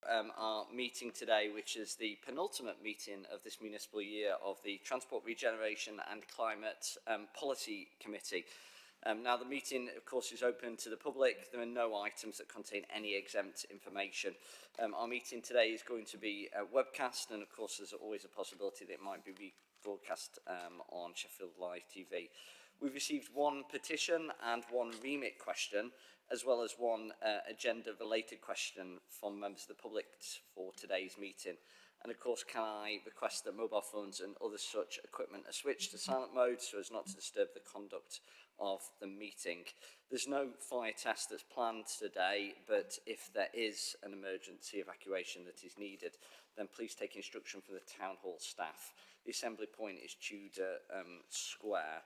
our meeting today, which is the penultimate meeting of this municipal year of the Transport, Regeneration and Climate Policy Committee. Now, the meeting, of course, is open to the public. There are no items that contain any exempt information. Our meeting today is going to be webcast, and of course, there's always a possibility that it might be rebroadcast on Sheffield Live TV. We've received one petition and one remit question, as well as one agenda-related question from members of the public for today's meeting. And of course, can I request that mobile phones and other such equipment are switched to silent mode so as not to disturb the conduct of the meeting. There's no fire test that's planned today, but if there is an emergency evacuation that is needed, then please take instruction from the Town Hall staff. The assembly point is Tudor Square.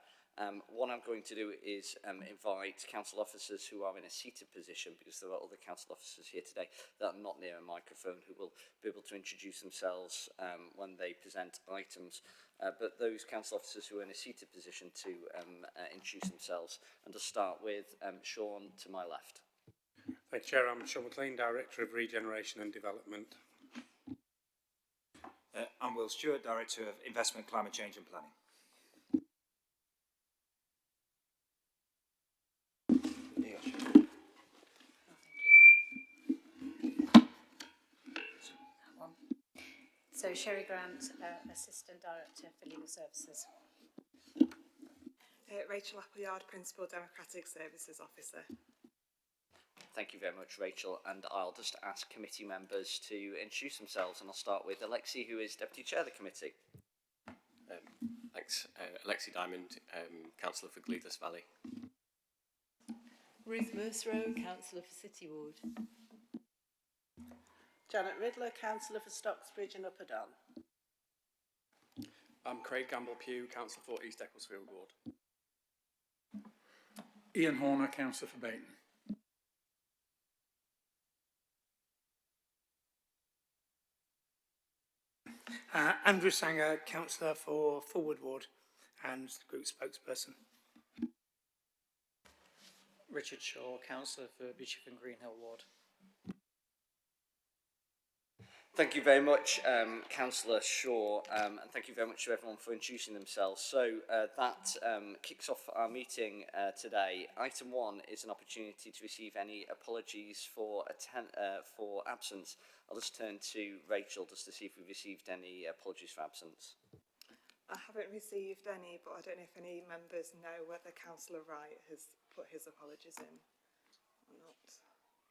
What I'm going to do is invite council officers who are in a seated position, because there are other council officers here today that are not near a microphone, who will be able to introduce themselves when they present items. But those council officers who are in a seated position to introduce themselves. And to start with, Sean to my left. Thank you, Chair. I'm Sean McLean, Director of Regeneration and Development. I'm Will Stewart, Director of Investment, Climate Change and Planning. So Sherry Grant, Assistant Director for Legal Services. Rachel Appleyard, Principal Democratic Services Officer. Thank you very much, Rachel. And I'll just ask committee members to introduce themselves, and I'll start with Alexi, who is Deputy Chair of the committee. Thanks. Alexi Diamond, Councillor for Gleadless Valley. Ruth Mercerow, Councillor for City Ward. Janet Riddler, Councillor for Stocksbridge and Upper Don. I'm Craig Gamble-Pugh, Councillor for East Ecclesfield Ward. Ian Horner, Councillor for Bayton. Andrew Sanger, Councillor for Forward Ward and Group Spokesperson. Richard Shaw, Councillor for Bishop and Greenhill Ward. Thank you very much, Councillor Shaw, and thank you very much to everyone for introducing themselves. So that kicks off our meeting today. Item 1 is an opportunity to receive any apologies for absence. I'll just turn to Rachel just to see if we've received any apologies for absence. I haven't received any, but I don't know if any members know whether Councillor Wright has put his apologies in or not.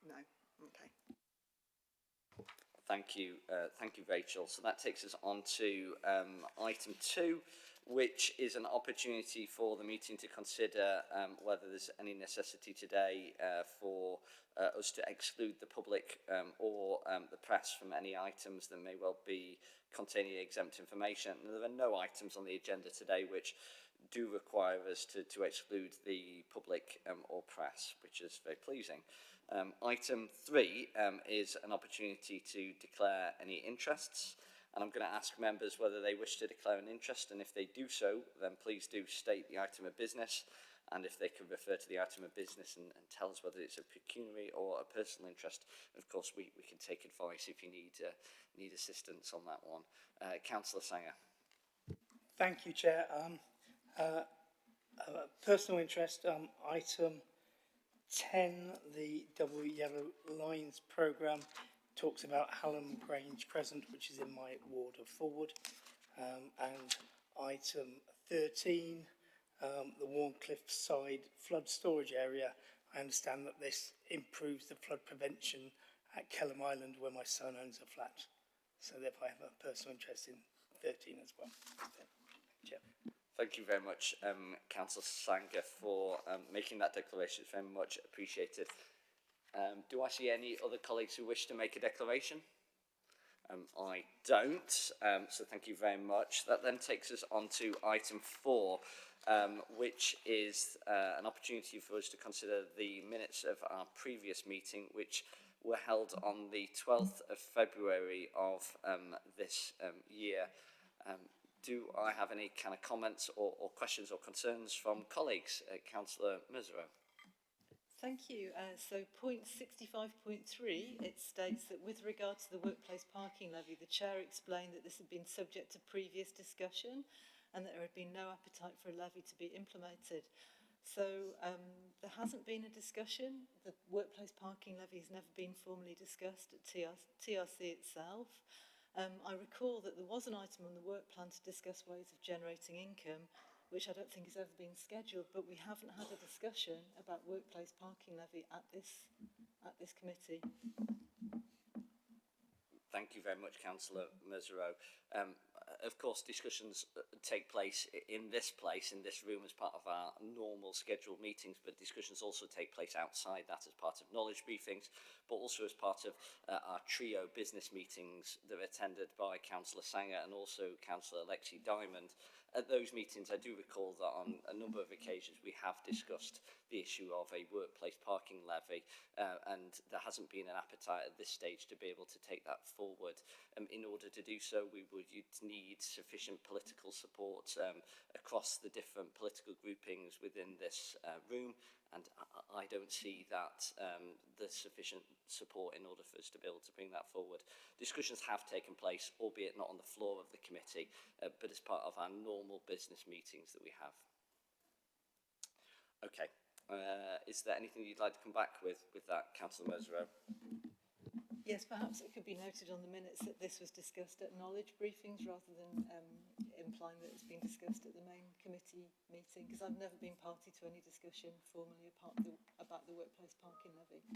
No. Okay. Thank you, Rachel. So that takes us on to item 2, which is an opportunity for the meeting to consider whether there's any necessity today for us to exclude the public or the press from any items that may well be containing exempt information. And there are no items on the agenda today which do require us to exclude the public or press, which is very pleasing. Item 3 is an opportunity to declare any interests, and I'm going to ask members whether they wish to declare an interest, and if they do so, then please do state the item of business, and if they can refer to the item of business and tell us whether it's a pecuniary or a personal interest. Of course, we can take advice if you need assistance on that one. Councillor Sanger. Thank you, Chair. Personal interest, item 10, the Double Yellow Lines programme, talks about Hallam Grange Crescent, which is in my ward of Forward. And item 13, the Warncliffe Side flood storage area. I understand that this improves the flood prevention at Kelham Island, where my son owns a flat. So therefore I have a personal interest in 13 as well. Chair. Thank you very much, Councillor Sanger, for making that declaration. It's very much appreciated. Do I see any other colleagues who wish to make a declaration? I don't, so thank you very much. That then takes us on to item 4, which is an opportunity for us to consider the minutes of our previous meeting, which were held on the 12th of February of this year. Do I have any kind of comments or questions or concerns from colleagues? Councillor Mercerow. Thank you. So point 65.3, it states that with regard to the workplace parking levy, the Chair explained that this had been subject to previous discussion and that there had been no appetite for a levy to be implemented. So there hasn't been a discussion. The workplace parking levy has never been formally discussed at TRC itself. I recall that there was an item on the work plan to discuss ways of generating income, which I don't think has ever been scheduled, but we haven't had a discussion about workplace parking levy at this committee. Thank you very much, Councillor Mesereau. Of course, discussions take place in this room, as part of our normal scheduled meetings, but discussions also take place outside that as part of knowledge briefings, but also as part of our trio business meetings that are attended by Councillor Sanger and also Councillor Alexi Diamond. At those meetings, I do recall that on a number of occasions we have discussed the issue of a workplace parking levy, and there hasn't been an appetite at this stage to be able to take that forward. In order to do so, we would need sufficient political support across the different political groupings within this room, and I don't see that there's sufficient support in order for us to be able to bring that forward. Discussions have taken place, albeit not on the floor of the committee, but as part of our normal business meetings that we have. Okay. Is there anything you'd like to come back with that, Councillor Mesereau? Yes, perhaps it could be noted on the minutes that this was discussed at knowledge briefings rather than implying that it's been discussed at the main committee meeting, because I've never been party to any discussion formally about the workplace parking levy.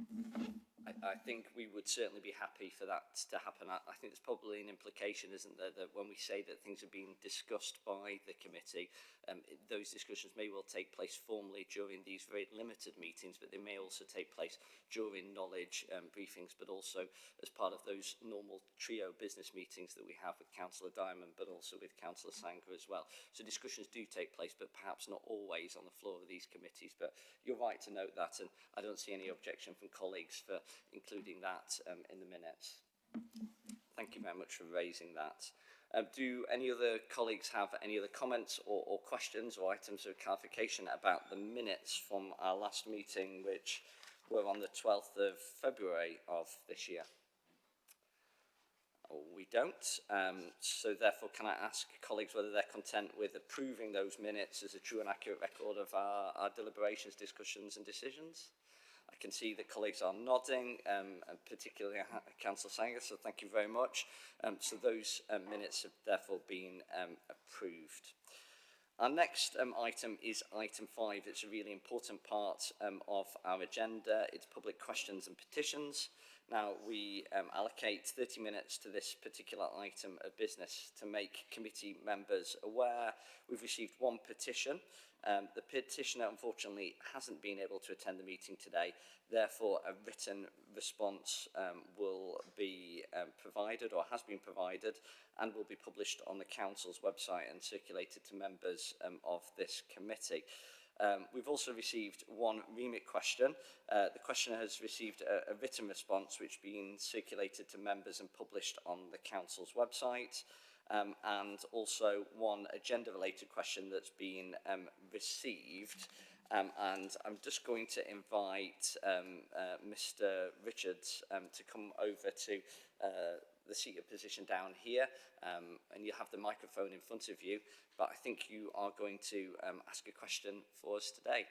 I think we would certainly be happy for that to happen. I think there's probably an implication, isn't there, that when we say that things are being discussed by the committee, those discussions may well take place formally during these very limited meetings, but they may also take place during knowledge briefings, but also as part of those normal trio business meetings that we have with Councillor Diamond, but also with Councillor Sanger as well. So discussions do take place, but perhaps not always on the floor of these committees. But you're right to note that, and I don't see any objection from colleagues for including that in the minutes. Thank you very much for raising that. Do any other colleagues have any other comments or questions or items of clarification about the minutes from our last meeting, which were on the 12th of February of this year? We don't. So therefore, can I ask colleagues whether they're content with approving those minutes as a true and accurate record of our deliberations, discussions and decisions? I can see that colleagues are nodding, and particularly Councillor Sanger, so thank you very much. So those minutes have therefore been approved. Our next item is item 5. It's a really important part of our agenda. It's public questions and petitions. Now, we allocate 30 minutes to this particular item of business to make committee members aware. We've received one petition. The petitioner, unfortunately, hasn't been able to attend the meeting today. Therefore, a written response will be provided, or has been provided, and will be published on the Council's website and circulated to members of this committee. We've also received one remit question. The questioner has received a written response which has been circulated to members and published on the Council's website. And also one agenda-related question that's been received. And I'm just going to invite Mr. Richards to come over to the seated position down here, and you have the microphone in front of you, but I think you are going to ask a question for us today.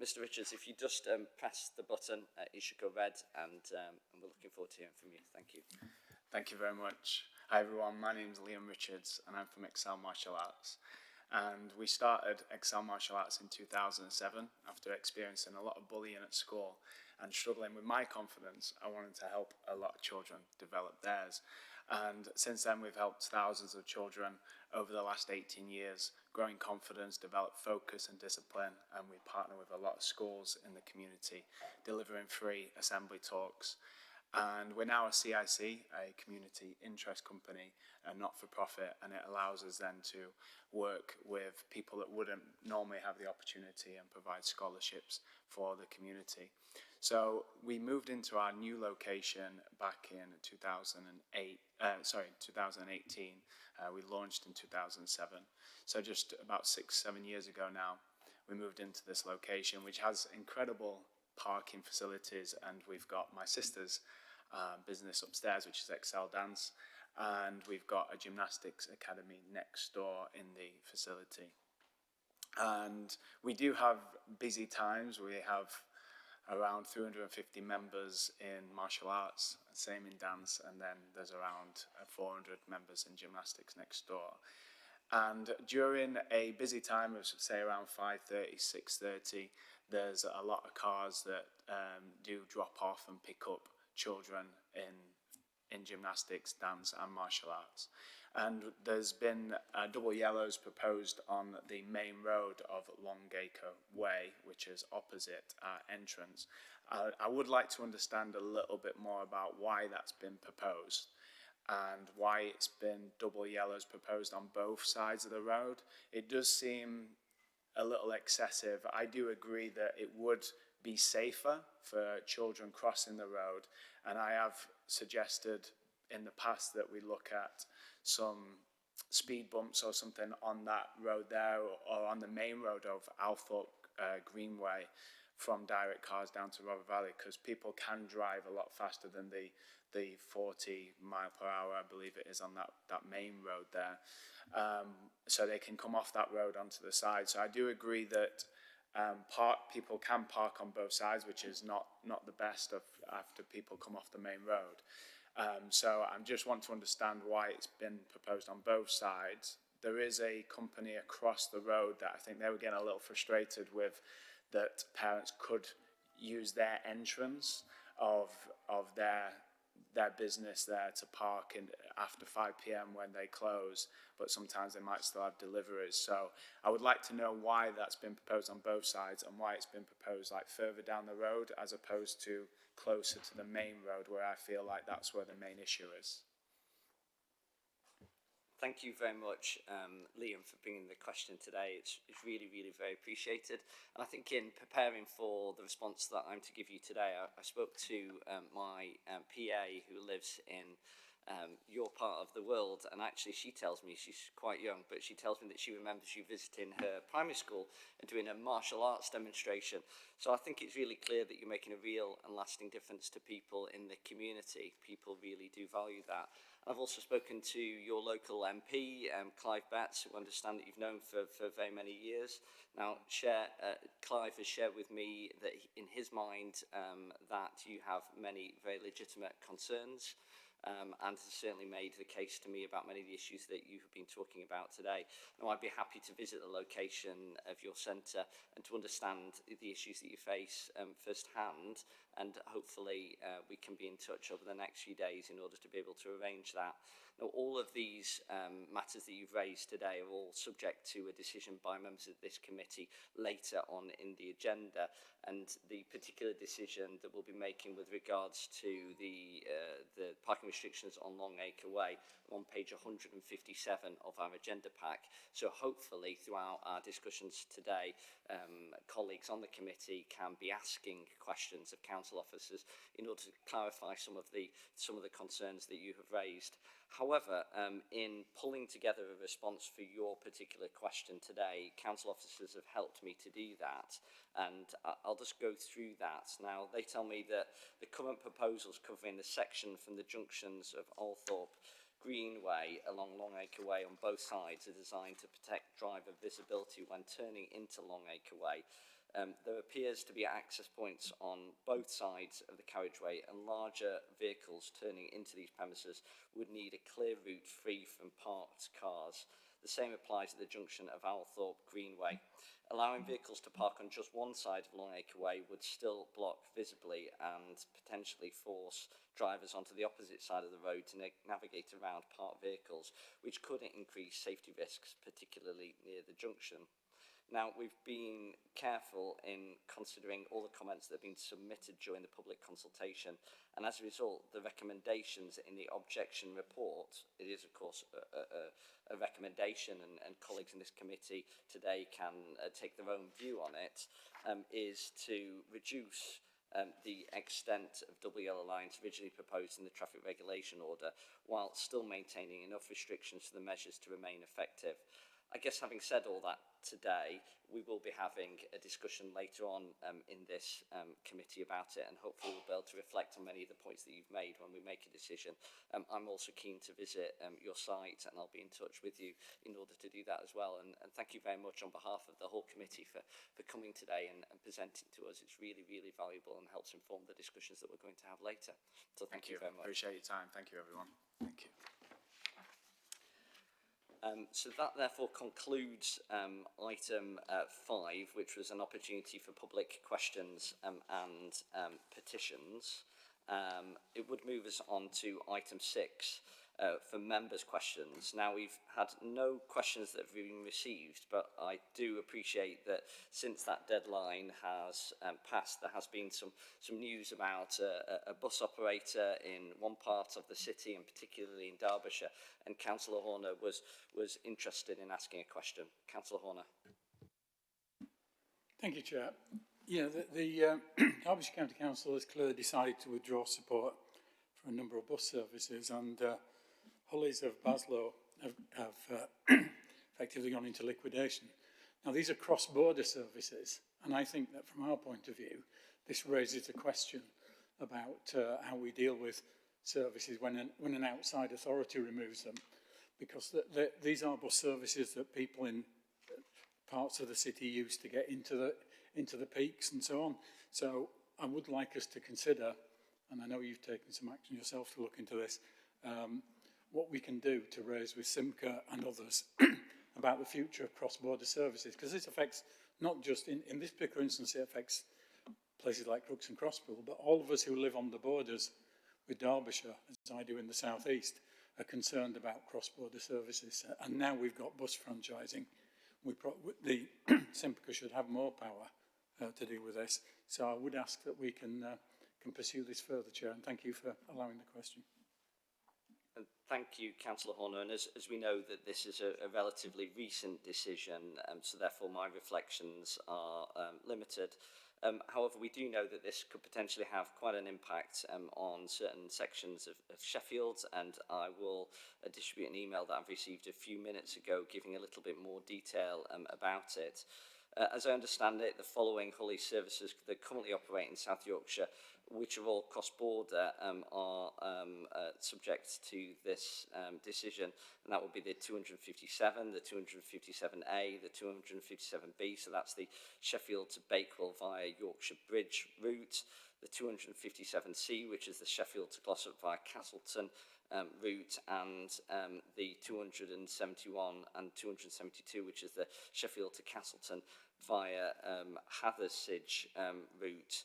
Mr. Richards, if you just press the button, it should go red, and we're looking forward to hearing from you. Thank you. Thank you very much. Hi everyone, my name is Liam Richards and I'm from Excel Martial Arts. And we started Excel Martial Arts in 2007 after experiencing a lot of bullying at school and struggling with my confidence. I wanted to help a lot of children develop theirs. And since then we've helped thousands of children over the last 18 years, growing confidence, develop focus and discipline, and we partner with a lot of schools in the community, delivering free assembly talks. And we're now a CIC, a community interest company, a not-for-profit, and it allows us then to work with people that wouldn't normally have the opportunity and provide scholarships for the community. So we moved into our new location back in 2018. We launched in 2007. So just about 6-7 years ago now, we moved into this location, which has incredible parking facilities, and we've got my sister's business upstairs, which is Excel Dance, and we've got a gymnastics academy next door in the facility. And we do have busy times. We have around 350 members in martial arts, same in dance, and then there's around 400 members in gymnastics next door. And during a busy time of, say, around 5:30, 6:30, there's a lot of cars that do drop off and pick up children in gymnastics, dance and martial arts. And there's been double yellows proposed on the main road of Longacre Way, which is opposite our entrance. I would like to understand a little bit more about why that's been proposed and why it's been double yellows proposed on both sides of the road. It does seem a little excessive. I do agree that it would be safer for children crossing the road, and I have suggested in the past that we look at some speed bumps or something on that road there, or on the main road of Althorpe Greenway from direct cars down to Rother Valley, because people can drive a lot faster than the 40 mile per hour, I believe it is, on that main road there. So they can come off that road onto the side. So I do agree that people can park on both sides, which is not the best after people come off the main road. So I just want to understand why it's been proposed on both sides. There is a company across the road that I think they were getting a little frustrated with, that parents could use their entrance of their business there to park in after 5 p.m. when they close, but sometimes they might still have deliveries. So I would like to know why that's been proposed on both sides, and why it's been proposed like further down the road as opposed to closer to the main road, where I feel like that's where the main issue is. Thank you very much, Liam, for bringing the question today. It's really, really very appreciated. And I think in preparing for the response that I'm to give you today, I spoke to my PA who lives in your part of the world, and actually she tells me, she's quite young, but she tells me that she remembers you visiting her primary school and doing a martial arts demonstration. So I think it's really clear that you're making a real and lasting difference to people in the community. People really do value that. I've also spoken to your local MP, Clive Betts, who I understand that you've known for very many years. Now, Clive has shared with me that in his mind that you have many very legitimate concerns, and has certainly made the case to me about many of the issues that you have been talking about today. Now, I'd be happy to visit the location of your centre and to understand the issues that you face firsthand, and hopefully we can be in touch over the next few days in order to be able to arrange that. Now, all of these matters that you've raised today are all subject to a decision by members of this committee later on in the agenda, and the particular decision that we'll be making with regards to the parking restrictions on Longacre Way on page 157 of our agenda pack. So hopefully throughout our discussions today, colleagues on the committee can be asking questions of council officers in order to clarify some of the concerns that you have raised. However, in pulling together a response for your particular question today, council officers have helped me to do that, and I'll just go through that. Now, they tell me that the current proposals covering the section from the junctions of Althorpe Greenway along Longacre Way on both sides are designed to protect driver visibility when turning into Longacre Way. There appears to be access points on both sides of the carriageway, and larger vehicles turning into these premises would need a clear route free from parked cars. The same applies at the junction of Althorpe Greenway. Allowing vehicles to park on just one side of Longacre Way would still block visibly and potentially force drivers onto the opposite side of the road to navigate around parked vehicles, which could increase safety risks, particularly near the junction. Now, we've been careful in considering all the comments that have been submitted during the public consultation, and as a result, the recommendations in the objection report, it is of course a recommendation, and colleagues in this committee today can take their own view on it, is to reduce the extent of double yellow lines originally proposed in the traffic regulation order, while still maintaining enough restrictions for the measures to remain effective. I guess having said all that today, we will be having a discussion later on in this committee about it, and hopefully we'll be able to reflect on many of the points that you've made when we make a decision. I'm also keen to visit your site, and I'll be in touch with you in order to do that as well. And thank you very much on behalf of the whole committee for coming today and presenting to us. It's really, really valuable and helps inform the discussions that we're going to have later. So thank you very much. Appreciate your time. Thank you, everyone. Thank you. So that therefore concludes item 5, which was an opportunity for public questions and petitions. It would move us on to item 6 for members' questions. Now, we've had no questions that have been received, but I do appreciate that since that deadline has passed, there has been some news about a bus operator in one part of the city, and particularly in Derbyshire, and Councillor Horner was interested in asking a question. Councillor Horner. Thank you, Chair. Yeah, the Derbyshire County Council has clearly decided to withdraw support for a number of bus services, and Hulleys of Baslow have effectively gone into liquidation. Now, these are cross-border services, and I think that from our point of view, this raises a question about how we deal with services when an outside authority removes them, because these are bus services that people in parts of the city use to get into the peaks and so on. So I would like us to consider, and I know you've taken some action yourself to look into this, what we can do to raise with Simca and others about the future of cross-border services, because this affects not just, in this particular instance, it affects places like Crooks and Crosspool, but all of us who live on the borders with Derbyshire, as I do in the southeast, are concerned about cross-border services. And now we've got bus franchising. The Simca should have more power to deal with this. So I would ask that we can pursue this further, Chair, and thank you for allowing the question. And thank you, Councillor Horner. And as we know that this is a relatively recent decision, so therefore my reflections are limited. However, we do know that this could potentially have quite an impact on certain sections of Sheffield, and I will distribute an email that I've received a few minutes ago giving a little bit more detail about it. As I understand it, the following Hulley services that currently operate in South Yorkshire, which are all cross-border, are subject to this decision, and that would be the 257, the 257A, the 257B, so that's the Sheffield to Bakewell via Yorkshire Bridge route, the 257C, which is the Sheffield to Glossop via Castleton route, and the 271 and 272, which is the Sheffield to Castleton via Hathersage route.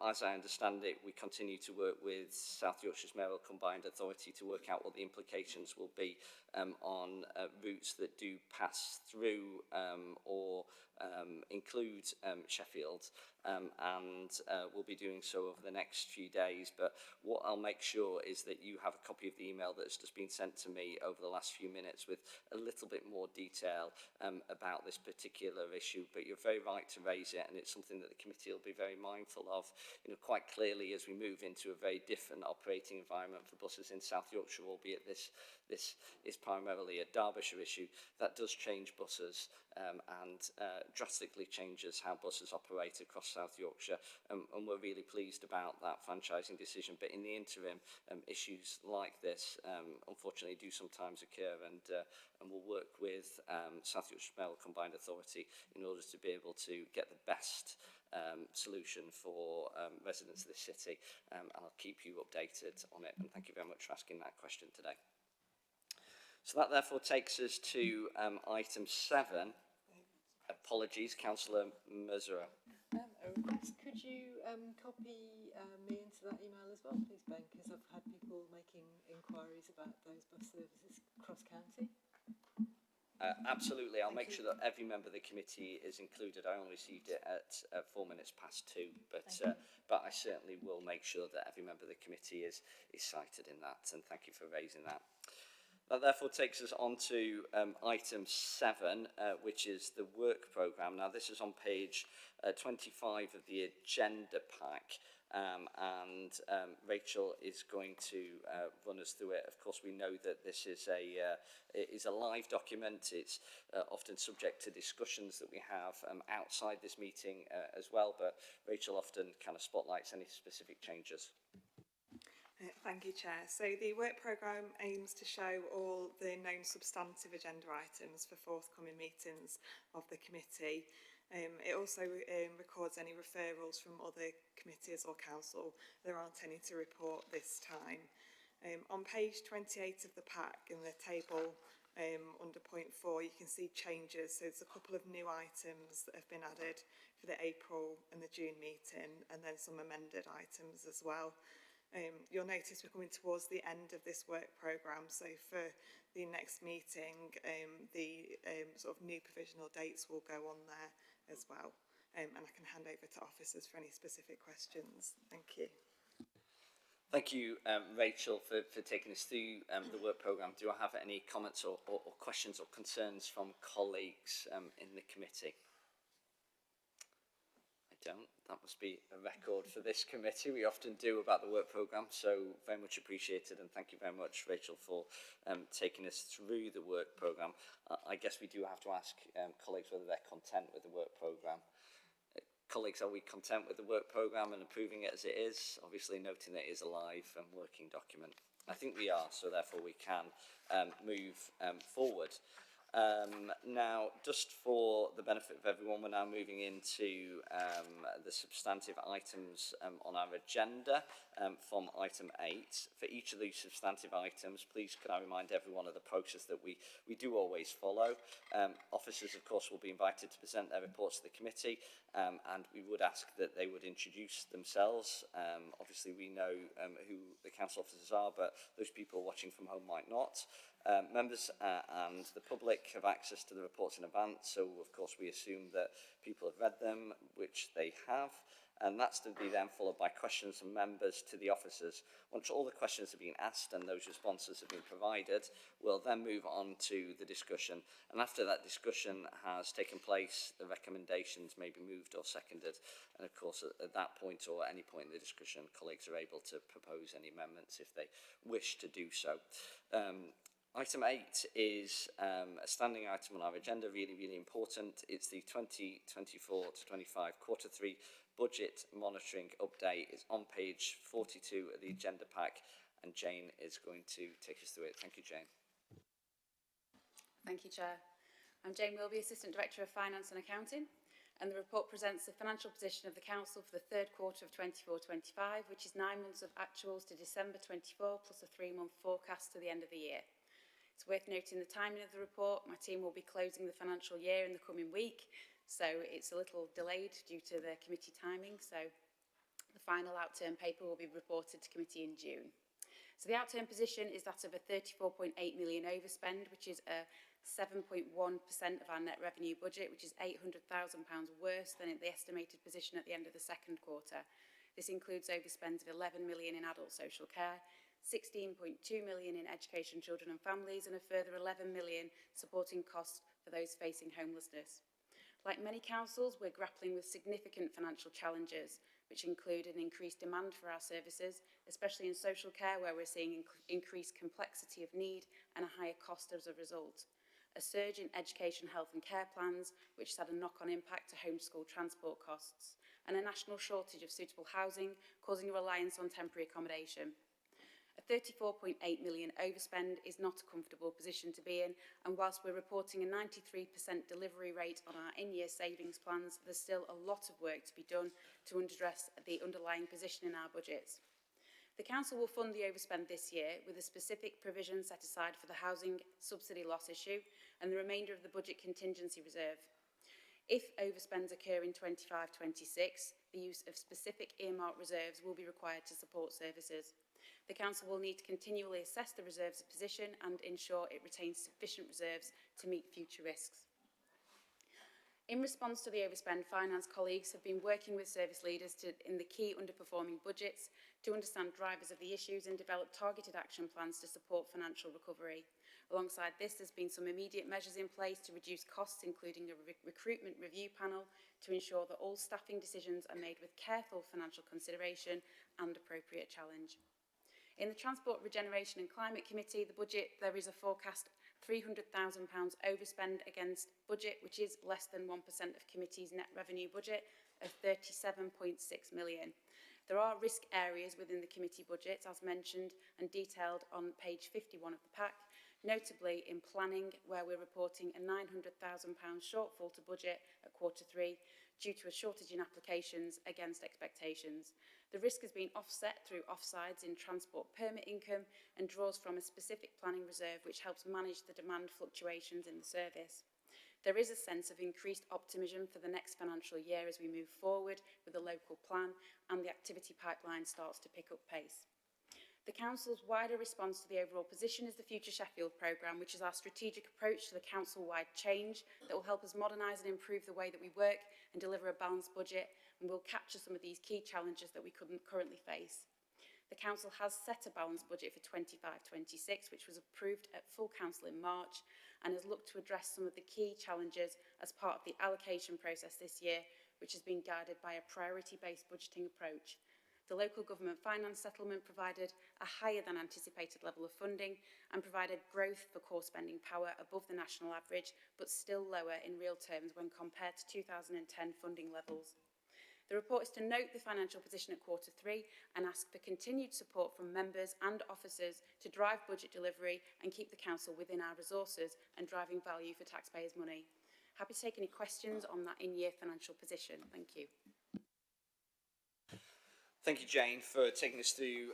As I understand it, we continue to work with South Yorkshire's Mayoral Combined Authority to work out what the implications will be on routes that do pass through or include Sheffield, and we'll be doing so over the next few days. But what I'll make sure is that you have a copy of the email that's just been sent to me over the last few minutes with a little bit more detail about this particular issue. But you're very right to raise it, and it's something that the committee will be very mindful of. You know, quite clearly, as we move into a very different operating environment for buses in South Yorkshire, albeit this is primarily a Derbyshire issue, that does change buses and drastically changes how buses operate across South Yorkshire, and we're really pleased about that franchising decision. But in the interim, issues like this unfortunately do sometimes occur, and we'll work with South Yorkshire Mayoral Combined Authority in order to be able to get the best solution for residents of the city, and I'll keep you updated on it, and thank you very much for asking that question today. So that therefore takes us to item 7. Apologies, Councillor Merzura. Could you copy me into that email as well, please, Ben, because I've had people making inquiries about those bus services cross-county. Absolutely, I'll make sure that every member of the committee is included. I only received it at 2 but I certainly will make sure that every member of the committee is cited in that, and thank you for raising that. That therefore takes us on to item 7, which is the work programme. Now, this is on page 25 of the agenda pack. Rachel is going to run us through it. Of course, we know that this is a live document. It's often subject to discussions that we have outside this meeting as well, but Rachel often kind of spotlights any specific changes. Thank you, Chair. So the work programme aims to show all the known substantive agenda items for forthcoming meetings of the committee. It also records any referrals from other committees or council that aren't any to report this time. On page 28 of the pack, in the table under point 4, you can see changes. So there's a couple of new items that have been added for the April and the June meeting, and then some amended items as well. You'll notice we're coming towards the end of this work programme, so for the next meeting, the sort of new provisional dates will go on there as well. And I can hand over to officers for any specific questions. Thank you. Thank you, Rachel, for taking us through the work programme. Do I have any comments or questions or concerns from colleagues in the committee? I don't. That must be a record for this committee. We often do about the work programme, so very much appreciated, and thank you very much, Rachel, for taking us through the work programme. I guess we do have to ask colleagues whether they're content with the work programme. Colleagues, are we content with the work programme and approving it as it is? Obviously noting that it is a live and working document. I think we are, so therefore we can move forward. Now, just for the benefit of everyone, we're now moving into the substantive items on our agenda from item 8. For each of these substantive items, please can I remind everyone of the process that we do always follow. Officers, of course, will be invited to present their reports to the committee, and we would ask that they would introduce themselves. Obviously, we know who the council officers are, but those people watching from home might not. Members and the public have access to the reports in advance, so of course we assume that people have read them, which they have, and that's to be then followed by questions from members to the officers. Once all the questions have been asked and those responses have been provided, we'll then move on to the discussion, and after that discussion has taken place, the recommendations may be moved or seconded, and of course at that point or at any point in the discussion, colleagues are able to propose any amendments if they wish to do so. Item 8 is a standing item on our agenda, really, really important. It's the 2024-25 Q3 budget monitoring update. It's on page 42 of the agenda pack, and Jane is going to take us through it. Thank you, Jane. Thank you, Chair. I'm Jane Wilby, Assistant Director of Finance and Accounting, and the report presents the financial position of the Council for the third quarter of 24-25, which is 9 months of actuals to December 24, plus a 3-month forecast to the end of the year. It's worth noting the timing of the report. My team will be closing the financial year in the coming week, so it's a little delayed due to the committee timing. So the final outturn paper will be reported to committee in June. So the outturn position is that of a £34.8 million overspend, which is a 7.1% of our net revenue budget, which is £800,000 worse than the estimated position at the end of the second quarter. This includes overspends of £11 million in adult social care, £16.2 million in education, children and families, and a further £11 million supporting costs for those facing homelessness. Like many councils, we're grappling with significant financial challenges, which include an increased demand for our services, especially in social care, where we're seeing increased complexity of need and a higher cost as a result. A surge in education, health and care plans, which has had a knock-on impact to homeschool transport costs, and a national shortage of suitable housing, causing a reliance on temporary accommodation. A £34.8 million overspend is not a comfortable position to be in, and whilst we're reporting a 93% delivery rate on our in-year savings plans, there's still a lot of work to be done to address the underlying position in our budgets. The Council will fund the overspend this year with a specific provision set aside for the housing subsidy loss issue and the remainder of the budget contingency reserve. If overspends occur in 25-26, the use of specific earmarked reserves will be required to support services. The Council will need to continually assess the reserves position and ensure it retains sufficient reserves to meet future risks. In response to the overspend, finance colleagues have been working with service leaders in the key underperforming budgets to understand drivers of the issues and develop targeted action plans to support financial recovery. Alongside this, there's been some immediate measures in place to reduce costs, including a recruitment review panel to ensure that all staffing decisions are made with careful financial consideration and appropriate challenge. In the Transport, Regeneration and Climate Committee, the budget, there is a forecast £300,000 overspend against budget, which is less than 1% of committee's net revenue budget of £37.6 million. There are risk areas within the committee budget, as mentioned and detailed on page 51 of the pack, notably in planning, where we're reporting a £900,000 shortfall to budget at Q3 due to a shortage in applications against expectations. The risk has been offset through offsides in transport permit income and draws from a specific planning reserve which helps manage the demand fluctuations in the service. There is a sense of increased optimism for the next financial year as we move forward with the local plan and the activity pipeline starts to pick up pace. The Council's wider response to the overall position is the Future Sheffield programme, which is our strategic approach to the council-wide change that will help us modernise and improve the way that we work and deliver a balanced budget, and will capture some of these key challenges that we couldn't currently face. The Council has set a balanced budget for 25-26, which was approved at full Council in March, and has looked to address some of the key challenges as part of the allocation process this year, which has been guided by a priority-based budgeting approach. The local government finance settlement provided a higher than anticipated level of funding and provided growth for core spending power above the national average, but still lower in real terms when compared to 2010 funding levels. The report is to note the financial position at Q3 and ask for continued support from members and officers to drive budget delivery and keep the Council within our resources and driving value for taxpayers' money. Happy to take any questions on that in-year financial position. Thank you. Thank you, Jane, for taking us through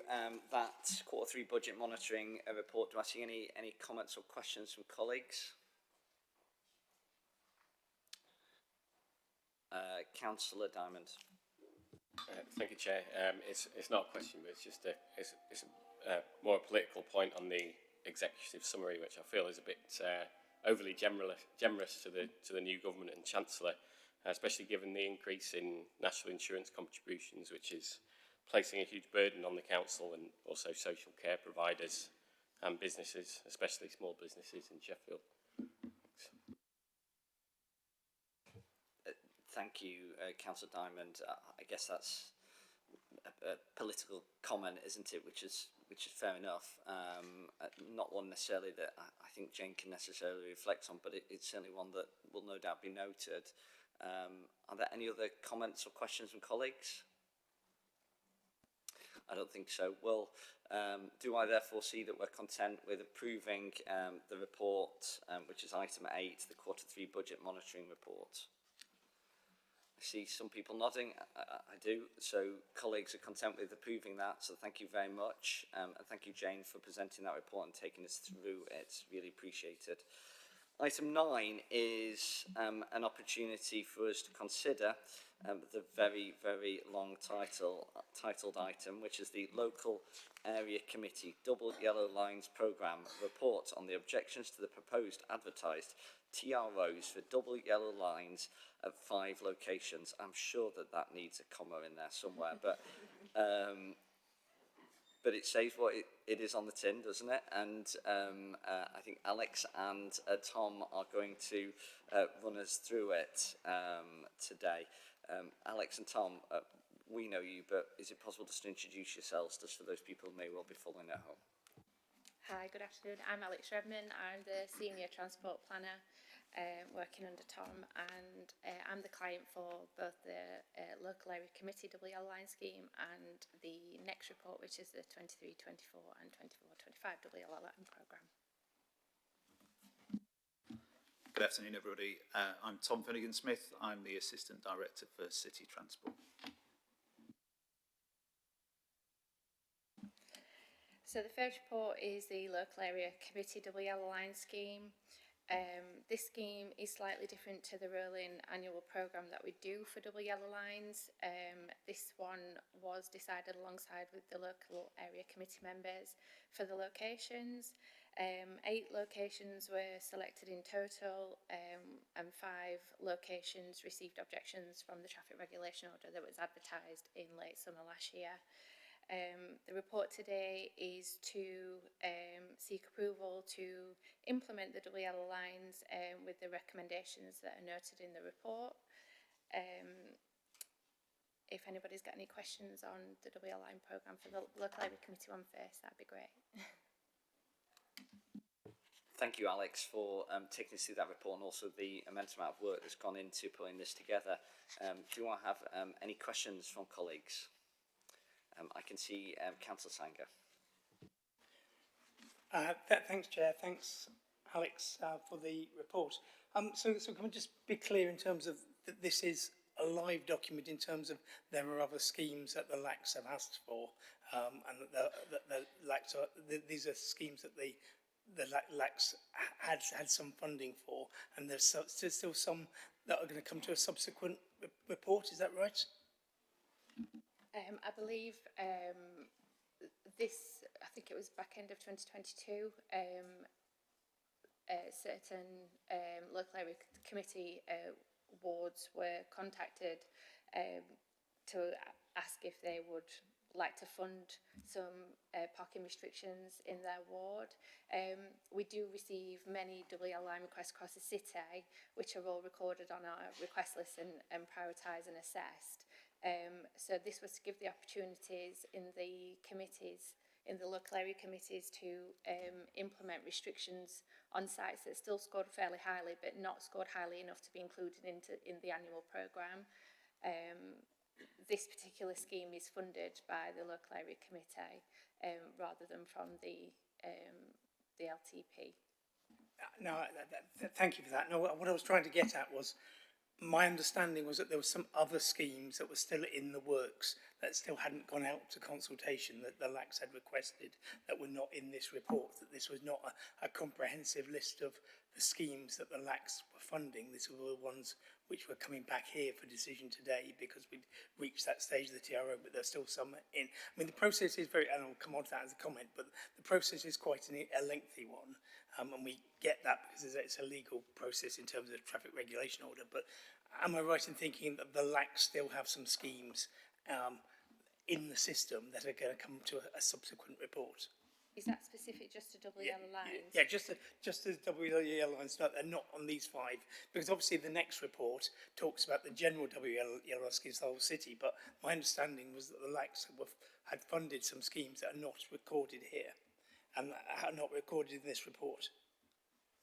that Q3 budget monitoring report. Do I see any comments or questions from colleagues? Councillor Diamond. Thank you, Chair. It's not a question, but it's just a more political point on the executive summary, which I feel is a bit overly generous to the new government and Chancellor, especially given the increase in national insurance contributions, which is placing a huge burden on the council and also social care providers and businesses, especially small businesses in Sheffield. Thank you, Councillor Diamond. I guess that's a political comment, isn't it? Which is fair enough. Not one necessarily that I think Jane can necessarily reflect on, but it's certainly one that will no doubt be noted. Are there any other comments or questions from colleagues? I don't think so. Well, do I therefore see that we're content with approving the report, which is item 8, the Q3 budget monitoring report? I see some people nodding. I do. So colleagues are content with approving that. So thank you very much. And thank you, Jane, for presenting that report and taking us through it. It's really appreciated. Item 9 is an opportunity for us to consider the very, very long titled item, which is the Local Area Committee Double Yellow Lines Programme report on the objections to the proposed advertised TROs for double yellow lines at 5 locations. I'm sure that needs a comma in there somewhere, but it says what it is on the tin, doesn't it? And I think Alex and Tom are going to run us through it today. Alex and Tom, we know you, but is it possible just to introduce yourselves, just for those people who may well be following at home? Hi, good afternoon. I'm Alex Redman. I'm the Senior Transport Planner working under Tom, and I'm the client for both the Local Area Committee Double Yellow Line Scheme and the next report, which is the 23-24 and 24-25 Double Yellow Line Programme. Good afternoon, everybody. I'm Tom Finnegan-Smith. I'm the Assistant Director for City Transport. So the first report is the Local Area Committee Double Yellow Line Scheme. This scheme is slightly different to the rolling annual programme that we do for double yellow lines. This one was decided alongside with the local area committee members for the locations. 8 locations were selected in total, and 5 locations received objections from the traffic regulation order that was advertised in late summer last year. The report today is to seek approval to implement the double yellow lines with the recommendations that are noted in the report. If anybody's got any questions on the double yellow line programme for the local area committee one first, that'd be great. Thank you, Alex, for taking us through that report and also the immense amount of work that's gone into putting this together. Do you want to have any questions from colleagues? I can see Counsel Sanger. Thanks, Chair. Thanks, Alex, for the report. So can we just be clear in terms of that this is a live document in terms of there are other schemes that the LACs have asked for, and that the LACs are, these are schemes that the LACs had some funding for, and there's still some that are going to come to a subsequent report. Is that right? I believe this, I think it was back end of 2022, certain local area committee wards were contacted to ask if they would like to fund some parking restrictions in their ward. We do receive many double yellow line requests across the city, which are all recorded on our request list and prioritised and assessed. So this was to give the opportunities in the committees, in the local area committees, to implement restrictions on sites that still scored fairly highly, but not scored highly enough to be included in the annual programme. This particular scheme is funded by the local area committee rather than from the LTP. No, thank you for that. No, what I was trying to get at was, my understanding was that there were some other schemes that were still in the works that still hadn't gone out to consultation, that the LACs had requested, that were not in this report, that this was not a comprehensive list of the schemes that the LACs were funding. These were the ones which were coming back here for decision today because we'd reached that stage of the TRO, but there's still some in. I mean, the process is very, and I'll come on to that as a comment, but the process is quite a lengthy one. And we get that because it's a legal process in terms of traffic regulation order. But am I right in thinking that the LACs still have some schemes in the system that are going to come to a subsequent report? Is that specific just to double yellow lines? Yeah, just as double yellow lines, no, they're not on these 5, because obviously the next report talks about the general double yellow schemes for the whole city. But my understanding was that the LACs had funded some schemes that are not recorded here and are not recorded in this report.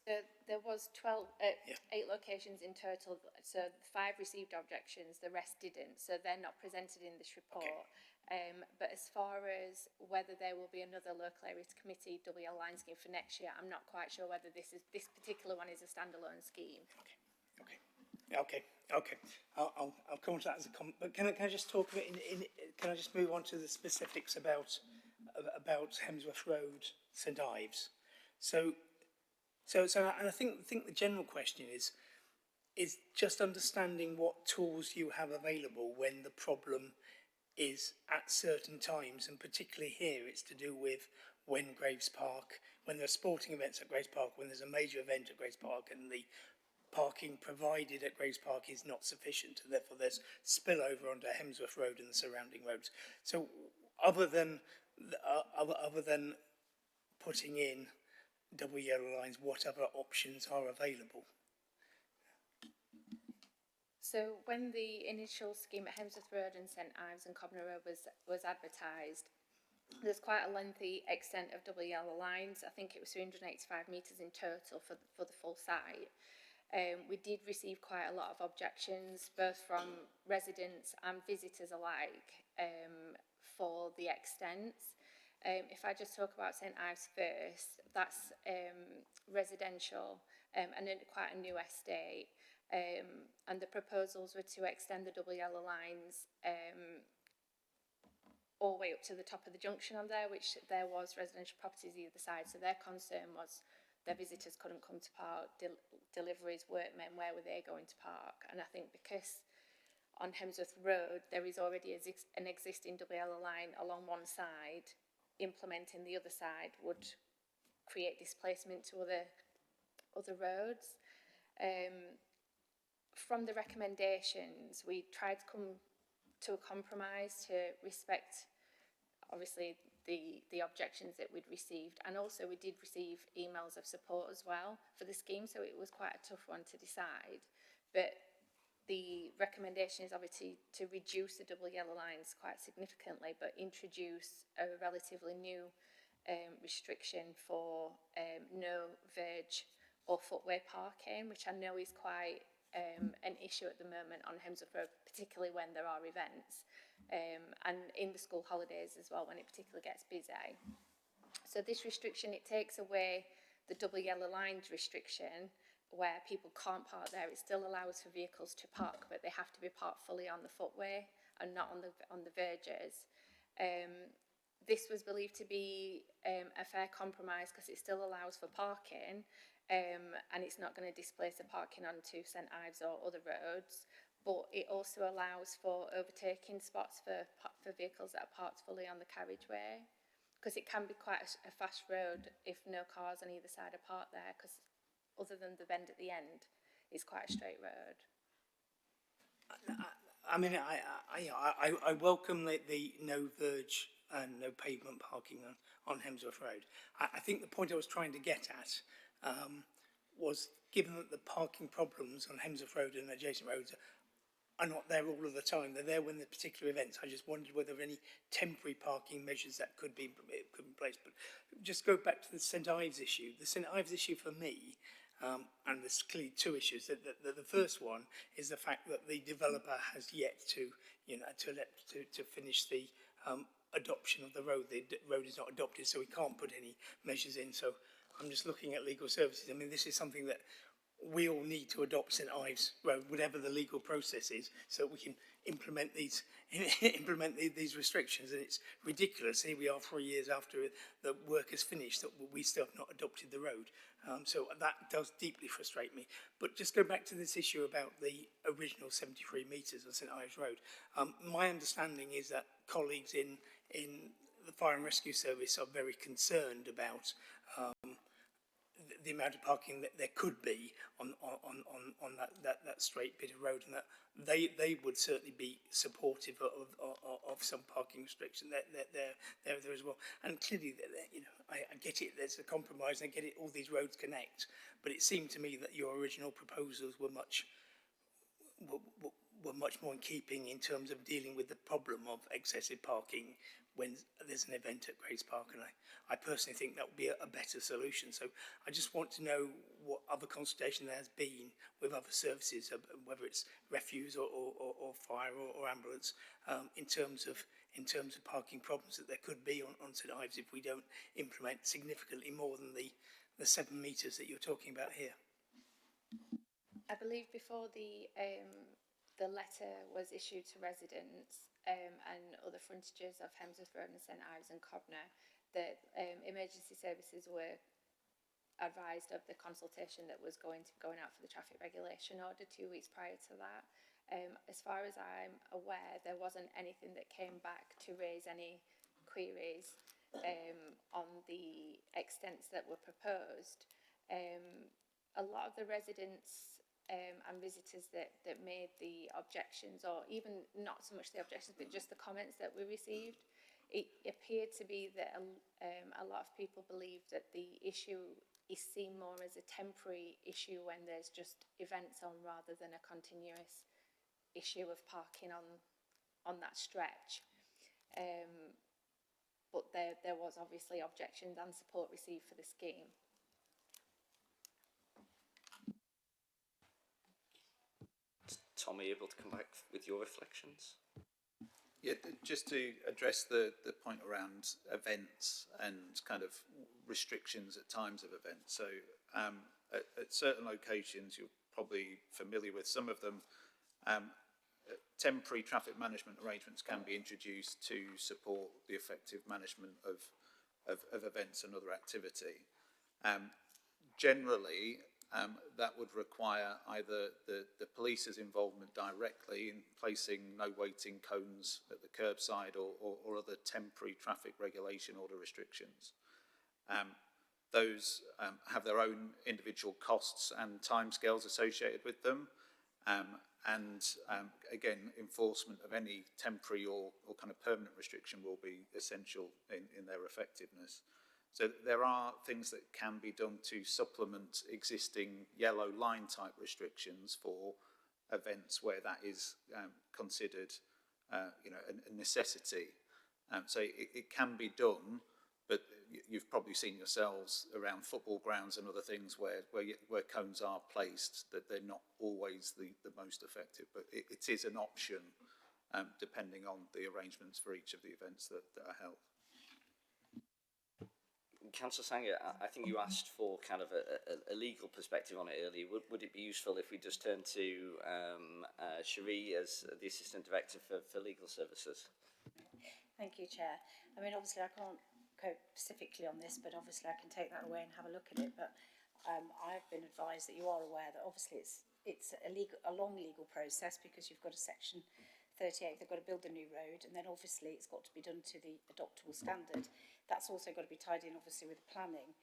There was 8 locations in total, so 5 received objections, the rest didn't, so they're not presented in this report. Okay. But as far as whether there will be another local areas committee double yellow line scheme for next year, I'm not quite sure whether this particular one is a standalone scheme. Okay. I'll come on to that as a comment. But can I just talk a bit? Can I just move on to the specifics about Hemsworth Road, St Ives? So, and I think the general question is just understanding what tools you have available when the problem is at certain times, and particularly here, it's to do with when Graves Park, when there are sporting events at Graves Park, when there's a major event at Graves Park, and the parking provided at Graves Park is not sufficient, and therefore there's spillover onto Hemsworth Road and the surrounding roads. So, other than putting in double yellow lines, what other options are available? So when the initial scheme at Hemsworth Road and St Ives and Cobner Road was advertised, there's quite a lengthy extent of double yellow lines. I think it was 385 metres in total for the full site. We did receive quite a lot of objections, both from residents and visitors alike, for the extents. If I just talk about St Ives first, that's residential and quite a new estate. And the proposals were to extend the double yellow lines all the way up to the top of the junction on there, which there was residential properties either side. So their concern was their visitors couldn't come to park, deliveries, workmen, where were they going to park? And I think because on Hemsworth Road there is already an existing double yellow line along one side, implementing the other side would create displacement to other roads. From the recommendations, we tried to come to a compromise to respect, obviously, the objections that we'd received, and also we did receive emails of support as well for the scheme, so it was quite a tough one to decide. But the recommendation is obviously to reduce the double yellow lines quite significantly, but introduce a relatively new restriction for no verge or footway parking, which I know is quite an issue at the moment on Hemsworth Road, particularly when there are events, and in the school holidays as well, when it particularly gets busy. So this restriction, it takes away the double yellow lines restriction, where people can't park there. It still allows for vehicles to park, but they have to be parked fully on the footway and not on the verges. This was believed to be a fair compromise because it still allows for parking, and it's not going to displace the parking onto St Ives or other roads, but it also allows for overtaking spots for vehicles that are parked fully on the carriageway, because it can be quite a fast road if no cars on either side are parked there, because other than the bend at the end, it's quite a straight road. I mean, I welcome the no verge and no pavement parking on Hemsworth Road. I think the point I was trying to get at was, given that the parking problems on Hemsworth Road and adjacent roads are not there all of the time, they're there when the particular events. I just wondered whether there were any temporary parking measures that could be put in place. But just go back to the St Ives issue. The St Ives issue for me, and there's clearly two issues. The first one is the fact that the developer has yet to finish the adoption of the road. The road is not adopted, so we can't put any measures in. So I'm just looking at legal services. I mean, this is something that we all need to adopt St Ives Road, whatever the legal process is, so we can implement these restrictions. And it's ridiculous. Here we are 3 years after the work is finished, that we still have not adopted the road. So that does deeply frustrate me. But just go back to this issue about the original 73 metres of St Ives Road. My understanding is that colleagues in the Fire and Rescue Service are very concerned about the amount of parking that there could be on that straight bit of road, and that they would certainly be supportive of some parking restriction there as well. And clearly, I get it. There's a compromise, and I get it. All these roads connect, but it seemed to me that your original proposals were much more in keeping in terms of dealing with the problem of excessive parking when there's an event at Grace Park, and I personally think that would be a better solution. So I just want to know what other consultation there has been with other services, whether it's refuse or fire or ambulance, in terms of parking problems that there could be on St Ives if we don't implement significantly more than the 7 metres that you're talking about here. I believe before the letter was issued to residents and other frontages of Hemsworth Road and St Ives and Cobner, that emergency services were advised of the consultation that was going out for the traffic regulation order 2 weeks prior to that. As far as I'm aware, there wasn't anything that came back to raise any queries on the extents that were proposed. A lot of the residents and visitors that made the objections, or even not so much the objections, but just the comments that we received, it appeared to be that a lot of people believe that the issue is seen more as a temporary issue when there's just events on, rather than a continuous issue of parking on that stretch. But there was obviously objections and support received for the scheme. Tom, are you able to come back with your reflections? Yeah, just to address the point around events and kind of restrictions at times of events. So at certain locations, you're probably familiar with some of them, temporary traffic management arrangements can be introduced to support the effective management of events and other activity. Generally, that would require either the police's involvement directly in placing no waiting cones at the curbside or other temporary traffic regulation order restrictions. those have their own individual costs and timescales associated with them. Again, enforcement of any temporary or kind of permanent restriction will be essential in their effectiveness. So there are things that can be done to supplement existing yellow line type restrictions for events where that is considered a necessity. So it can be done, but you've probably seen yourselves around football grounds and other things where cones are placed, that they're not always the most effective, but it is an option depending on the arrangements for each of the events that are held. Councillor Sanger, I think you asked for kind of a legal perspective on it earlier. Would it be useful if we just turn to Cherie as the Assistant Director for Legal Services? Thank you, Chair. I mean, obviously I can't go specifically on this, but obviously I can take that away and have a look at it. But I've been advised that you are aware that obviously it's a long legal process, because you've got a section 38, they've got to build a new road, and then obviously it's got to be done to the adoptable standard. That's also got to be tied in obviously with planning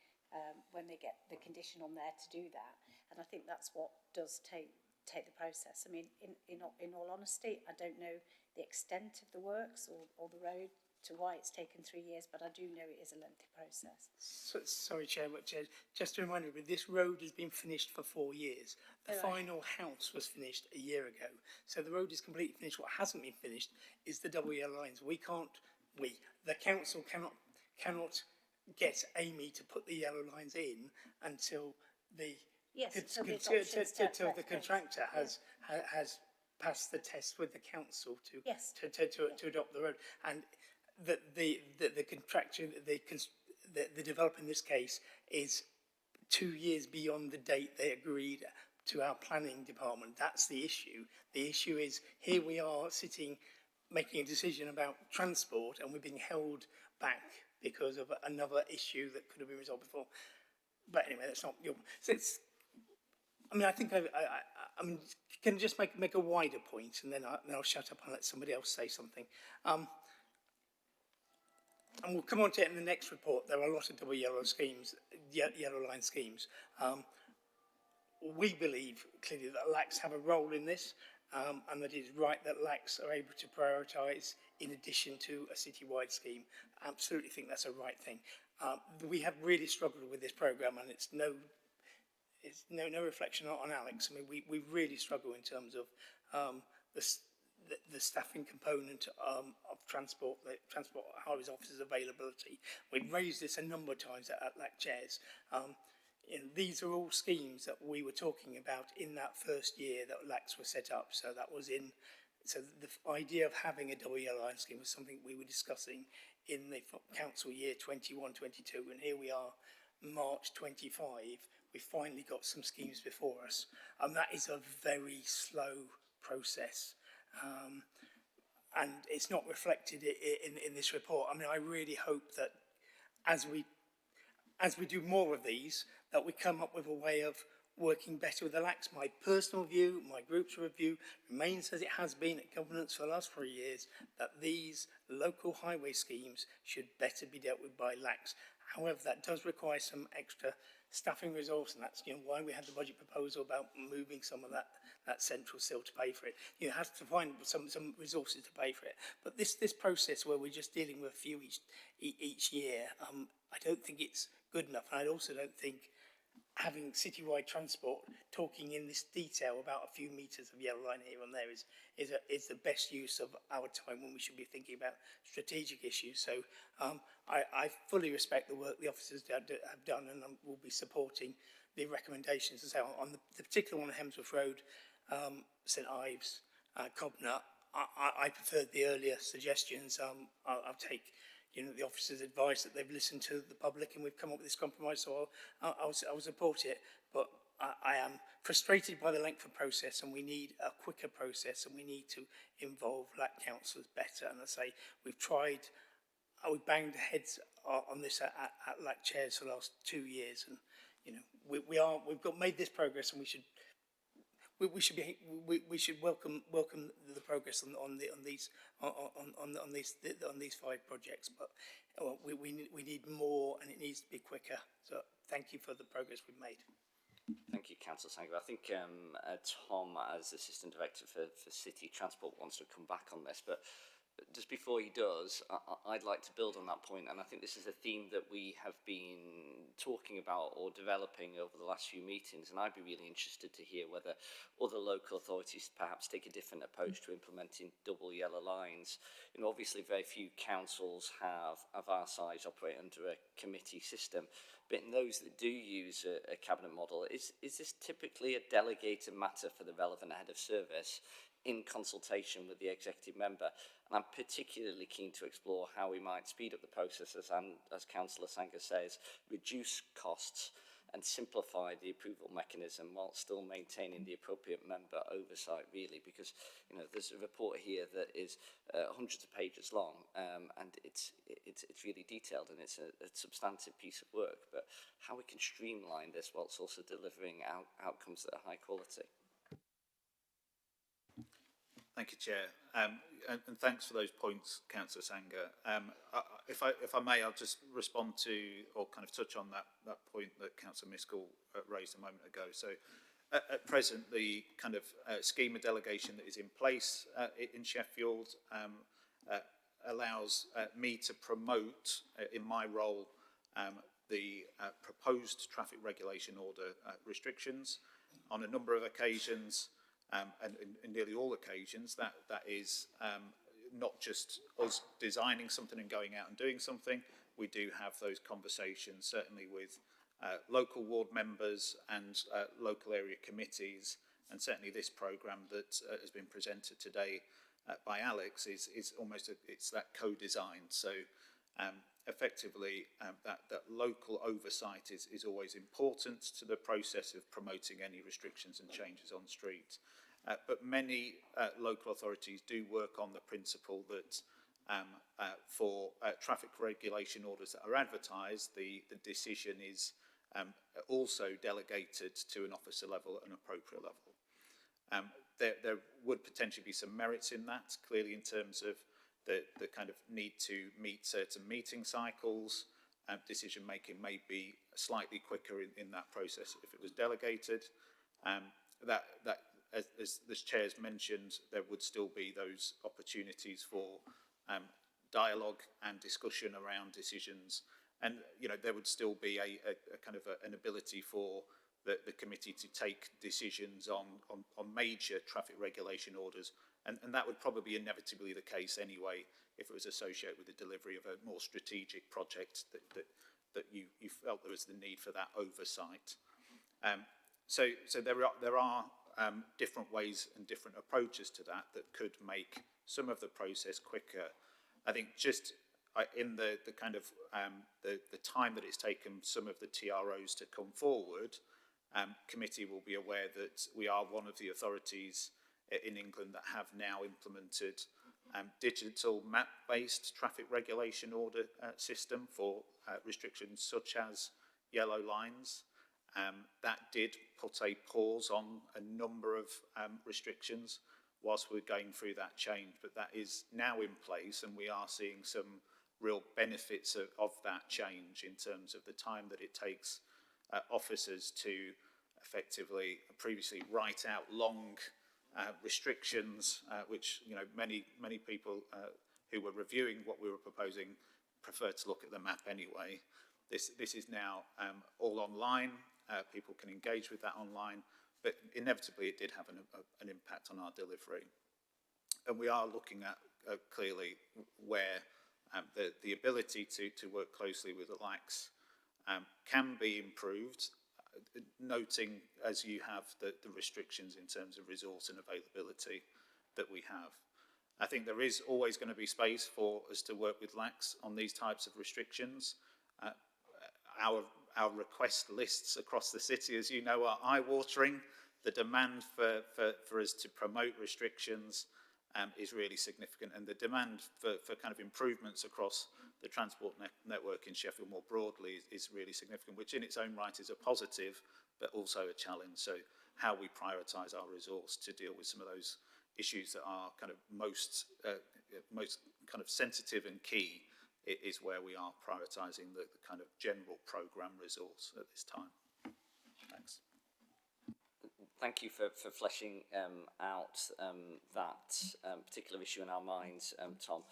when they get the condition on there to do that. And I think that's what does take the process. I mean, in all honesty, I don't know the extent of the works or the road to why it's taken 3 years, but I do know it is a lengthy process. Sorry, Chair, but Chair, just to remind you, this road has been finished for 4 years. The final house was finished a year ago. So the road is completely finished. What hasn't been finished is the double yellow lines. The council cannot get Amy to put the yellow lines in until the contractor has passed the test with the council to adopt the road. And the contractor, the developer in this case, is 2 years beyond the date they agreed to our planning department. That's the issue. The issue is, here we are sitting making a decision about transport, and we're being held back because of another issue that could have been resolved before. But anyway, that's not your... So it's, I mean, I think I can just make a wider point, and then I'll shut up and let somebody else say something. And we'll come on to it in the next report. There are a lot of double yellow schemes, yellow line schemes. We believe clearly that LACs have a role in this, and that it is right that LACs are able to prioritise in addition to a citywide scheme. Absolutely think that's a right thing. We have really struggled with this programme, and it's no reflection on Alex. I mean, we really struggle in terms of the staffing component of transport, the transport highways officers' availability. We've raised this a number of times at LAC chairs. These are all schemes that we were talking about in that first year that LACs were set up. So that was so the idea of having a double yellow line scheme was something we were discussing in the council year 21-22, and here we are, March 25. We've finally got some schemes before us, and that is a very slow process. And it's not reflected in this report. I mean, I really hope that as we do more of these, that we come up with a way of working better with the LACs. My personal view, my group's review, remains as it has been at governance for the last 3 years, that these local highway schemes should better be dealt with by LACs. However, that does require some extra staffing resource, and that's why we had the budget proposal about moving some of that central still to pay for it. You have to find some resources to pay for it. But this process where we're just dealing with a few each year, I don't think it's good enough. And I also don't think having citywide transport talking in this detail about a few metres of yellow line here and there is the best use of our time when we should be thinking about strategic issues. So I fully respect the work the officers have done, and will be supporting the recommendations. As I say, on the particular one on Hemsworth Road, St Ives, Cobner, I preferred the earlier suggestions. I'll take the officers' advice that they've listened to the public, and we've come up with this compromise, so I'll support it. But I am frustrated by the length of process, and we need a quicker process, and we need to involve LAC councillors better. And I say, we've banged heads on this at LAC chairs for the last 2 years, and we've made this progress, and we should welcome the progress on these 5 projects, but we need more, and it needs to be quicker. So thank you for the progress we've made. Thank you, Councillor Sanger. I think Tom, as Assistant Director for City Transport, wants to come back on this, but just before he does, I'd like to build on that point, and I think this is a theme that we have been talking about or developing over the last few meetings, and I'd be really interested to hear whether other local authorities perhaps take a different approach to implementing double yellow lines. You know, obviously very few councils of our size operate under a committee system, but in those that do use a cabinet model, is this typically a delegated matter for the relevant head of service in consultation with the executive member? And I'm particularly keen to explore how we might speed up the process, as Councillor Sanger says, reduce costs and simplify the approval mechanism while still maintaining the appropriate member oversight, really, because, you know, there's a report here that is hundreds of pages long, and it's really detailed, and it's a substantive piece of work, but how we can streamline this whilst also delivering outcomes that are high quality. Thank you, Chair, and thanks for those points, Councillor Sanger. If I may, I'll just respond to or kind of touch on that point that Councillor Miskell raised a moment ago. So, at present, the kind of scheme of delegation that is in place in Sheffield allows me to promote, in my role, the proposed traffic regulation order restrictions. On a number of occasions, and in nearly all occasions, that is not just us designing something and going out and doing something. We do have those conversations, certainly with local ward members and local area committees, and certainly this programme that has been presented today by Alex is almost it's that co-design. So effectively, that local oversight is always important to the process of promoting any restrictions and changes on street. But many local authorities do work on the principle that for traffic regulation orders that are advertised, the decision is also delegated to an officer level at an appropriate level. There would potentially be some merits in that, clearly in terms of the kind of need to meet certain meeting cycles. Decision making may be slightly quicker in that process if it was delegated. As the Chair's mentioned, there would still be those opportunities for dialogue and discussion around decisions, and there would still be a kind of an ability for the committee to take decisions on major traffic regulation orders, and that would probably be inevitably the case anyway if it was associated with the delivery of a more strategic project that you felt there was the need for that oversight. So there are different ways and different approaches to that could make some of the process quicker. I think just in the kind of the time that it's taken some of the TROs to come forward, committee will be aware that we are one of the authorities in England that have now implemented digital map-based traffic regulation order system for restrictions such as yellow lines. That did put a pause on a number of restrictions whilst we're going through that change, but that is now in place, and we are seeing some real benefits of that change in terms of the time that it takes officers to effectively previously write out long restrictions, which many people who were reviewing what we were proposing prefer to look at the map anyway. This is now all online. People can engage with that online, but inevitably it did have an impact on our delivery. And we are looking at clearly where the ability to work closely with the LACs can be improved, noting as you have the restrictions in terms of resource and availability that we have. I think there is always going to be space for us to work with LACs on these types of restrictions. Our request lists across the city, as you know, are eye-watering. The demand for us to promote restrictions is really significant, and the demand for kind of improvements across the transport network in Sheffield more broadly is really significant, which in its own right is a positive, but also a challenge. So how we prioritise our resource to deal with some of those issues that are kind of most kind of sensitive and key is where we are prioritising the kind of general programme resource at this time. Thanks. Thank you for fleshing out that particular issue in our minds, Tom.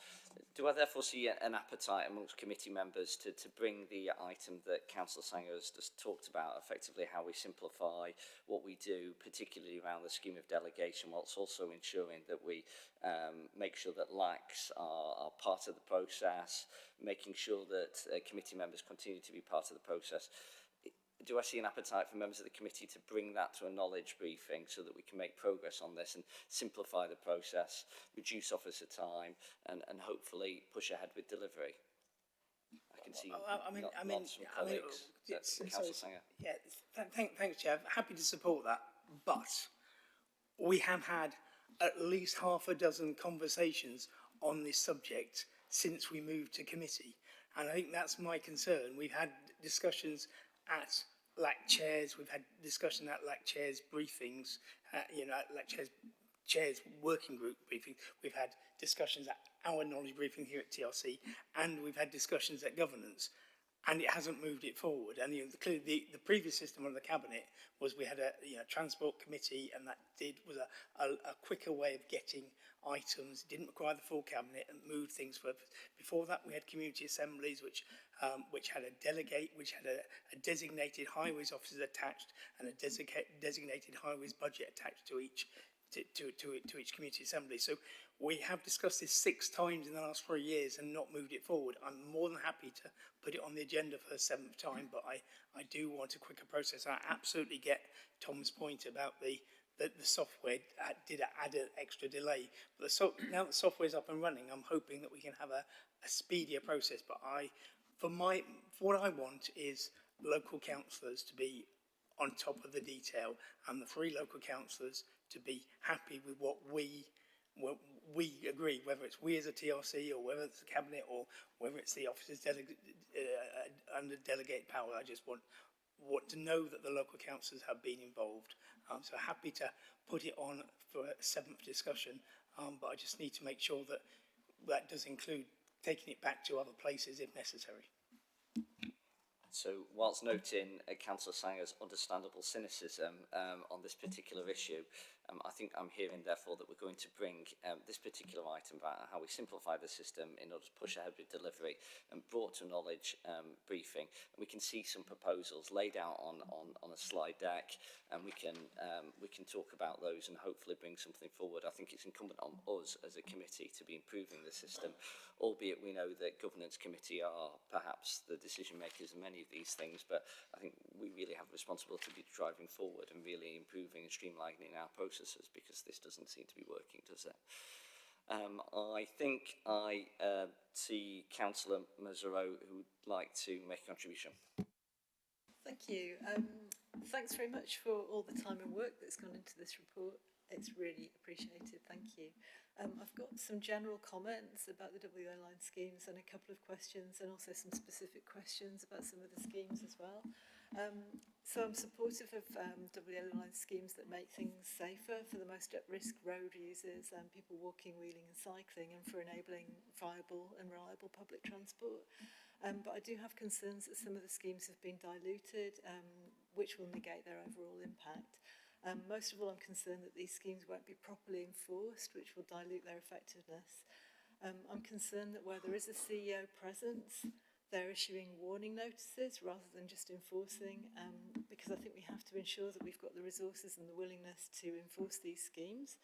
Do I therefore see an appetite amongst committee members to bring the item that Councillor Sanger has just talked about, effectively how we simplify what we do, particularly around the scheme of delegation, whilst also ensuring that we make sure that LACs are part of the process, making sure that committee members continue to be part of the process? Do I see an appetite for members of the committee to bring that to a knowledge briefing so that we can make progress on this and simplify the process, reduce officer time, and hopefully push ahead with delivery? I can see lots from colleagues. Councillor Sanger. Yeah, thanks, Chair. Happy to support that, but we have had at least half a dozen conversations on this subject since we moved to committee, and I think that's my concern. We've had discussions at LAC chairs, we've had discussion at LAC chairs briefings, at LAC chairs working group briefings, we've had discussions at our knowledge briefing here at TRC, and we've had discussions at governance, and it hasn't moved it forward. And clearly the previous system of the cabinet was we had a transport committee, and that was a quicker way of getting items, didn't require the full cabinet, and moved things further. Before that, we had community assemblies, which had a designated highways officer attached and a designated highways budget attached to each community assembly. So we have discussed this 6 times in the last 3 years and not moved it forward. I'm more than happy to put it on the agenda for the 7th time, but I do want a quicker process. I absolutely get Tom's point about the software did add an extra delay. But now that the software is up and running, I'm hoping that we can have a speedier process. But what I want is local councillors to be on top of the detail, and the 3 local councillors to be happy with what we agree, whether it's we as a TRC or whether it's the cabinet or whether it's the officers under delegated power. I just want to know that the local councillors have been involved. So happy to put it on for a 7th discussion, but I just need to make sure that that does include taking it back to other places if necessary. So, whilst noting Councillor Sanger's understandable cynicism on this particular issue, I think I'm hearing, therefore, that we're going to bring this particular item about how we simplify the system in order to push ahead with delivery and brought to knowledge briefing. And we can see some proposals laid out on a slide deck, and we can talk about those and hopefully bring something forward. I think it's incumbent on us as a committee to be improving the system, albeit we know that Governance Committee are perhaps the decision makers in many of these things, but I think we really have a responsibility to be driving forward and really improving and streamlining our processes, because this doesn't seem to be working, does it? I think I see Councillor Mazzaro who would like to make a contribution. Thank you. Thanks very much for all the time and work that's gone into this report. It's really appreciated. Thank you. I've got some general comments about the WA line schemes and a couple of questions, and also some specific questions about some of the schemes as well. So I'm supportive of WA line schemes that make things safer for the most at-risk road users and people walking, wheeling and cycling, and for enabling viable and reliable public transport. But I do have concerns that some of the schemes have been diluted, which will negate their overall impact. Most of all, I'm concerned that these schemes won't be properly enforced, which will dilute their effectiveness. I'm concerned that where there is a CEO presence, they're issuing warning notices rather than just enforcing, because I think we have to ensure that we've got the resources and the willingness to enforce these schemes.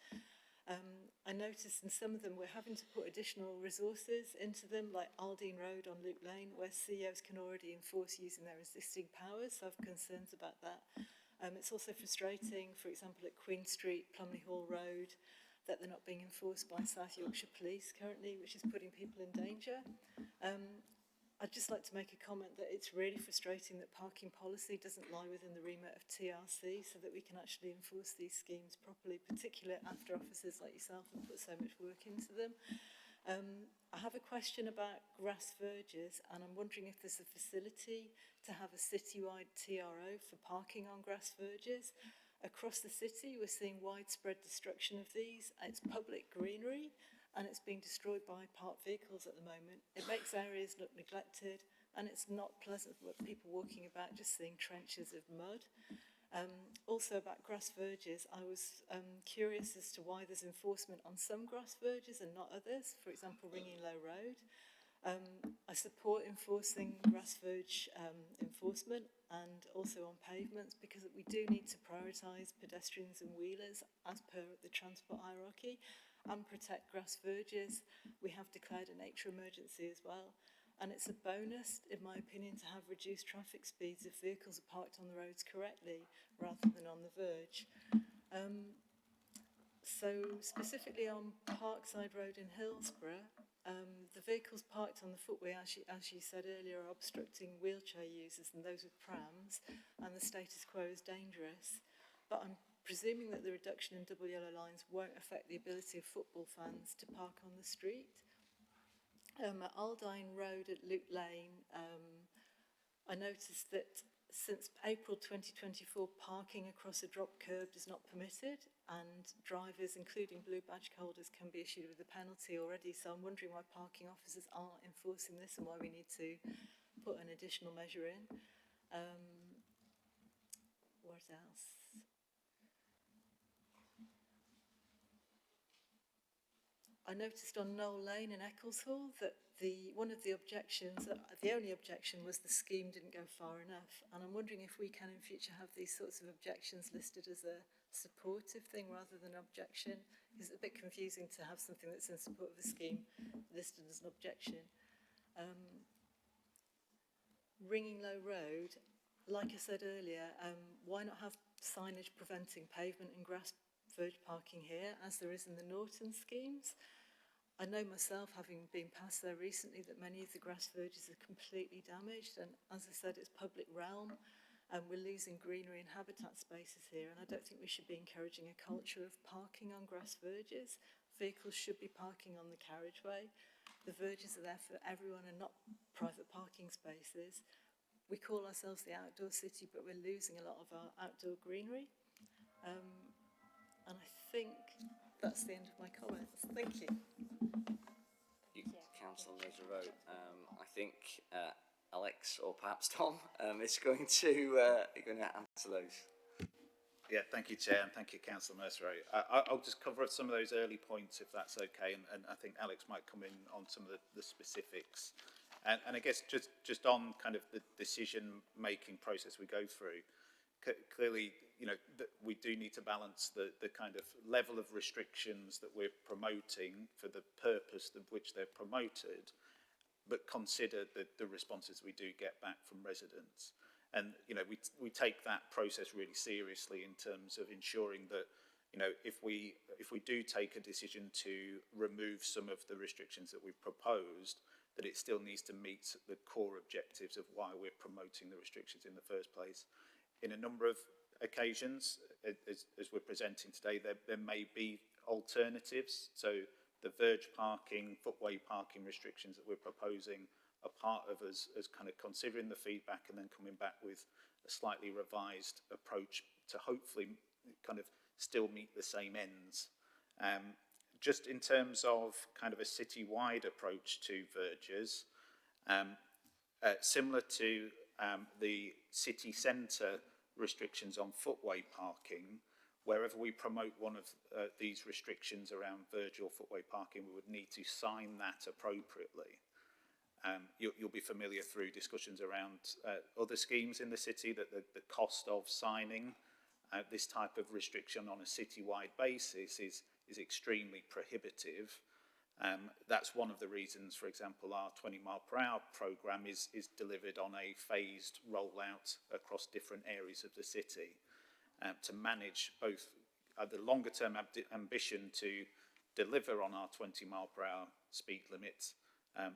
I noticed in some of them we're having to put additional resources into them, like Aldine Road on Luke Lane, where CEOs can already enforce using their existing powers, so I have concerns about that. It's also frustrating, for example, at Queen Street, Plumley Hall Road, that they're not being enforced by South Yorkshire Police currently, which is putting people in danger. I'd just like to make a comment that it's really frustrating that parking policy doesn't lie within the remit of TRC, so that we can actually enforce these schemes properly, particularly after officers like yourself have put so much work into them. I have a question about grass verges, and I'm wondering if there's a facility to have a citywide TRO for parking on grass verges. Across the city, we're seeing widespread destruction of these. It's public greenery, and it's being destroyed by parked vehicles at the moment. It makes areas look neglected, and it's not pleasant for people walking about just seeing trenches of mud. Also about grass verges, I was curious as to why there's enforcement on some grass verges and not others, for example, Ringing Low Road. I support enforcing grass verge enforcement and also on pavements, because we do need to prioritise pedestrians and wheelers as per the transport hierarchy and protect grass verges. We have declared a nature emergency as well. And it's a bonus, in my opinion, to have reduced traffic speeds if vehicles are parked on the roads correctly rather than on the verge. So specifically on Parkside Road in Hillsborough, the vehicles parked on the footway, as you said earlier, are obstructing wheelchair users and those with prams, and the status quo is dangerous. But I'm presuming that the reduction in double yellow lines won't affect the ability of football fans to park on the street. At Aldine Road at Luke Lane, I noticed that since April 2024, parking across a drop curb is not permitted, and drivers, including blue badge holders, can be issued with a penalty already. So I'm wondering why parking officers aren't enforcing this and why we need to put an additional measure in. What else? I noticed on Knoll Lane in Eccleshall that one of the objections, the only objection, was the scheme didn't go far enough. And I'm wondering if we can in future have these sorts of objections listed as a supportive thing rather than objection. It's a bit confusing to have something that's in support of a scheme listed as an objection. Ringing Low Road, like I said earlier, why not have signage preventing pavement and grass verge parking here, as there is in the Norton schemes? I know myself, having been past there recently, that many of the grass verges are completely damaged, and as I said, it's public realm, and we're losing greenery and habitat spaces here, and I don't think we should be encouraging a culture of parking on grass verges. Vehicles should be parking on the carriageway. The verges are there for everyone and not private parking spaces. We call ourselves the outdoor city, but we're losing a lot of our outdoor greenery. And I think that's the end of my comments. Thank you. Counsel knows the road. I think Alex or perhaps Tom is going to answer those. Yeah, thank you, Chair, and thank you, Councillor Mercer. I'll just cover some of those early points, if that's okay, and I think Alex might come in on some of the specifics. And I guess just on kind of the decision-making process we go through, clearly, you know, we do need to balance the kind of level of restrictions that we're promoting for the purpose of which they're promoted, but consider the responses we do get back from residents. And, you know, we take that process really seriously in terms of ensuring that, you know, if we do take a decision to remove some of the restrictions that we've proposed, that it still needs to meet the core objectives of why we're promoting the restrictions in the first place. In a number of occasions, as we're presenting today, there may be alternatives. So the verge parking, footway parking restrictions that we're proposing are part of us as kind of considering the feedback and then coming back with a slightly revised approach to hopefully kind of still meet the same ends. Just in terms of kind of a city-wide approach to verges, similar to the city centre restrictions on footway parking, wherever we promote one of these restrictions around verge or footway parking, we would need to sign that appropriately. You'll be familiar through discussions around other schemes in the city that the cost of signing this type of restriction on a city-wide basis is extremely prohibitive. That's one of the reasons, for example, our 20-mile-per-hour programme is delivered on a phased rollout across different areas of the city to manage both the longer-term ambition to deliver on our 20-mile-per-hour speed limits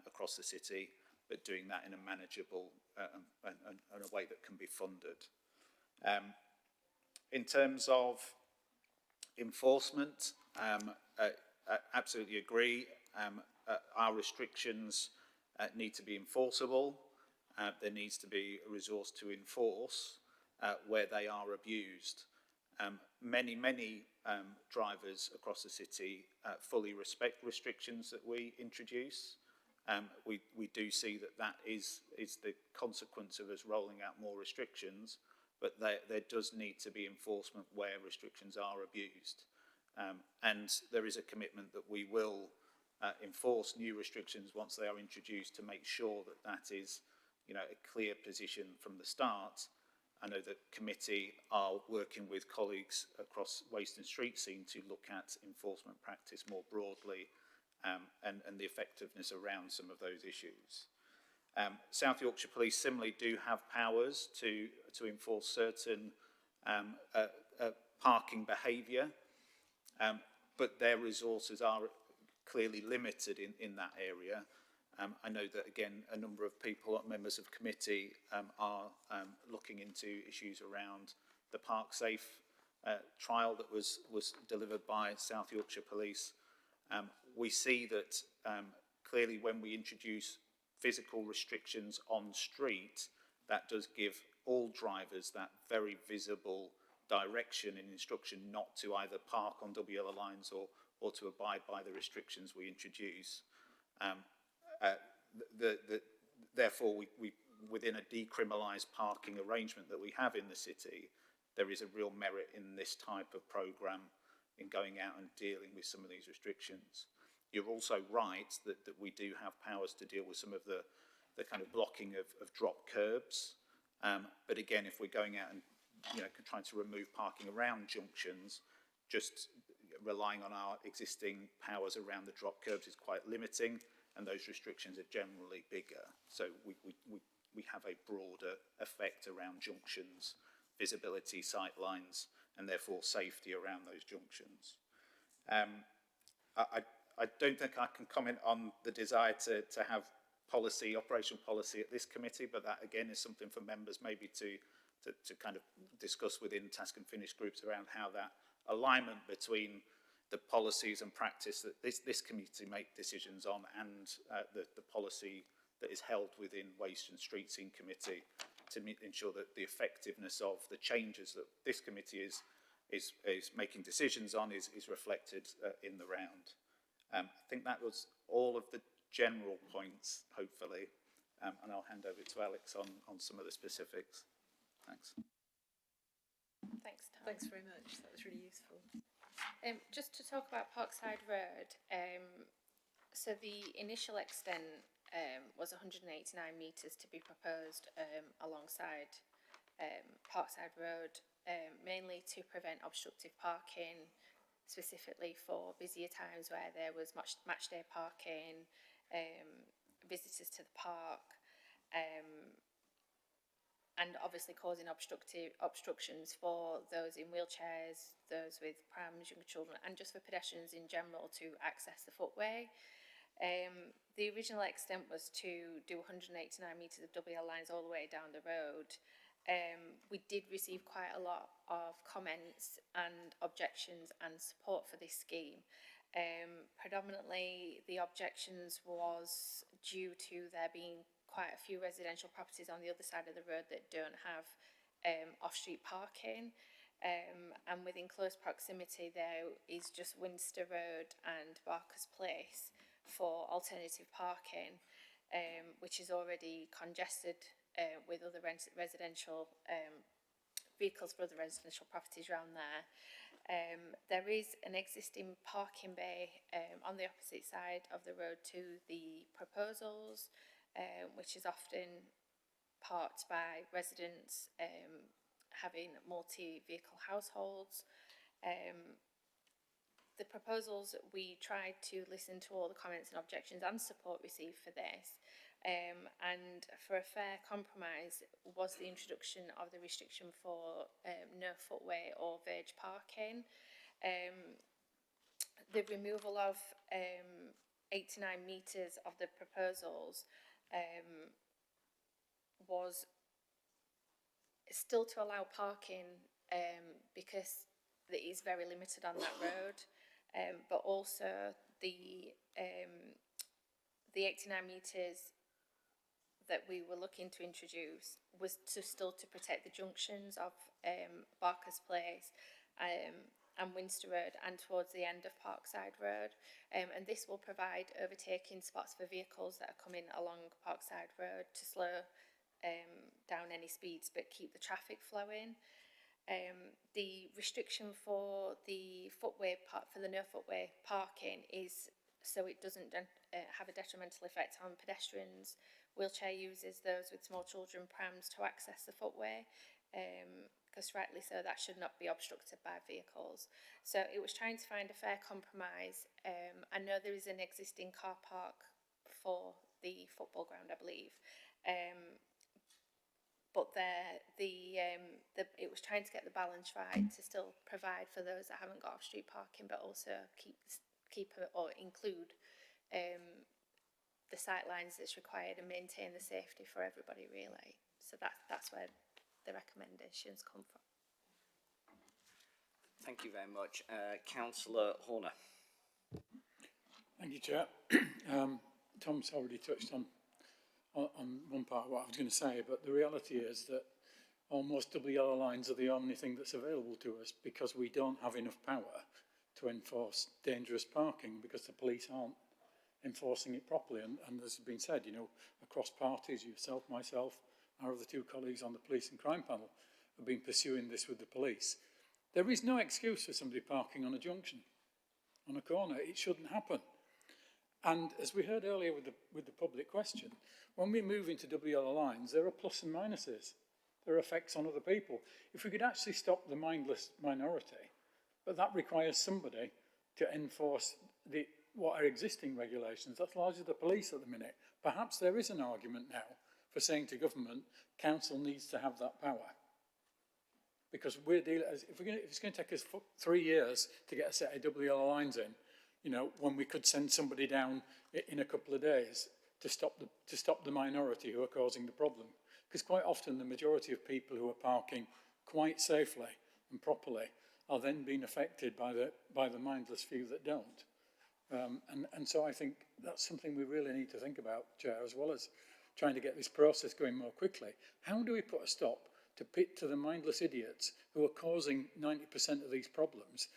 across the city, but doing that in a manageable and a way that can be funded. In terms of enforcement, absolutely agree. Our restrictions need to be enforceable. There needs to be a resource to enforce where they are abused. Many drivers across the city fully respect restrictions that we introduce. We do see that is the consequence of us rolling out more restrictions, but there does need to be enforcement where restrictions are abused. And there is a commitment that we will enforce new restrictions once they are introduced to make sure that is, a clear position from the start. I know that committee are working with colleagues across waste and street scene to look at enforcement practice more broadly and the effectiveness around some of those issues. South Yorkshire Police similarly do have powers to enforce certain parking behaviour, but their resources are clearly limited in that area. I know that, again, a number of people, members of committee, are looking into issues around the Park Safe trial that was delivered by South Yorkshire Police. We see that clearly when we introduce physical restrictions on street, that does give all drivers that very visible direction and instruction not to either park on double yellow lines or to abide by the restrictions we introduce. Therefore, we within a decriminalised parking arrangement that we have in the city, there is a real merit in this type of programme in going out and dealing with some of these restrictions. You're also right that we do have powers to deal with some of the kind of blocking of drop curbs. But again, if we're going out and trying to remove parking around junctions, just relying on our existing powers around the drop curbs is quite limiting, and those restrictions are generally bigger. So we have a broader effect around junctions, visibility, sight lines, and therefore safety around those junctions. I don't think I can comment on the desire to have policy, operational policy at this committee, but that again is something for members maybe to kind of discuss within task and finish groups around how that alignment between the policies and practice that this committee make decisions on and the policy that is held within Waste and Street Scene Committee to ensure that the effectiveness of the changes that this committee is making decisions on is reflected in the round. I think that was all of the general points, hopefully, and I'll hand over to Alex on some of the specifics. Thanks. Thanks, Tom. Thanks very much. That was really useful. Just to talk about Parkside Road, so the initial extent was 189 metres to be proposed alongside Parkside Road, mainly to prevent obstructive parking, specifically for busier times where there was match day parking, visitors to the park, and obviously causing obstructions for those in wheelchairs, those with prams, young children, and just for pedestrians in general to access the footway. The original extent was to do 189 metres of double yellow lines all the way down the road. We did receive quite a lot of comments and objections and support for this scheme. Predominantly, the objections was due to there being quite a few residential properties on the other side of the road that don't have off-street parking. And within close proximity there is just Winster Road and Barker's Place for alternative parking, which is already congested with other residential vehicles for other residential properties around there. There is an existing parking bay on the opposite side of the road to the proposals, which is often parked by residents having multi-vehicle households. The proposals, we tried to listen to all the comments and objections and support received for this, and for a fair compromise was the introduction of the restriction for no footway or verge parking. The removal of 89 metres of the proposals was still to allow parking because it is very limited on that road, but also the 89 metres that we were looking to introduce was still to protect the junctions of Barker's Place and Winster Road and towards the end of Parkside Road. And this will provide overtaking spots for vehicles that are coming along Parkside Road to slow down any speeds but keep the traffic flowing. The restriction for the no footway parking is so it doesn't have a detrimental effect on pedestrians, wheelchair users, those with small children, prams to access the footway, because rightly so that should not be obstructed by vehicles. So it was trying to find a fair compromise. I know there is an existing car park for the football ground, I believe, but it was trying to get the balance right to still provide for those that haven't got off-street parking, but also include the sight lines that's required and maintain the safety for everybody, really. So that's where the recommendations come from. Thank you very much. Councillor Horner. Thank you, Chair. Tom's already touched on one part of what I was going to say, but the reality is that almost double yellow lines are the only thing that's available to us because we don't have enough power to enforce dangerous parking because the police aren't enforcing it properly. And as has been said, you know, across parties, yourself, myself, our other two colleagues on the police and crime panel have been pursuing this with the police. There is no excuse for somebody parking on a junction, on a corner. It shouldn't happen. And as we heard earlier with the public question, when we move into double yellow lines, there are plus and minuses. There are effects on other people. If we could actually stop the mindless minority, but that requires somebody to enforce what are existing regulations. That's largely the police at the minute. Perhaps there is an argument now for saying to government, council needs to have that power. Because we're dealing, if it's going to take us 3 years to get a set of double yellow lines in, you know, when we could send somebody down in a couple of days to stop the minority who are causing the problem. Because quite often the majority of people who are parking quite safely and properly are then being affected by the mindless few that don't. And so I think that's something we really need to think about, Chair, as well as trying to get this process going more quickly. How do we put a stop to the mindless idiots who are causing 90% of these problems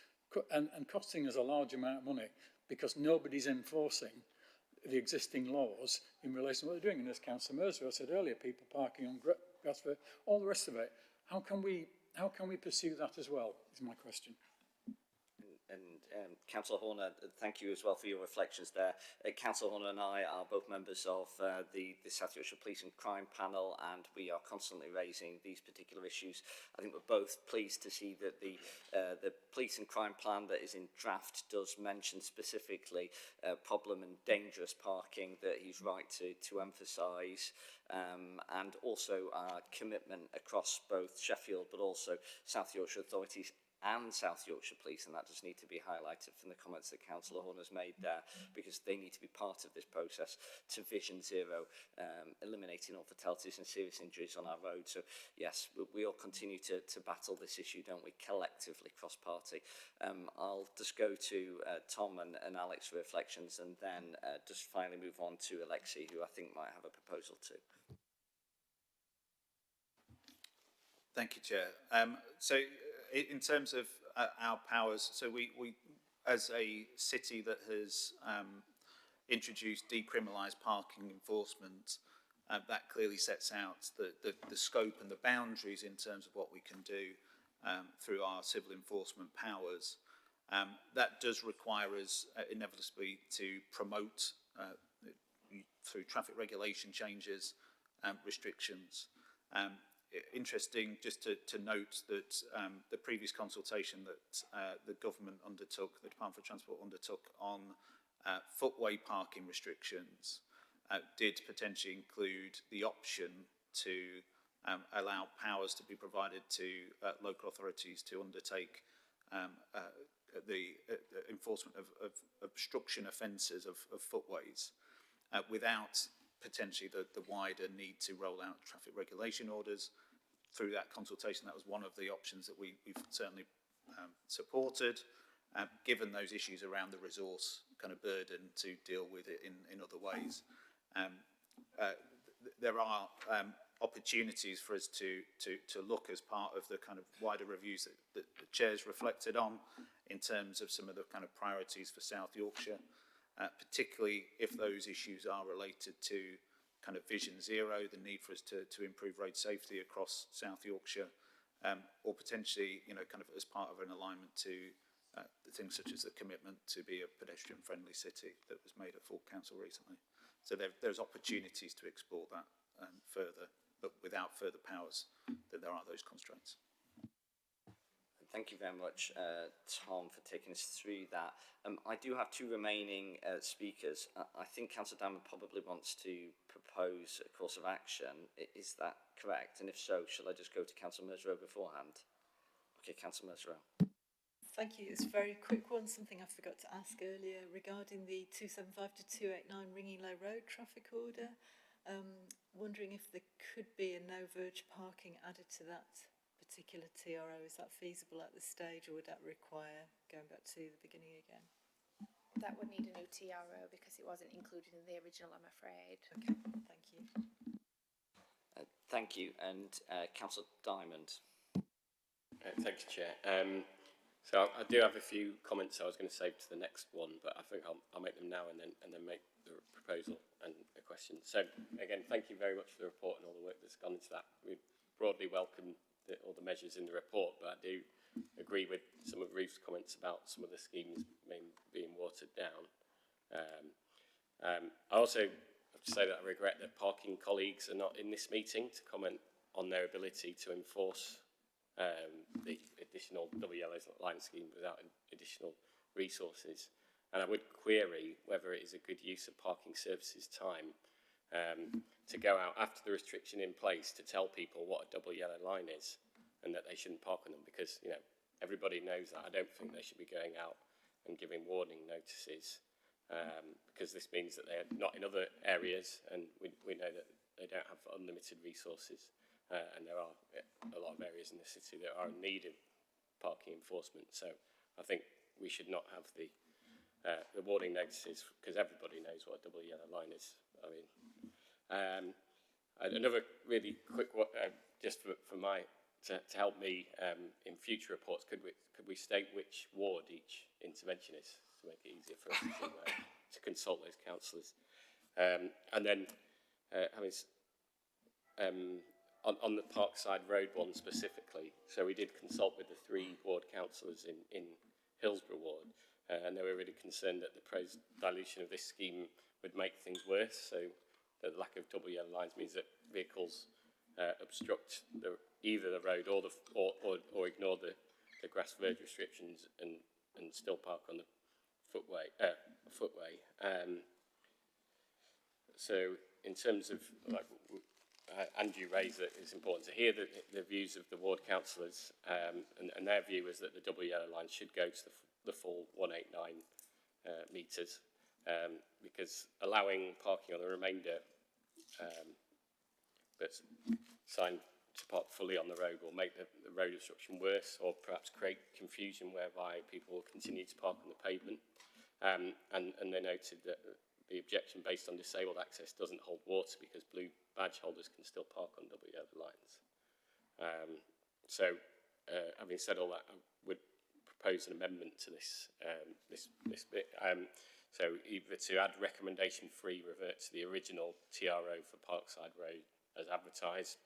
and costing us a large amount of money because nobody's enforcing the existing laws in relation to what they're doing? And as Councillor Mercer said earlier, people parking on grass, all the rest of it. How can we pursue that as well, is my question. And Councillor Horner, thank you as well for your reflections there. Councillor Horner and I are both members of the South Yorkshire Police and Crime Panel, and we are constantly raising these particular issues. I think we're both pleased to see that the Police and Crime Plan that is in draft does mention specifically problem and dangerous parking that he's right to emphasise, and also our commitment across both Sheffield but also South Yorkshire authorities and South Yorkshire Police, and that does need to be highlighted from the comments that Councillor Horner's made there, because they need to be part of this process to Vision Zero, eliminating all fatalities and serious injuries on our roads. So yes, we all continue to battle this issue, don't we, collectively, cross-party. I'll just go to Tom and Alex for reflections, and then just finally move on to Alexi, who I think might have a proposal too. Thank you, Chair. So in terms of our powers, so we as a city that has introduced decriminalised parking enforcement, that clearly sets out the scope and the boundaries in terms of what we can do through our civil enforcement powers. That does require us inevitably to promote through traffic regulation changes, restrictions. Interesting just to note that the previous consultation that the government undertook, the Department for Transport undertook on footway parking restrictions did potentially include the option to allow powers to be provided to local authorities to undertake the enforcement of obstruction offences of footways without potentially the wider need to roll out traffic regulation orders. Through that consultation, that was one of the options that we've certainly supported, given those issues around the resource kind of burden to deal with it in other ways. There are opportunities for us to look as part of the kind of wider reviews that the Chair's reflected on in terms of some of the kind of priorities for South Yorkshire, particularly if those issues are related to kind of Vision Zero, the need for us to improve road safety across South Yorkshire, or potentially, you know, kind of as part of an alignment to things such as the commitment to be a pedestrian-friendly city that was made at full council recently. So there's opportunities to explore that further, but without further powers, then there are those constraints. Thank you very much, Tom, for taking us through that. I do have two remaining speakers. I think Councillor Diamond probably wants to propose a course of action. Is that correct? And if so, shall I just go to Councillor Mersrow beforehand? Okay, Councillor Mersrow. Thank you. It's a very quick one, something I forgot to ask earlier regarding the 275 to 289 Ringing Low Road traffic order. Wondering if there could be a no verge parking added to that particular TRO. Is that feasible at this stage, or would that require going back to the beginning again? That would need a new TRO because it wasn't included in the original, I'm afraid. Okay, thank you. Thank you. And Councillor Diamond. Thank you, Chair. So I do have a few comments I was going to save to the next one, but I think I'll make them now and then make the proposal and a question. So again, thank you very much for the report and all the work that's gone into that. We broadly welcome all the measures in the report, but I do agree with some of Ruth's comments about some of the schemes being watered down. I also have to say that I regret that parking colleagues are not in this meeting to comment on their ability to enforce the additional double yellow line scheme without additional resources. And I would query whether it is a good use of parking services time to go out after the restriction in place to tell people what a double yellow line is and that they shouldn't park on them, because, you know, everybody knows that. I don't think they should be going out and giving warning notices because this means that they're not in other areas, and we know that they don't have unlimited resources. And there are a lot of areas in the city that are in need of parking enforcement. So I think we should not have the warning notices, because everybody knows what a double yellow line is. I mean, another really quick one, just for my to help me in future reports. Could we state which ward each intervention is to make it easier for us to consult those councillors? And then on the Parkside Road one specifically, so we did consult with the 3 ward councillors in Hillsborough ward, and they were really concerned that the proposed dilution of this scheme would make things worse. So the lack of double yellow lines means that vehicles obstruct either the road or ignore the grass verge restrictions and still park on the footway. So in terms of, like, Andrew raised that it's important to hear the views of the ward councillors, and their view is that the double yellow line should go to the full 189 metres, because allowing parking on the remainder but signed to park fully on the road will make the road obstruction worse, or perhaps create confusion whereby people will continue to park on the pavement. And they noted that the objection based on disabled access doesn't hold water, because blue badge holders can still park on double yellow lines. Having said all that, I would propose an amendment to this bit. So either to add recommendation 3, revert to the original TRO for Parkside Road as advertised,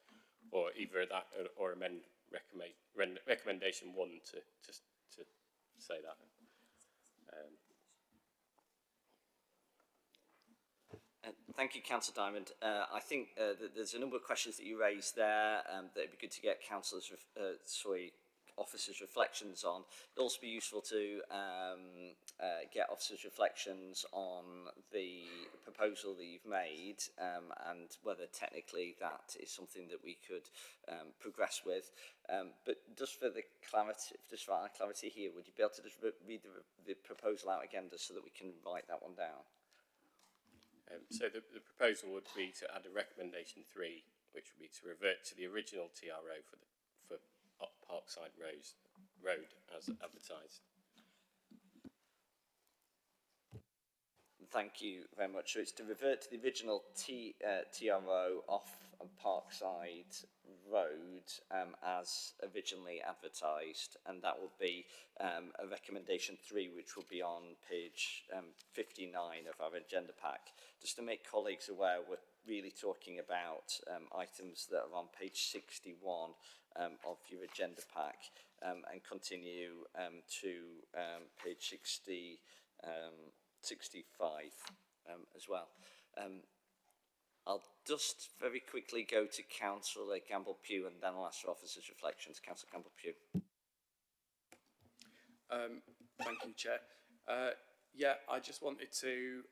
or either that or amend recommendation 1 to say that. Thank you, Councillor Diamond. I think that there's a number of questions that you raised there that it'd be good to get officers' reflections on. It'd also be useful to get officers' reflections on the proposal that you've made and whether technically that is something that we could progress with. But just for our clarity here, would you be able to just read the proposal out again, just so that we can write that one down? So the proposal would be to add a recommendation 3, which would be to revert to the original TRO for Parkside Road as advertised. Thank you very much. So it's to revert to the original TRO off Parkside Road as originally advertised, and that will be a recommendation 3, which will be on page 59 of our agenda pack. Just to make colleagues aware, we're really talking about items that are on page 61 of your agenda pack, and continue to page 65 as well. I'll just very quickly go to Councillor Campbell-Pugh, and then I'll ask for officers' reflections. Councillor Campbell-Pugh. Thank you, Chair. I just wanted to,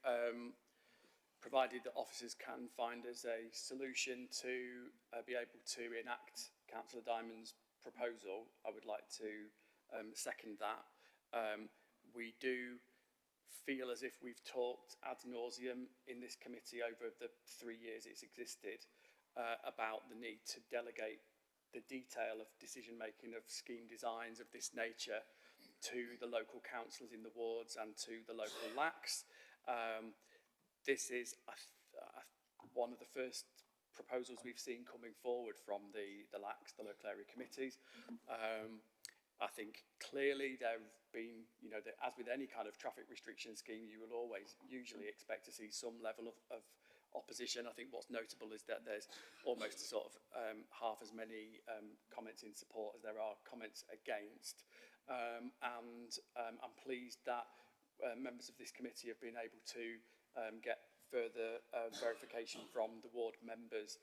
provided that officers can find us a solution to be able to enact Councillor Diamond's proposal, I would like to second that. We do feel as if we've talked ad nauseum in this committee over the 3 years it's existed about the need to delegate the detail of decision making of scheme designs of this nature to the local councillors in the wards and to the local LACs. This is one of the first proposals we've seen coming forward from the LACs, the local area committees. I think clearly there have been, as with any kind of traffic restriction scheme, you will always usually expect to see some level of opposition. I think what's notable is that there's almost sort of half as many comments in support as there are comments against. And I'm pleased that members of this committee have been able to get further verification from the ward members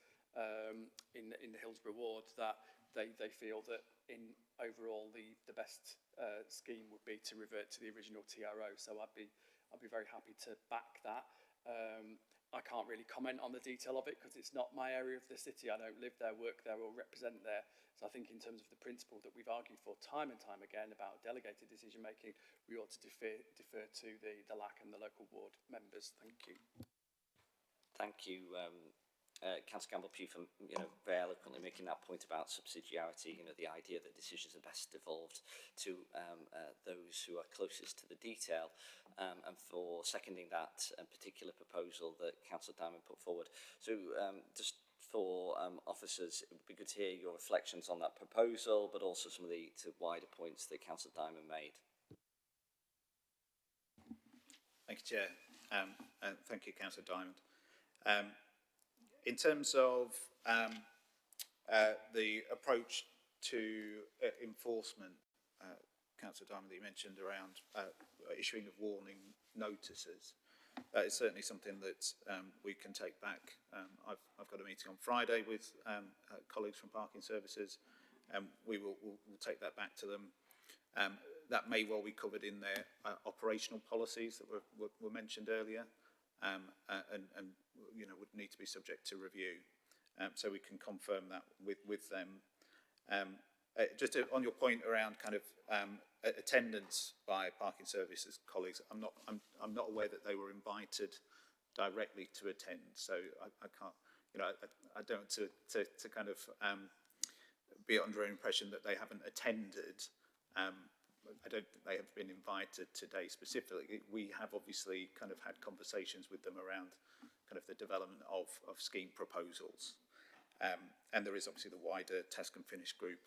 in the Hillsborough ward that they feel that in overall the best scheme would be to revert to the original TRO. So I'd be very happy to back that. I can't really comment on the detail of it because it's not my area of the city. I don't live there, work there, or represent there. So I think in terms of the principle that we've argued for time and time again about delegated decision making, we ought to defer to the LAC and the local ward members. Thank you. Thank you, Councillor Campbell-Pugh, for very eloquently making that point about subsidiarity. The idea that decisions are best devolved to those who are closest to the detail, and for seconding that particular proposal that Councillor Diamond put forward. So, just for officers, it would be good to hear your reflections on that proposal, but also some of the wider points that Councillor Diamond made. Thank you, Chair, and thank you, Councillor Diamond. In terms of the approach to enforcement, Councillor Diamond, that you mentioned around issuing of warning notices, that is certainly something that we can take back. I've got a meeting on Friday with colleagues from parking services, and we'll take that back to them. That may well be covered in their operational policies that were mentioned earlier, and would need to be subject to review. So we can confirm that with them. Just on your point around kind of attendance by parking services colleagues, I'm not aware that they were invited directly to attend. So I can't, I don't want to kind of be under an impression that they haven't attended. I don't think they have been invited today specifically. We have obviously kind of had conversations with them around kind of the development of scheme proposals. And there is obviously the wider Task and Finish group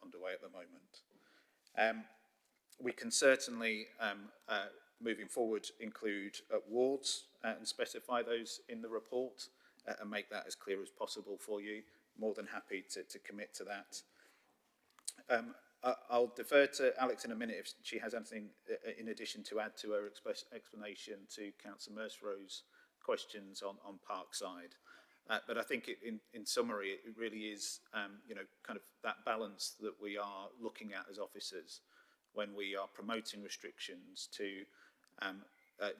underway at the moment. We can certainly, moving forward, include wards and specify those in the report and make that as clear as possible for you. More than happy to commit to that. I'll defer to Alex in a minute if she has anything in addition to add to her explanation to Councillor Merceau's questions on Parkside. But I think in summary, it really is, kind of that balance that we are looking at as officers when we are promoting restrictions to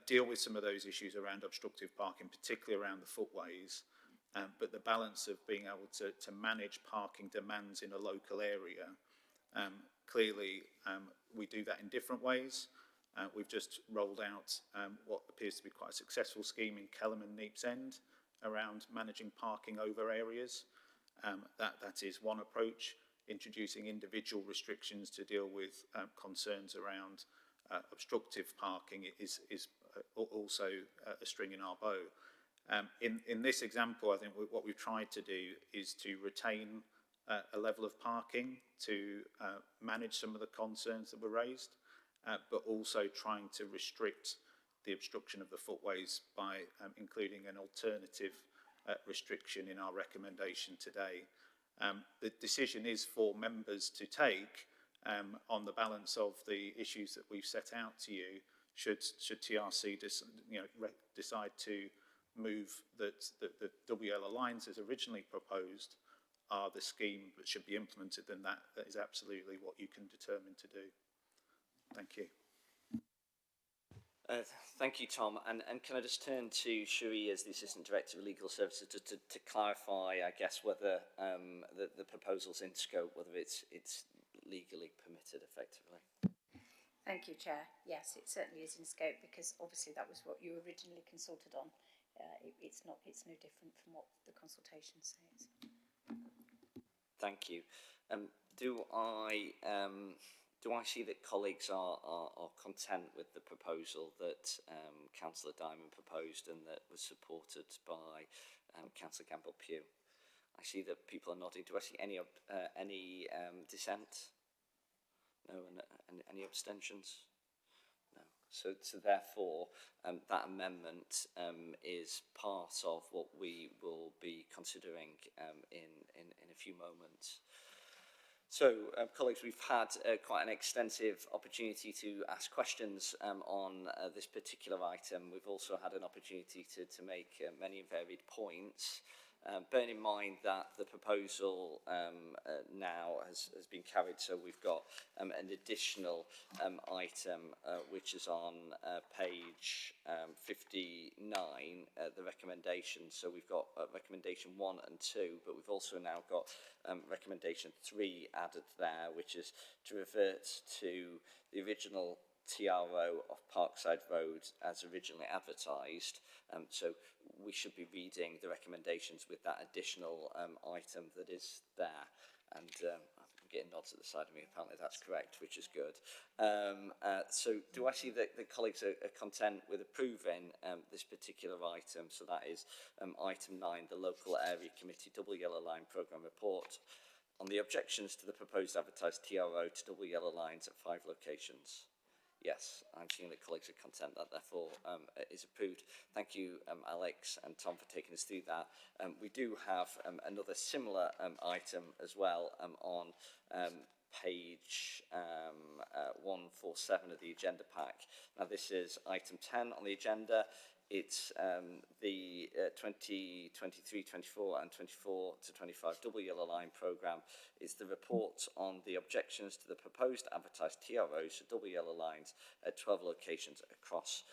deal with some of those issues around obstructive parking, particularly around the footways, but the balance of being able to manage parking demands in a local area. Clearly, we do that in different ways. We've just rolled out what appears to be quite a successful scheme in Kelham and Neep's End around managing parking over areas. That is one approach. Introducing individual restrictions to deal with concerns around obstructive parking is also a string in our bow. In this example, I think what we've tried to do is to retain a level of parking to manage some of the concerns that were raised, but also trying to restrict the obstruction of the footways by including an alternative restriction in our recommendation today. The decision is for members to take on the balance of the issues that we've set out to you, should TRC decide to move that the double yellow lines as originally proposed are the scheme that should be implemented, then that is absolutely what you can determine to do. Thank you. Thank you, Tom. And can I just turn to Cherie as the Assistant Director of Legal Services to clarify, I guess, whether the proposal's in scope, whether it's legally permitted effectively. Thank you, Chair. Yes, it certainly is in scope because obviously that was what you originally consulted on. It's no different from what the consultation says. Thank you. Do I see that colleagues are content with the proposal that Councillor Diamond proposed and that was supported by Councillor Campbell-Pugh? I see that people are nodding. Do I see any dissent? No, and any abstentions? No. So therefore, that amendment is part of what we will be considering in a few moments. So, colleagues, we've had quite an extensive opportunity to ask questions on this particular item. We've also had an opportunity to make many and varied points. Bearing in mind that the proposal now has been carried, so we've got an additional item which is on page 59, the recommendation. So we've got recommendation 1 and 2, but we've also now got recommendation 3 added there, which is to revert to the original TRO of Parkside Road as originally advertised. So we should be reading the recommendations with that additional item that is there. And I'm getting nods at the side of me, apparently that's correct, which is good. So do I see that the colleagues are content with approving this particular item? So that is item 9, the Local Area Committee Double Yellow Line Programme Report on the objections to the proposed advertised TRO to double yellow lines at 5 locations. Yes, I'm seeing that colleagues are content that therefore is approved. Thank you, Alex and Tom, for taking us through that. We do have another similar item as well on page 147 of the agenda pack. Now this is item 10 on the agenda. It's the 2023-24 and 24-25 double yellow line programme. It's the report on the objections to the proposed advertised TROs for double yellow lines at 12 locations across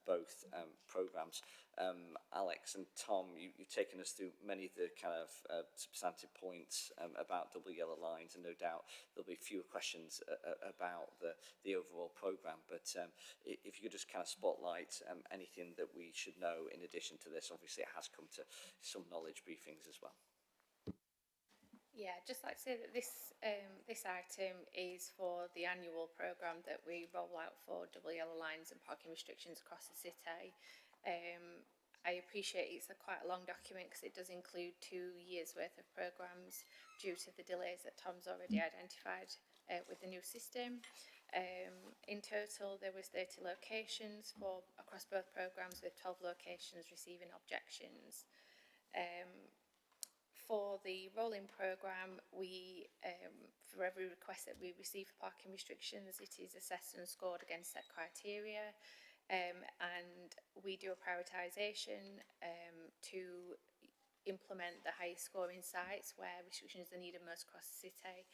both programmes. Alex and Tom, you've taken us through many of the kind of substantive points about double yellow lines, and no doubt there'll be fewer questions about the overall programme. But if you could just kind of spotlight anything that we should know in addition to this. Obviously it has come to some knowledge briefings as well. Yeah, just like to say that this item is for the annual programme that we roll out for double yellow lines and parking restrictions across the city. I appreciate it's quite a long document because it does include 2 years worth of programmes due to the delays that Tom's already identified with the new system. In total, there was 30 locations across both programmes, with 12 locations receiving objections. For the rolling programme, we, for every request that we receive for parking restrictions, it is assessed and scored against set criteria, and we do a prioritisation to implement the highest scoring sites where restrictions are needed most across the city.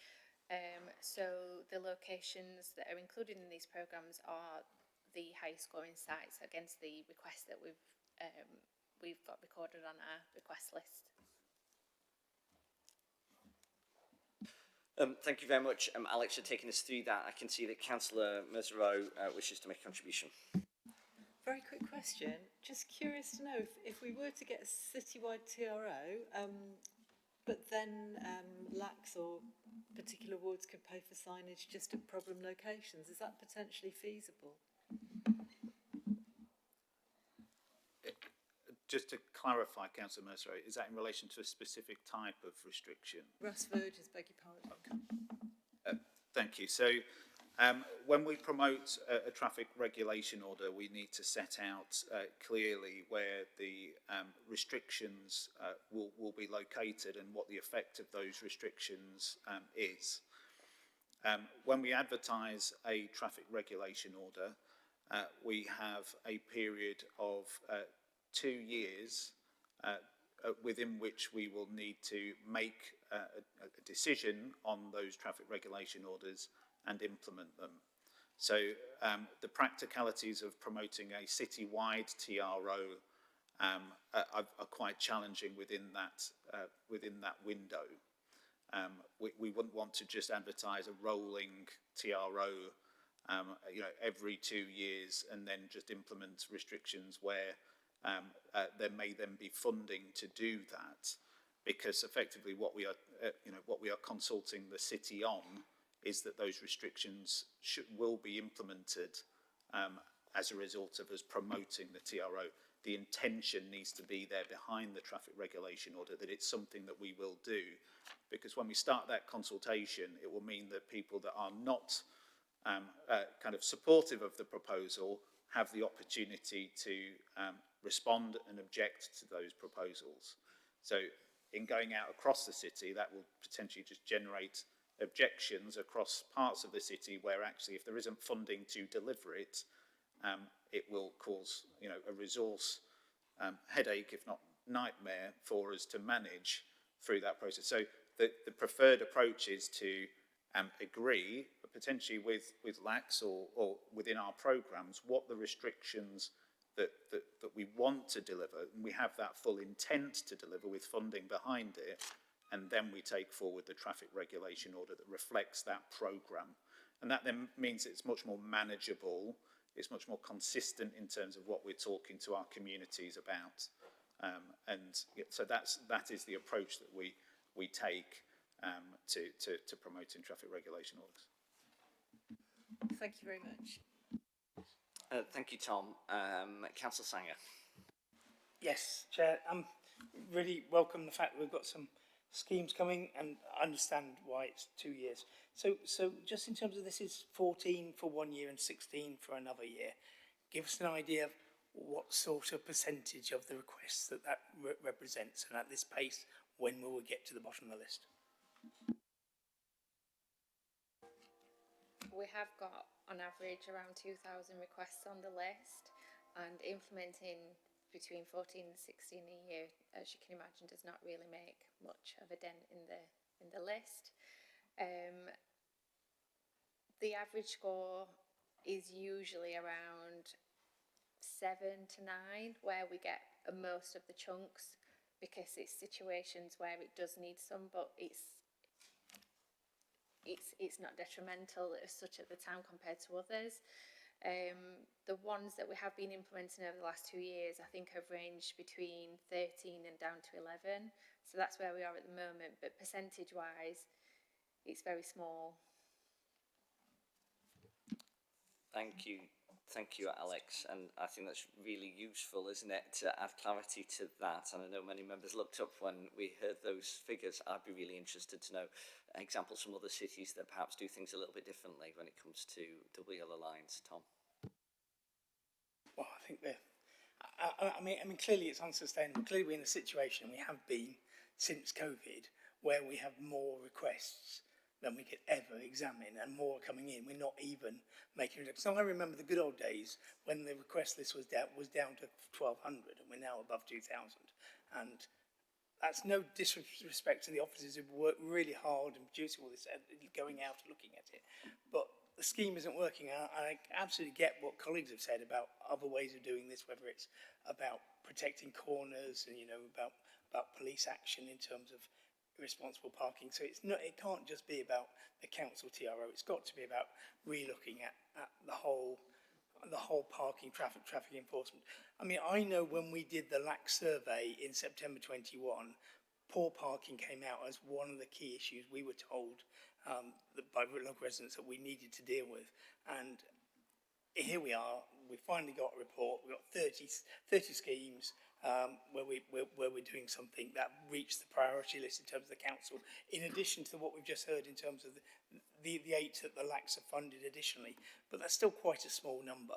So the locations that are included in these programmes are the highest scoring sites against the requests that we've got recorded on our request list. Thank you very much, Alex, for taking us through that. I can see that Councillor Mesereau wishes to make a contribution. Very quick question. Just curious to know if we were to get a citywide TRO, but then LACs or particular wards could pay for signage just at problem locations, is that potentially feasible? just to clarify, Councillor Mercer, is that in relation to a specific type of restriction? Ross Verges, beg your pardon. Thank you. So when we promote a traffic regulation order, we need to set out clearly where the restrictions will be located and what the effect of those restrictions is. When we advertise a traffic regulation order, we have a period of 2 years within which we will need to make a decision on those traffic regulation orders and implement them. So the practicalities of promoting a citywide TRO are quite challenging within that window. We wouldn't want to just advertise a rolling TRO every 2 years and then just implement restrictions where there may then be funding to do that, because effectively what we are consulting the city on is that those restrictions will be implemented as a result of us promoting the TRO. The intention needs to be there behind the traffic regulation order, that it's something that we will do, because when we start that consultation, it will mean that people that are not kind of supportive of the proposal have the opportunity to respond and object to those proposals. So in going out across the city, that will potentially just generate objections across parts of the city where actually if there isn't funding to deliver it, it will cause a resource headache, if not nightmare, for us to manage through that process. So the preferred approach is to agree, potentially with LACs or within our programmes, what the restrictions that we want to deliver, and we have that full intent to deliver with funding behind it, and then we take forward the traffic regulation order that reflects that programme. And that then means it's much more manageable, it's much more consistent in terms of what we're talking to our communities about. So that is the approach that we take to promoting traffic regulation orders. Thank you very much. Thank you, Tom. Councillor Sanger. Yes, Chair. Really welcome the fact that we've got some schemes coming, and I understand why it's 2 years. So just in terms of this is 14 for 1 year and 16 for another year, give us an idea of what sort of percentage of the requests that represents, and at this pace, when will we get to the bottom of the list? We have got on average around 2,000 requests on the list, and implementing between 14 and 16 a year, as you can imagine, does not really make much of a dent in the list. The average score is usually around 7 to 9, where we get most of the chunks, because it's situations where it does need some, but it's not detrimental as such at the time compared to others. The ones that we have been implementing over the last 2 years, I think have ranged between 13 and down to 11. So that's where we are at the moment, but percentage-wise, it's very small. Thank you, Alex, and I think that's really useful, isn't it, to add clarity to that. And I know many members looked up when we heard those figures. I'd be really interested to know examples from other cities that perhaps do things a little bit differently when it comes to double yellow lines. Tom? Well, I think I mean, clearly it's unsustainable. Clearly we're in a situation, we have been since COVID, where we have more requests than we could ever examine, and more coming in. We're not even making it. So I remember the good old days when the request list was down to 1,200, and we're now above 2,000. And that's no disrespect to the officers who've worked really hard and producing all this, going out and looking at it. But the scheme isn't working. I absolutely get what colleagues have said about other ways of doing this, whether it's about protecting corners and, about police action in terms of responsible parking. So it can't just be about the council TRO. It's got to be about re-looking at the whole parking traffic enforcement. I mean, I know when we did the LAC survey in September 21, poor parking came out as one of the key issues we were told by local residents that we needed to deal with. And here we are, we finally got a report, we've got 30 schemes, where we're doing something that reached the priority list in terms of the council, in addition to what we've just heard in terms of the 8 that the LACs are funded additionally. But that's still quite a small number.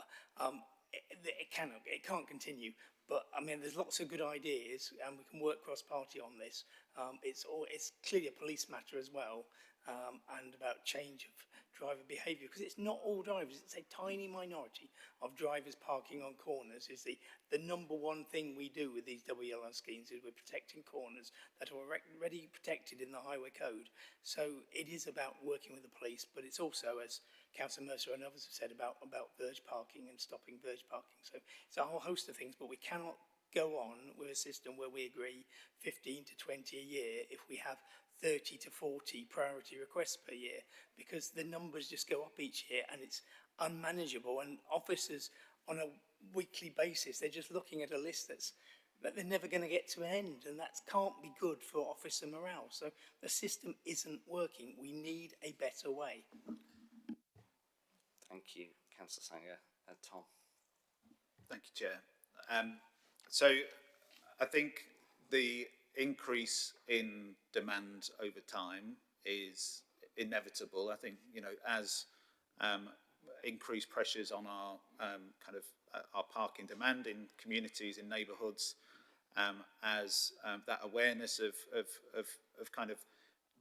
It can't continue. But I mean, there's lots of good ideas, and we can work cross-party on this. It's clearly a police matter as well, and about change of driver behaviour, because it's not all drivers. It's a tiny minority of drivers parking on corners. Is the number one thing we do with these WLR schemes is we're protecting corners that are already protected in the highway code. So it is about working with the police, but it's also, as Councillor Mercer and others have said, about verge parking and stopping verge parking. So it's a whole host of things, but we cannot go on with a system where we agree 15 to 20 a year if we have 30 to 40 priority requests per year, because the numbers just go up each year and it's unmanageable, and officers on a weekly basis, they're just looking at a list that they're never going to get to an end, and that can't be good for officer morale. So the system isn't working. We need a better way. Thank you, Councillor Sanger. Tom. Thank you, Chair. So I think the increase in demand over time is inevitable. I think, you know, as increased pressures on our our parking demand in communities, in neighbourhoods, as that awareness of kind of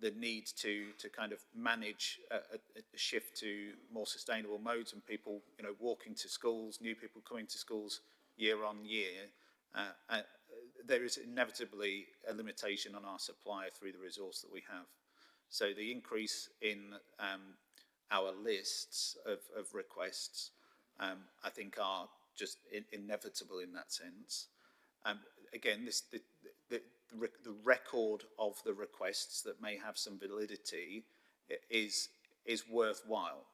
the need to kind of manage a shift to more sustainable modes, and people, you know, walking to schools, new people coming to schools year on year, there is inevitably a limitation on our supply through the resource that we have. So the increase in our lists of requests, I think, are just inevitable in that sense. Again, the record of the requests that may have some validity is worthwhile,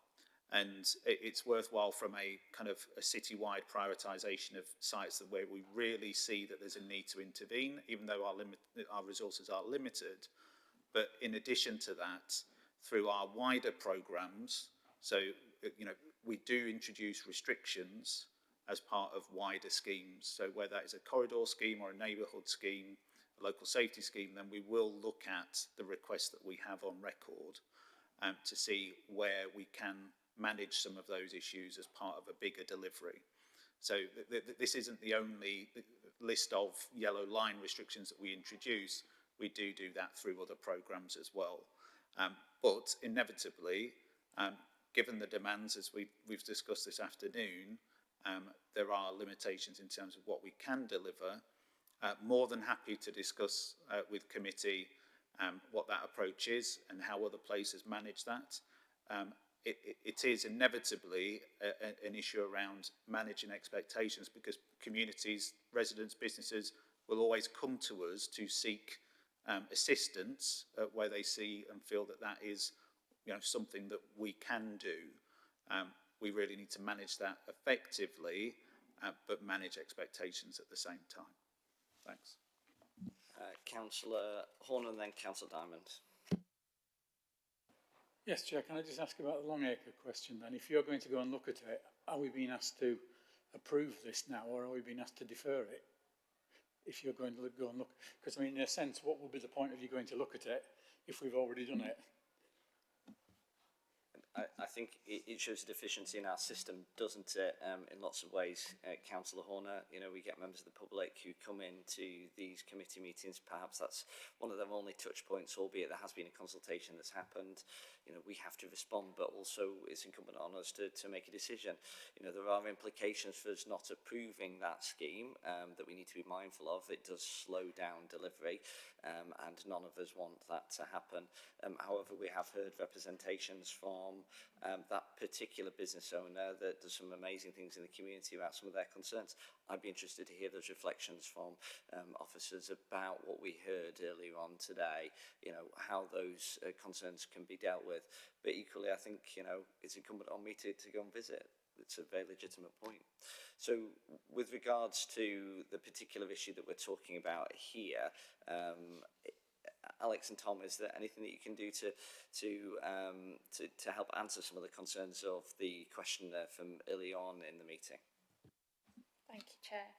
and it's worthwhile from a kind of a citywide prioritisation of sites where we really see that there's a need to intervene, even though our resources are limited. But in addition to that, through our wider programmes, so, you know, we do introduce restrictions as part of wider schemes. So whether that is a corridor scheme or a neighbourhood scheme, a local safety scheme, then we will look at the requests that we have on record to see where we can manage some of those issues as part of a bigger delivery. So this isn't the only list of yellow line restrictions that we introduce. We do that through other programmes as well. But inevitably, given the demands as we've discussed this afternoon, there are limitations in terms of what we can deliver. More than happy to discuss with committee what that approach is and how other places manage that. It is inevitably an issue around managing expectations, because communities, residents, businesses will always come to us to seek assistance where they see and feel that that is, you know, something that we can do. We really need to manage that effectively, but manage expectations at the same time. Thanks. Councillor Horner and then Councillor Diamond. Yes, Chair, can I just ask about the Longacre question then? If you're going to go and look at it, are we being asked to approve this now, or are we being asked to defer it? If you're going to go and look, because I mean, in a sense, what will be the point of you going to look at it if we've already done it? I think it shows a deficiency in our system, doesn't it, in lots of ways. Councillor Horner, you know, we get members of the public who come into these committee meetings. Perhaps that's one of their only touch points, albeit there has been a consultation that's happened. You know, we have to respond, but also it's incumbent on us to make a decision. You know, there are implications for us not approving that scheme that we need to be mindful of. It does slow down delivery, and none of us want that to happen. However, we have heard representations from that particular business owner that does some amazing things in the community about some of their concerns. I'd be interested to hear those reflections from officers about what we heard earlier on today, you know, how those concerns can be dealt with. But equally, I think, you know, it's incumbent on me to go and visit. It's a very legitimate point. So with regards to the particular issue that we're talking about here, Alex and Tom, is there anything that you can do to help answer some of the concerns of the questioner from early on in the meeting? Thank you, Chair.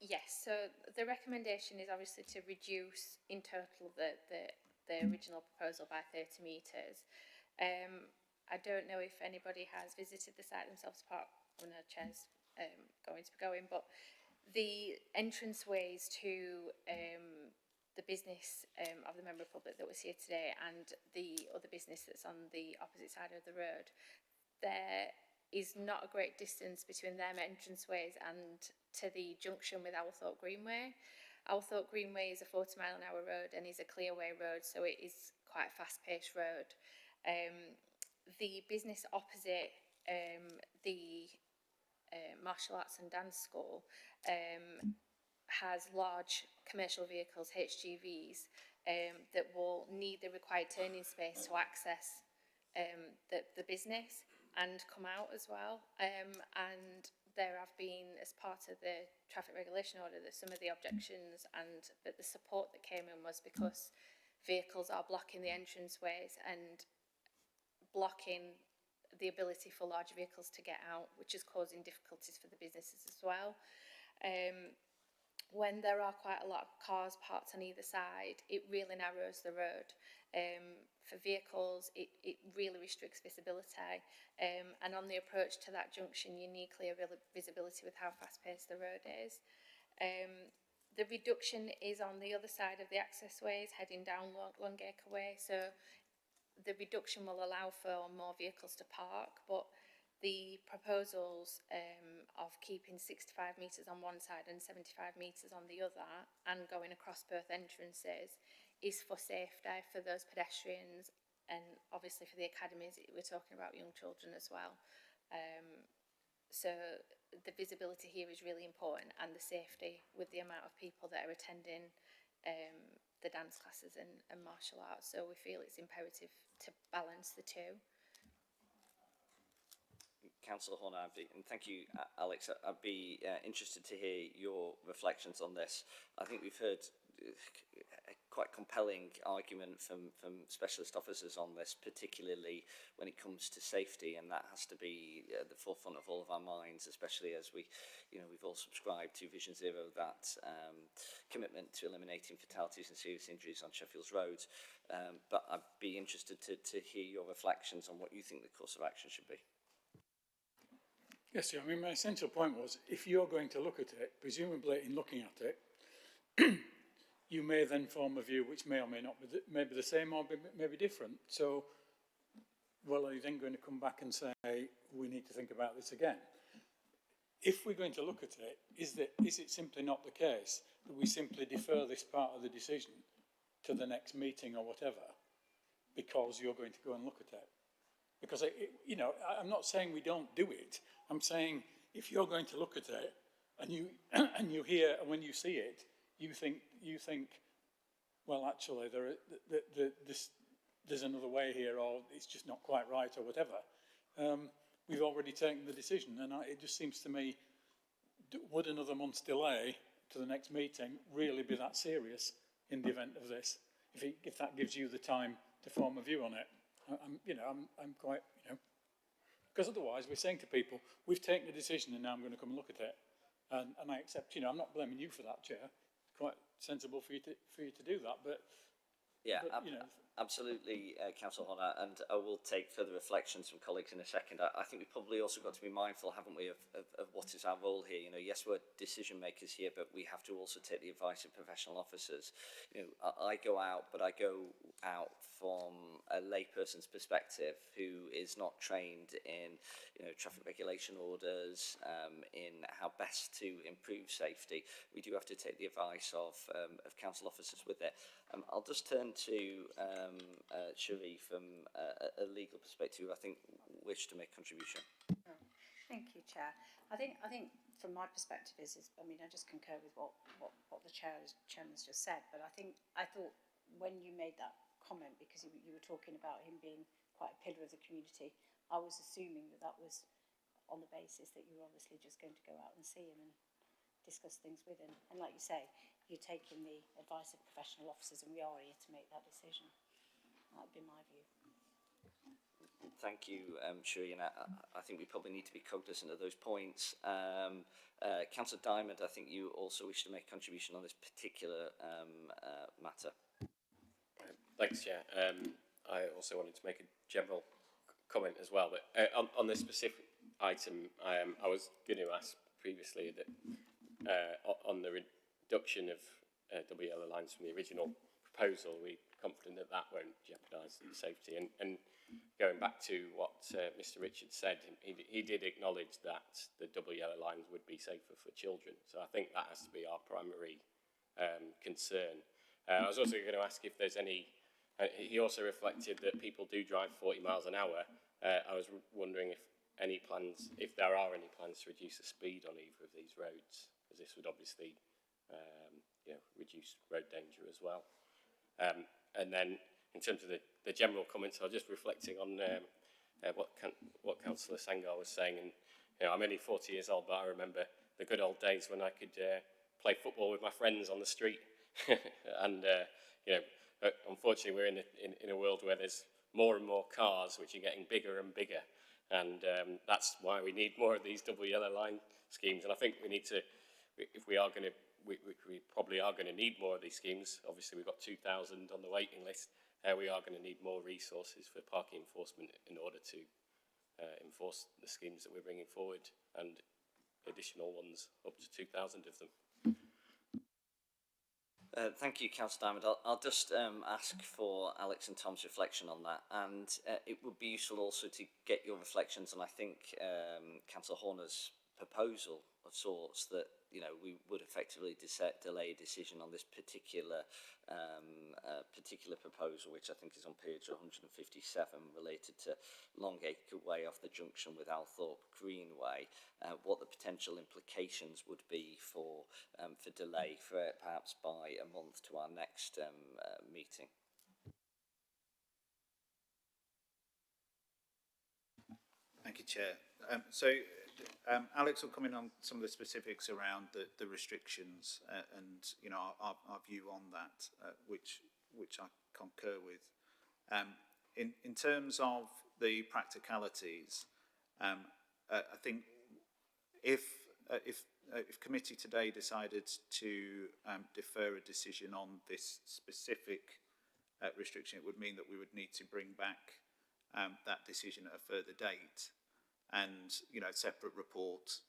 Yes, so the recommendation is obviously to reduce in total the original proposal by 30 metres. I don't know if anybody has visited the site themselves, apart from the chairs going to be going, but the entranceways to the business of the Member of the Public that was here today and the other business that's on the opposite side of the road, there is not a great distance between them entranceways and to the junction with Owlthorpe Greenway. Owlthorpe Greenway is a 40-mile-an-hour road and is a clearway road, so it is quite a fast-paced road. The business opposite the martial arts and dance school has large commercial vehicles, HGVs, that will need the required turning space to access the business and come out as well. And there have been, as part of the traffic regulation order, that some of the objections and that the support that came in was because vehicles are blocking the entranceways and blocking the ability for large vehicles to get out, which is causing difficulties for the businesses as well. When there are quite a lot of cars parked on either side, it really narrows the road. For vehicles, it really restricts visibility. And on the approach to that junction, you need clear visibility with how fast-paced the road is. The reduction is on the other side of the accessways, heading down Longacre Way. So the reduction will allow for more vehicles to park, but the proposals of keeping 65 metres on one side and 75 metres on the other and going across both entrances is for safety for those pedestrians and obviously for the academies. We're talking about young children as well. So the visibility here is really important, and the safety with the amount of people that are attending the dance classes and martial arts. So we feel it's imperative to balance the two. Councillor Horner, and thank you, Alex. I'd be interested to hear your reflections on this. I think we've heard a quite compelling argument from specialist officers on this, particularly when it comes to safety, and that has to be at the forefront of all of our minds, especially as we've all subscribed to Vision Zero, that commitment to eliminating fatalities and serious injuries on Sheffield's roads. But I'd be interested to hear your reflections on what you think the course of action should be. Yes, I mean, my essential point was, if you're going to look at it, presumably in looking at it, you may then form a view which may or may not be maybe the same or maybe different. So, well, are you then going to come back and say, we need to think about this again? If we're going to look at it, is it simply not the case that we simply defer this part of the decision to the next meeting or whatever, because you're going to go and look at it? Because, I'm not saying we don't do it. I'm saying if you're going to look at it and you hear, and when you see it, you think, well, actually, there's another way here, or it's just not quite right, or whatever. We've already taken the decision, and it just seems to me, would another month's delay to the next meeting really be that serious in the event of this? If that gives you the time to form a view on it, I'm quite, because otherwise we're saying to people, we've taken a decision and now I'm going to come and look at it, and I accept, I'm not blaming you for that, Chair. It's quite sensible for you to do that, but yeah, but, absolutely, Councillor Horner, and I will take further reflections from colleagues in a second. I think we've probably also got to be mindful, haven't we, of what is our role here. Yes, we're decision makers here, but we have to also take the advice of professional officers. I go out, but I go out from a layperson's perspective who is not trained in, traffic regulation orders, in how best to improve safety. We do have to take the advice of council officers with it. I'll just turn to Cherie from a legal perspective, I think, wish to make a contribution. Thank you, Chair. I think from my perspective I just concur with what the chairman's just said, but I thought when you made that comment, because you were talking about him being quite a pillar of the community, I was assuming that was on the basis that you were obviously just going to go out and see him and discuss things with him. And like you say, you're taking the advice of professional officers, and we are here to make that decision. That would be my view. Thank you, Shireen. I think we probably need to be cognizant of those points. Councillor Diamond, I think you also wish to make a contribution on this particular matter. Thanks, Chair. I also wanted to make a general comment as well, but on this specific item, I was going to ask previously that on the reduction of double yellow lines from the original proposal, we're confident that that won't jeopardise the safety. And going back to what Mr. Richards said, he did acknowledge that the double yellow lines would be safer for children. So I think that has to be our primary concern. I was also going to ask if there's any. He also reflected that people do drive 40 miles an hour. I was wondering if there are any plans to reduce the speed on either of these roads, because this would obviously reduce road danger as well. And then in terms of the general comments, I was just reflecting on what Councillor Sangar was saying. And I'm only 40 years old, but I remember the good old days when I could play football with my friends on the street. And unfortunately, we're in a world where there's more and more cars, which are getting bigger and bigger, and that's why we need more of these double yellow line schemes. And I think we need to, if we are going to, we probably are going to need more of these schemes. Obviously, we've got 2,000 on the waiting list. We are going to need more resources for parking enforcement in order to enforce the schemes that we're bringing forward, and additional ones, up to 2,000 of them. Thank you, Councillor Diamond. I'll just ask for Alex and Tom's reflection on that, and it would be useful also to get your reflections on, I think, Councillor Horner's proposal of sorts, that we would effectively delay a decision on this particular proposal, which I think is on page 157, related to Longacre Way off the junction with Althorpe Greenway. What the potential implications would be for delay, for perhaps by a month to our next meeting. Thank you, Chair. Alex will come in on some of the specifics around the restrictions and our view on that, which I concur with. In terms of the practicalities, I think if committee today decided to defer a decision on this specific restriction, it would mean that we would need to bring back that decision at a further date, and separate reports,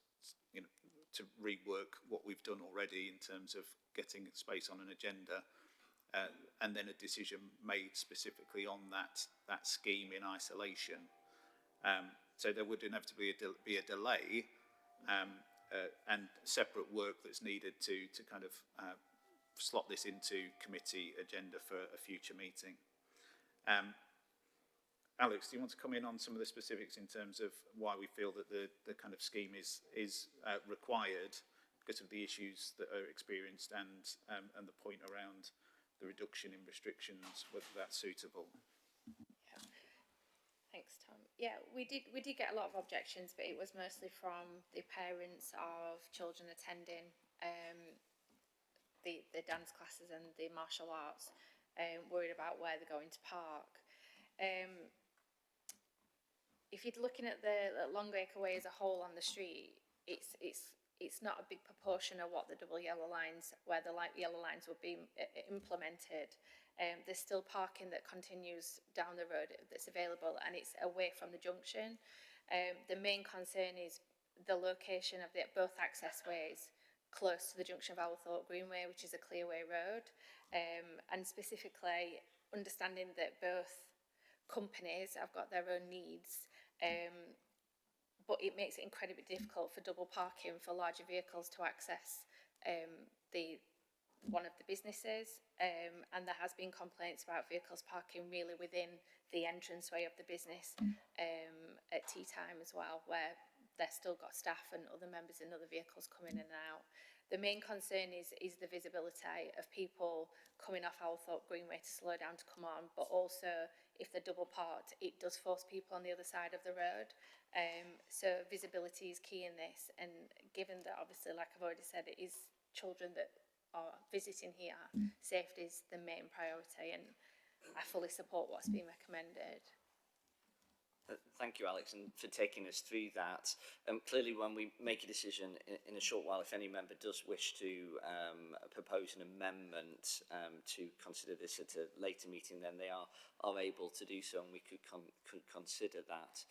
to rework what we've done already in terms of getting space on an agenda, and then a decision made specifically on that scheme in isolation. So there would inevitably be a delay, and separate work that's needed to kind of slot this into committee agenda for a future meeting. Alex, do you want to come in on some of the specifics in terms of why we feel that the kind of scheme is required because of the issues that are experienced, and the point around the reduction in restrictions, whether that's suitable? Yeah. Thanks, Tom. Yeah, we did get a lot of objections, but it was mostly from the parents of children attending the dance classes and the martial arts, worried about where they're going to park. If you're looking at the Longacre Way as a whole on the street, it's not a big proportion of what the double yellow lines, where the yellow lines would be implemented. There's still parking that continues down the road that's available, and it's away from the junction. The main concern is the location of both access ways close to the junction of Althorpe Greenway, which is a clearway road, and specifically understanding that both companies have got their own needs, but it makes it incredibly difficult for double parking for larger vehicles to access one of the businesses, and there has been complaints about vehicles parking really within the entranceway of the business at tea time as well, where they've still got staff and other members in other vehicles coming in and out. The main concern is the visibility of people coming off Althorpe Greenway to slow down to come on, but also if they're double parked, it does force people on the other side of the road. So visibility is key in this, and given that obviously, like I've already said, it is children that are visiting here, safety is the main priority, and I fully support what's being recommended. Thank you, Alex, and for taking us through that. Clearly, when we make a decision in a short while, if any member does wish to propose an amendment to consider this at a later meeting, then they are able to do so, and we could consider that.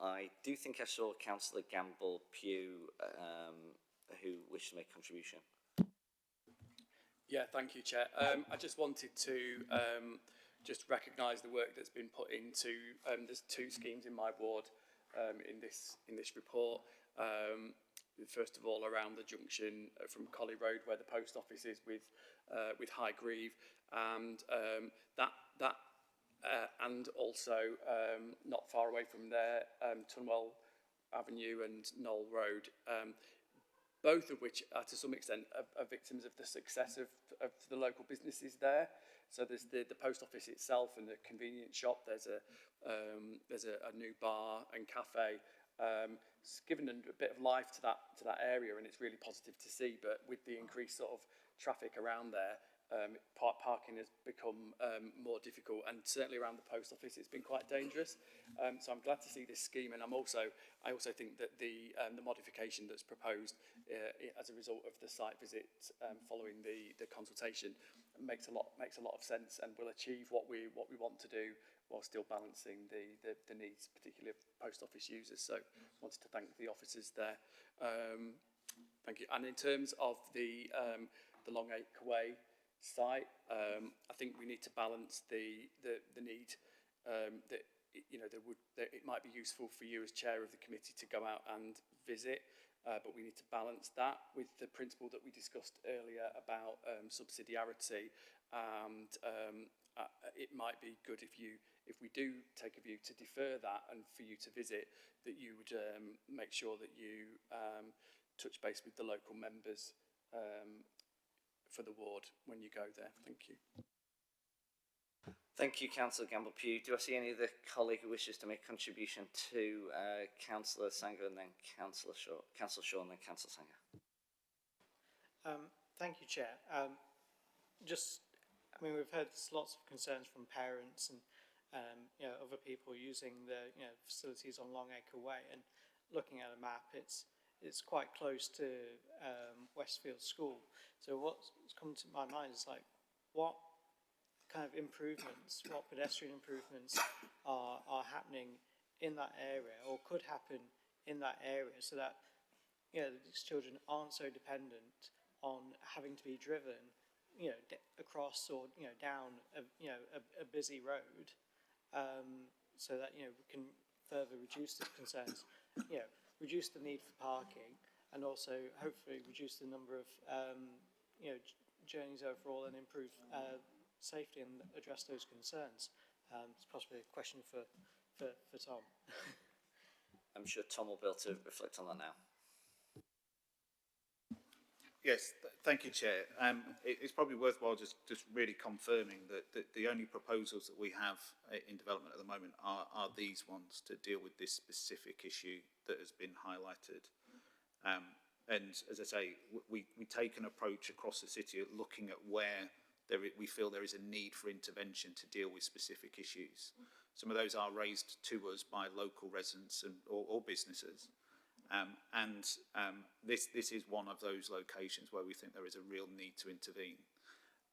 I do think I saw Councillor Gamble-Pugh who wished to make a contribution. Yeah, thank you, Chair. I just wanted to just recognise the work that's been put into. There's two schemes in my ward in this report. First of all, around the junction from Colley Road, where the post office is, with High Grieve, and and also not far away from there, Tunwell Avenue and Knoll Road. Both of which are to some extent are victims of the success of the local businesses there. So there's the post office itself and the convenience shop. There's a new bar and cafe. It's given a bit of life to that area, and it's really positive to see. But with the increased sort of traffic around there, parking has become more difficult, and certainly around the post office it's been quite dangerous. So I'm glad to see this scheme, and I also think that the modification that's proposed as a result of the site visit following the consultation makes a lot of sense, and will achieve what we want to do while still balancing the needs, particularly of post office users. So I wanted to thank the officers there. Thank you. And in terms of the Long Acre Way site, I think we need to balance the need that it might be useful for you as chair of the committee to go out and visit, but we need to balance that with the principle that we discussed earlier about subsidiarity, and it might be good if we do take a view to defer that and for you to visit, that you would make sure that you touch base with the local members for the ward when you go there. Thank you. Thank you, Councillor Gamble-Pugh. Do I see any other colleague who wishes to make a contribution to Councillor Sanger and then Councillor Shaw? Councillor Shaw and then Councillor Sanger. Thank you, Chair. We've heard lots of concerns from parents and other people using the facilities on Long Acre Way, and looking at a map, it's quite close to Westfield School. So what's come to my mind is what kind of improvements, what pedestrian improvements are happening in that area, or could happen in that area, so that these children aren't so dependent on having to be driven across or down a busy road, so that we can further reduce the concerns, reduce the need for parking, and also hopefully reduce the number of journeys overall, and improve safety and address those concerns. It's possibly a question for Tom. I'm sure Tom will be able to reflect on that now. Yes, thank you, Chair. It's probably worthwhile just really confirming that the only proposals that we have in development at the moment are these ones to deal with this specific issue that has been highlighted. And as I say, we take an approach across the city at looking at where we feel there is a need for intervention to deal with specific issues. Some of those are raised to us by local residents or businesses. This is one of those locations where we think there is a real need to intervene.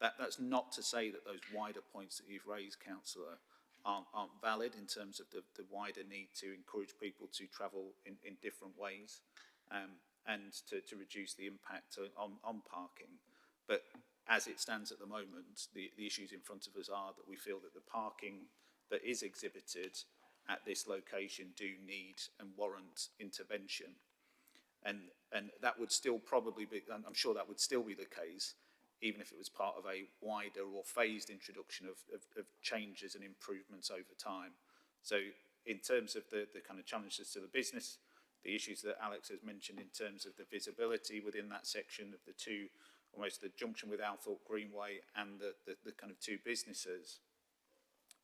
That's not to say that those wider points that you've raised, Councillor, aren't valid in terms of the wider need to encourage people to travel in different ways, and to reduce the impact on parking. But as it stands at the moment, the issues in front of us are that we feel that the parking that is exhibited at this location do need and warrant intervention, and that would still probably be, I'm sure that would still be the case, even if it was part of a wider or phased introduction of changes and improvements over time. So in terms of the kind of challenges to the business, the issues that Alex has mentioned in terms of the visibility within that section of the two, almost the junction with Althorpe Greenway and the kind of two businesses,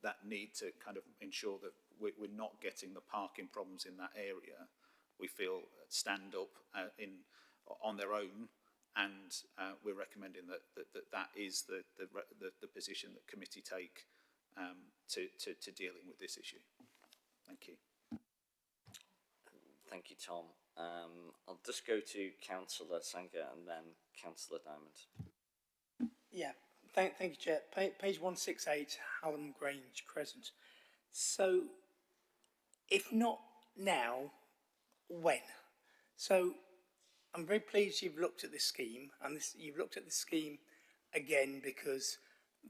that need to kind of ensure that we're not getting the parking problems in that area, we feel stand up on their own, and we're recommending that is the position that committee take to dealing with this issue. Thank you. Thank you, Tom. I'll just go to Councillor Sanger and then Councillor Diamond. Yeah, thank you, Chair. Page 168, Hallam Grange Crescent. So, if not now, when? So, I'm very pleased you've looked at this scheme, and you've looked at this scheme again because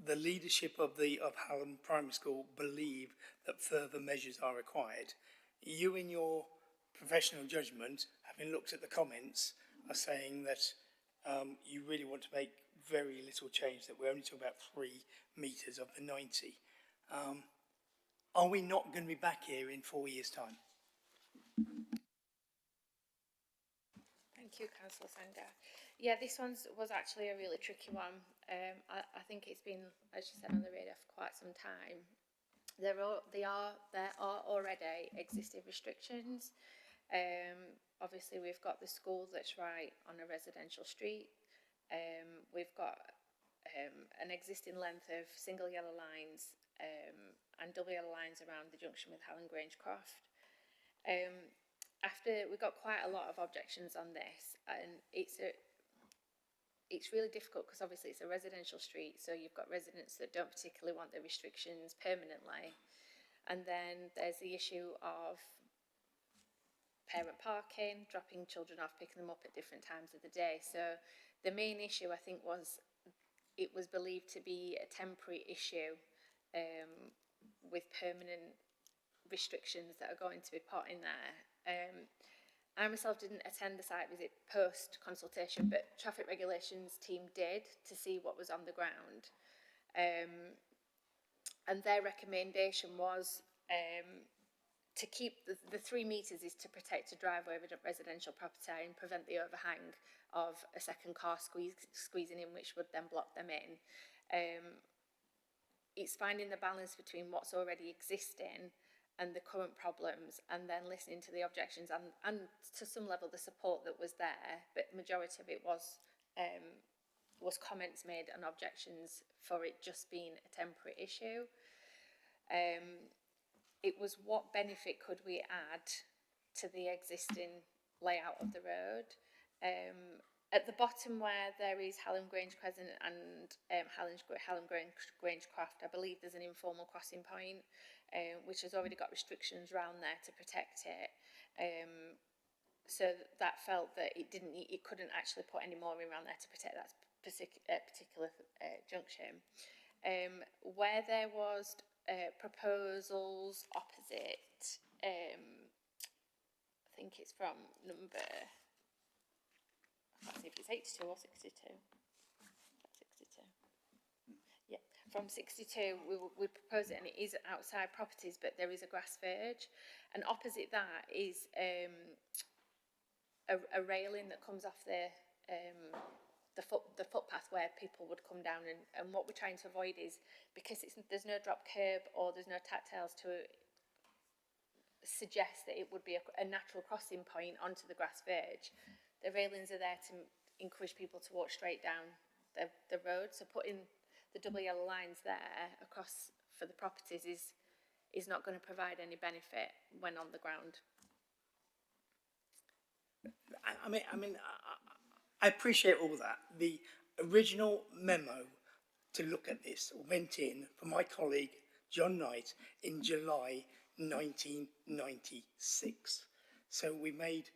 the leadership of Hallam Primary School believe that further measures are required. You, in your professional judgment, having looked at the comments, are saying that you really want to make very little change, that we're only talking about 3 metres of the 90. Are we not going to be back here in 4 years' time? Thank you, Councillor Sanger. Yeah, this was actually a really tricky one. I think it's been, as you said, on the radar for quite some time. There are already existing restrictions. Obviously, we've got the school that's right on a residential street. We've got an existing length of single yellow lines and double yellow lines around the junction with Hallam Grange Croft. After we got quite a lot of objections on this, and it's really difficult because obviously it's a residential street, so you've got residents that don't particularly want the restrictions permanently, and then there's the issue of parent parking, dropping children off, picking them up at different times of the day. So the main issue, I think, was it was believed to be a temporary issue with permanent restrictions that are going to be put in there. I myself didn't attend the site visit post consultation, but traffic regulations team did to see what was on the ground, and their recommendation was to keep the 3 metres is to protect a driveway of a residential property and prevent the overhang of a second car squeezing in, which would then block them in. It's finding the balance between what's already existing and the current problems, and then listening to the objections and to some level the support that was there, but the majority of it was comments made and objections for it just being a temporary issue. It was what benefit could we add to the existing layout of the road. At the bottom where there is Hallam Grange Crescent and Hallam Grange Croft, I believe there's an informal crossing point, which has already got restrictions around there to protect it. So that felt that it couldn't actually put any more around there to protect that particular junction. Where there was proposals opposite, I think it's from number, I can't see if it's 82 or 62. 62. Yeah, from 62 we propose it, and it is outside properties, but there is a grass verge, and opposite that is a railing that comes off the footpath where people would come down, and what we're trying to avoid is, because there's no drop curb or there's no tactiles to suggest that it would be a natural crossing point onto the grass verge. The railings are there to encourage people to walk straight down the road, so putting the double yellow lines there across for the properties is not going to provide any benefit when on the ground. I appreciate all that. The original memo to look at this went in from my colleague John Knight in July 1996. So we made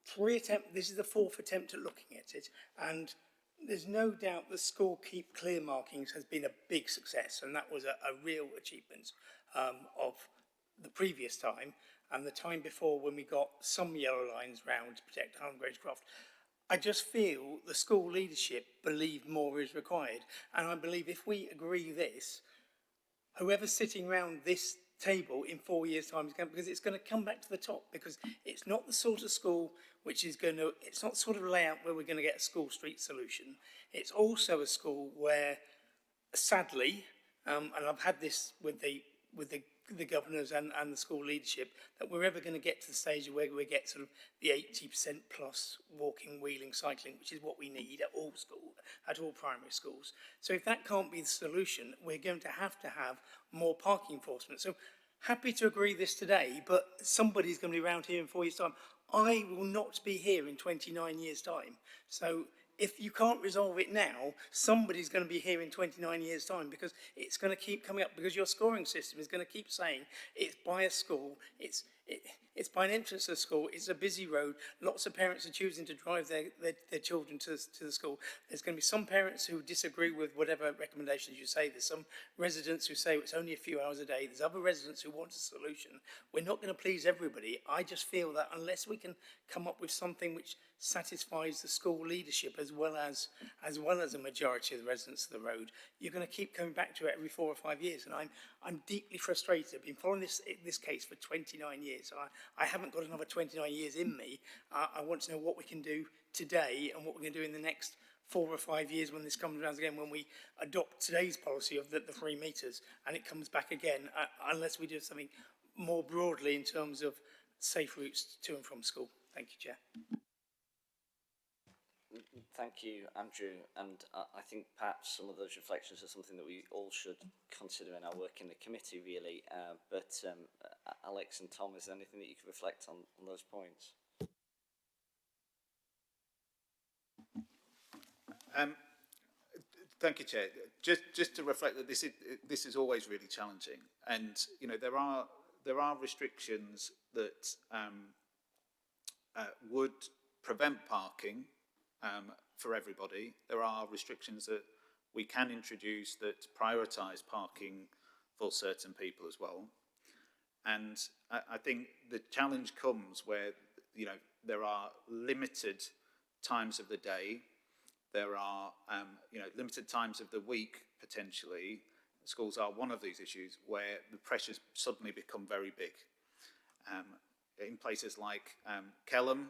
3 attempts. This is the 4th attempt at looking at it, and there's no doubt the School Keep Clear markings has been a big success, and that was a real achievement of the previous time and the time before, when we got some yellow lines round to protect Hallam Grange Croft. I just feel the school leadership believe more is required, and I believe if we agree this, whoever's sitting around this table in 4 years' time is going, because it's going to come back to the top, because it's not the sort of school which is going to, it's not the sort of layout where we're going to get a school street solution. It's also a school where, sadly, and I've had this with the governors and the school leadership, that we're ever going to get to the stage where we get sort of the 80% plus walking, wheeling, cycling, which is what we need at all primary schools. So if that can't be the solution, we're going to have more parking enforcement. So happy to agree this today, but somebody's going to be around here in 4 years' time. I will not be here in 29 years' time. So if you can't resolve it now, somebody's going to be here in 29 years' time, because it's going to keep coming up, because your scoring system is going to keep saying it's by a school, it's by an entrance to the school, it's a busy road, lots of parents are choosing to drive their children to the school. There's going to be some parents who disagree with whatever recommendations you say. There's some residents who say it's only a few hours a day. There's other residents who want a solution. We're not going to please everybody. I just feel that unless we can come up with something which satisfies the school leadership as well as a majority of the residents of the road, you're going to keep coming back to it every 4 or 5 years. And I'm deeply frustrated. I've been following this case for 29 years. So I haven't got another 29 years in me. I want to know what we can do today and what we're going to do in the next 4 or 5 years when this comes around again, when we adopt today's policy of the 3 metres and it comes back again, unless we do something more broadly in terms of safe routes to and from school. Thank you, Chair. Thank you, Andrew. And I think perhaps some of those reflections are something that we all should consider in our work in the committee, really. But Alex and Tom, is there anything that you could reflect on those points? Thank you, Chair. Just to reflect that this is always really challenging, and you know there are restrictions that would prevent parking for everybody. There are restrictions that we can introduce that prioritise parking for certain people as well. And I think the challenge comes where there are limited times of the day. There are limited times of the week potentially. Schools are one of these issues where the pressures suddenly become very big. In places like Kelham,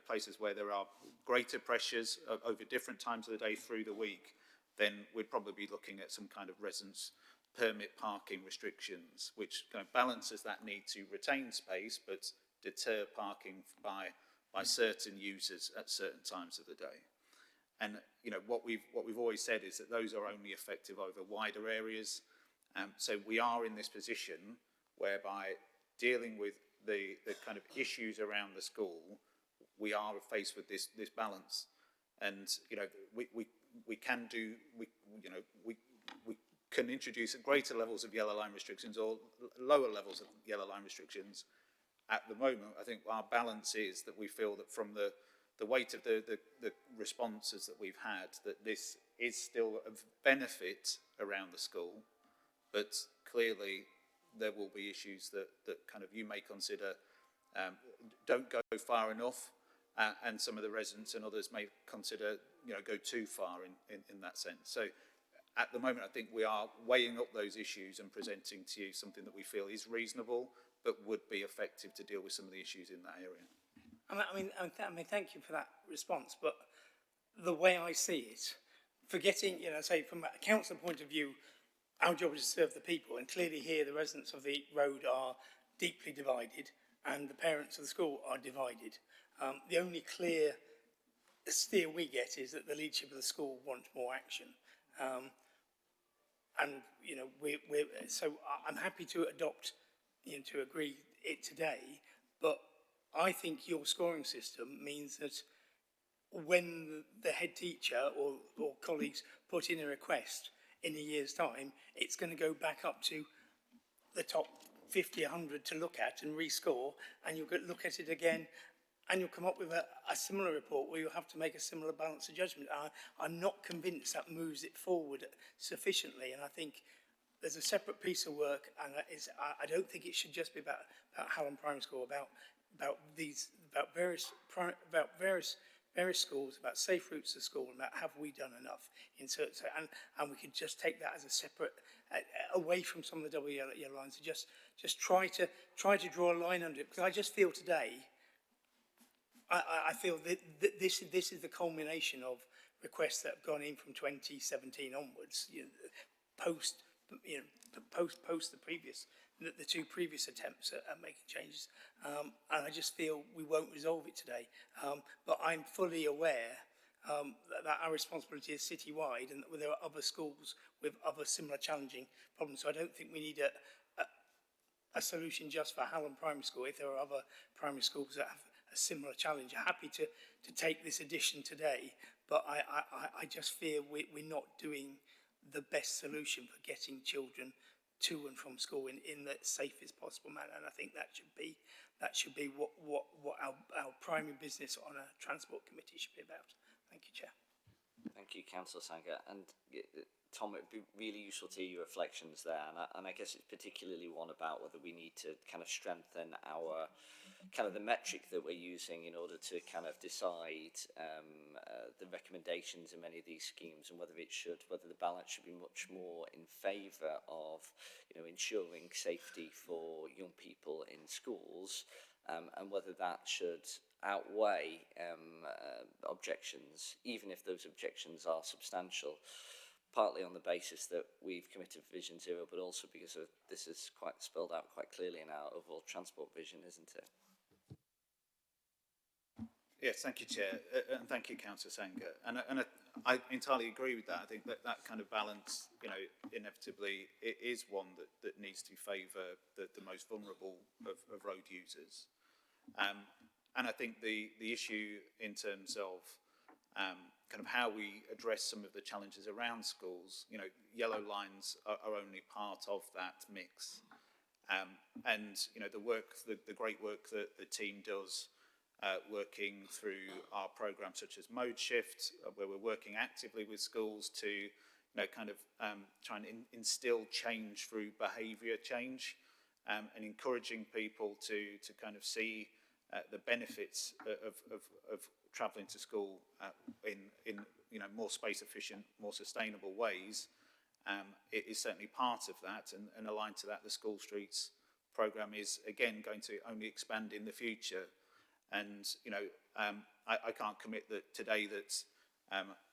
places where there are greater pressures over different times of the day through the week, then we'd probably be looking at some kind of residence permit parking restrictions, which kind of balances that need to retain space but deter parking by certain users at certain times of the day. And what we've always said is that those are only effective over wider areas. So we are in this position whereby dealing with the kind of issues around the school, we are faced with this balance. And we can introduce greater levels of yellow line restrictions or lower levels of yellow line restrictions. At the moment, I think our balance is that we feel that from the weight of the responses that we've had, that this is still of benefit around the school, but clearly there will be issues that kind of you may consider don't go far enough, and some of the residents and others may consider go too far in that sense. So at the moment, I think we are weighing up those issues and presenting to you something that we feel is reasonable, but would be effective to deal with some of the issues in that area. I mean, thank you for that response, but the way I see it, forgetting, say from a council point of view, our job is to serve the people, and clearly here the residents of the road are deeply divided and the parents of the school are divided. The only clear steer we get is that the leadership of the school wants more action. So I'm happy to adopt, to agree it today, but I think your scoring system means that when the head teacher or colleagues put in a request in a year's time, it's going to go back up to the top 50, 100 to look at and rescore, and you'll look at it again, and you'll come up with a similar report where you'll have to make a similar balance of judgment. I'm not convinced that moves it forward sufficiently, and I think there's a separate piece of work, and I don't think it should just be about Hallam Primary School, about various schools, about safe routes to school, and about have we done enough in certain, and we could just take that as a separate, away from some of the double yellow lines, and just try to draw a line under it, because I just feel today, I feel that this is the culmination of requests that have gone in from 2017 onwards, post the two previous attempts at making changes, and I just feel we won't resolve it today. But I'm fully aware that our responsibility is citywide, and that there are other schools with other similar challenging problems. So I don't think we need a solution just for Hallam Primary School. If there are other primary schools that have a similar challenge, I'm happy to take this addition today, but I just fear we're not doing the best solution for getting children to and from school in the safest possible manner, and I think that should be what our primary business on a transport committee should be about. Thank you, Chair. Thank you, Councillor Sanger. And Tom, it would be really useful to hear your reflections there. And I guess it's particularly one about whether we need to kind of strengthen our kind of the metric that we're using in order to kind of decide the recommendations in many of these schemes, and whether the balance should be much more in favour of, ensuring safety for young people in schools, and whether that should outweigh objections, even if those objections are substantial, partly on the basis that we've committed Vision Zero, but also because this is quite spelled out quite clearly in our overall transport vision, isn't it? Yes, thank you, Chair, and thank you, Councillor Sanger. And I entirely agree with that. I think that kind of balance, inevitably, it is one that needs to favour the most vulnerable of road users. And I think the issue in terms of kind of how we address some of the challenges around schools, yellow lines are only part of that mix. And, the great work that the team does working through our programmes such as Mode Shift, where we're working actively with schools to try and instill change through behaviour change, and encouraging people to kind of see the benefits of travelling to school in more space efficient, more sustainable ways. It is certainly part of that, and aligned to that, the School Streets programme is again going to only expand in the future. And I can't commit that today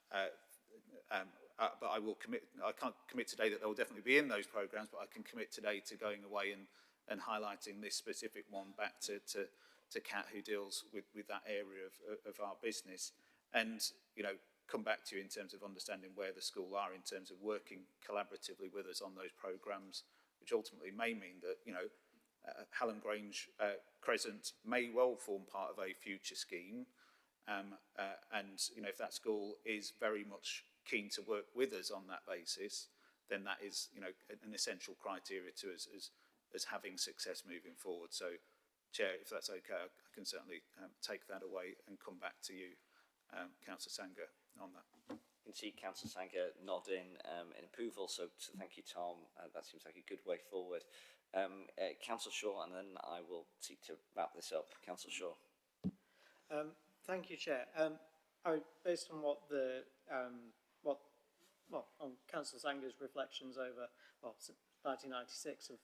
but I will commit. I can't commit today that they will definitely be in those programmes, but I can commit today to going away and highlighting this specific one back to Kat, who deals with that area of our business, and come back to you in terms of understanding where the school are in terms of working collaboratively with us on those programmes, which ultimately may mean that Hallam Grange Crescent may well form part of a future scheme, and if that school is very much keen to work with us on that basis, then that is an essential criteria to us as having success moving forward. So, Chair, if that's okay, I can certainly take that away and come back to you, Councillor Sanger, on that. You can see Councillor Sanger nodding in approval, so thank you, Tom. That seems like a good way forward. Councillor Shaw, and then I will seek to wrap this up. Councillor Shaw. Thank you, Chair. Based on what on Councillor Sanger's reflections over 1996 of